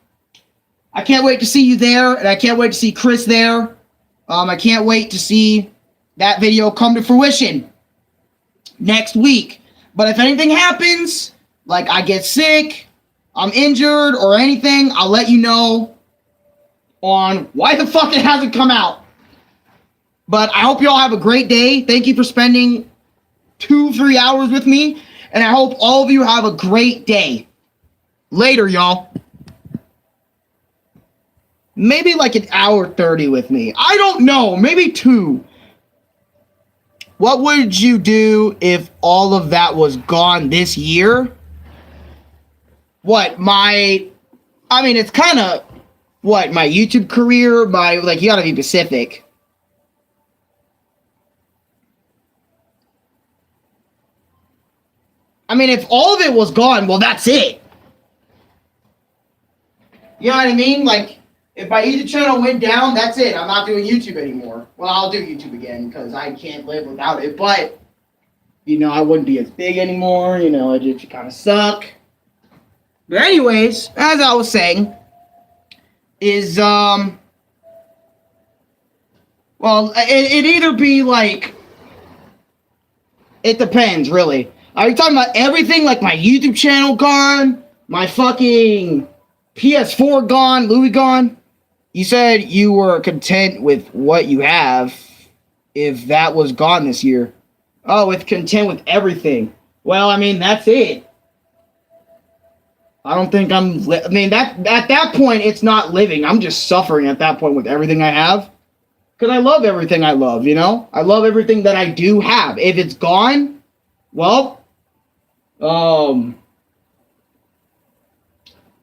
I can't wait to see you there, and I can't wait to see Chris there. I can't wait to see that video come to fruition next week. But if anything happens, like I get sick, I'm injured, or anything, I'll let you know on why the fuck it hasn't come out. But I hope you all have a great day. Thank you for spending 2-3 hours with me, and I hope all of you have a great day. Later, y'all. Maybe like an hour 30 with me. I don't know. Maybe 2. What would you do if all of that was gone this year? What, it's kind of, what, my YouTube career? You gotta be specific. If all of it was gone, well, that's it. You know what I mean? Like, if my YouTube channel went down, that's it. I'm not doing YouTube anymore. Well, I'll do YouTube again, because I can't live without it. But, I wouldn't be as big anymore. It just kind of suck. But anyways, as I was saying, is, well, it'd either be, like, it depends, really. Are you talking about everything, like my YouTube channel gone? My fucking PS4 gone? Louis gone? You said you were content with what you have if that was gone this year. Oh, with content with everything. Well, that's it. I don't think that at that point, it's not living. I'm just suffering at that point with everything I have. Because I love everything I love, I love everything that I do have. If it's gone, well,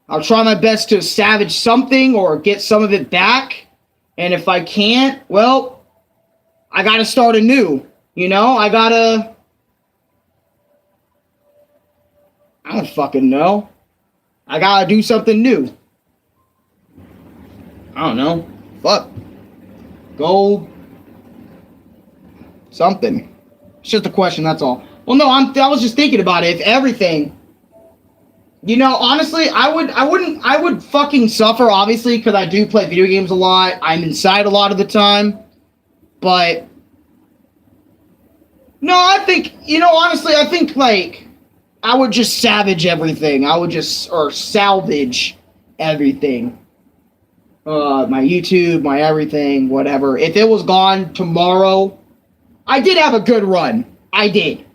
I'll try my best to salvage something or get some of it back. And if I can't, well, I gotta start anew. I don't fucking know. I gotta do something new. I don't know. Fuck. Go. Something. It's just a question, that's all. Well, no, I was just thinking about it. If everything... honestly, I would fucking suffer, obviously, because I do play video games a lot. I'm inside a lot of the time. But, no, I think, honestly, I think, like, I would just salvage everything. Or salvage everything. My YouTube, my everything, whatever. If it was gone tomorrow, I did have a good run. I did.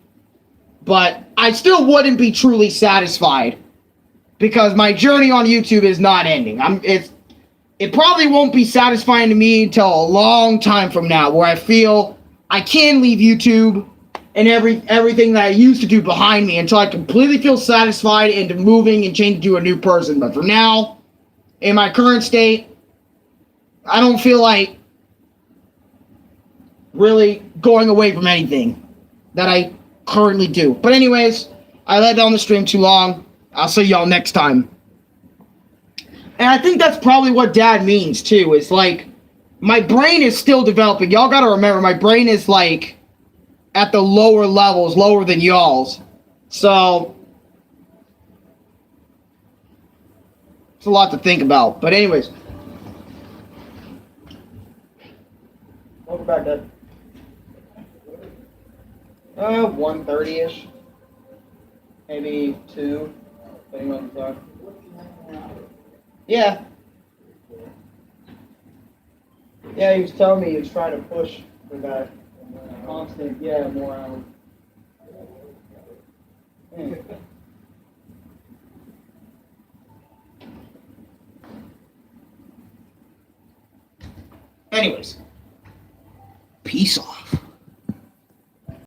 But I still wouldn't be truly satisfied. Because my journey on YouTube is not ending. It probably won't be satisfying to me until a long time from now, where I feel I can leave YouTube and everything that I used to do behind me until I completely feel satisfied into moving and changing to a new person. But for now, in my current state, I don't feel like really going away from anything that I currently do. But anyways, I let down the stream too long. I'll see y'all next time. And I think that's probably what Dad means, too. It's like, my brain is still developing. Y'all gotta remember, my brain is, like, at the lower levels, lower than y'all's. So, it's a lot to think about. But anyways, 30-ish. Maybe 2, depending on the time. Yeah. Yeah, he was telling me he was trying to push for that constant, more hours. Yeah. Anyways, peace off.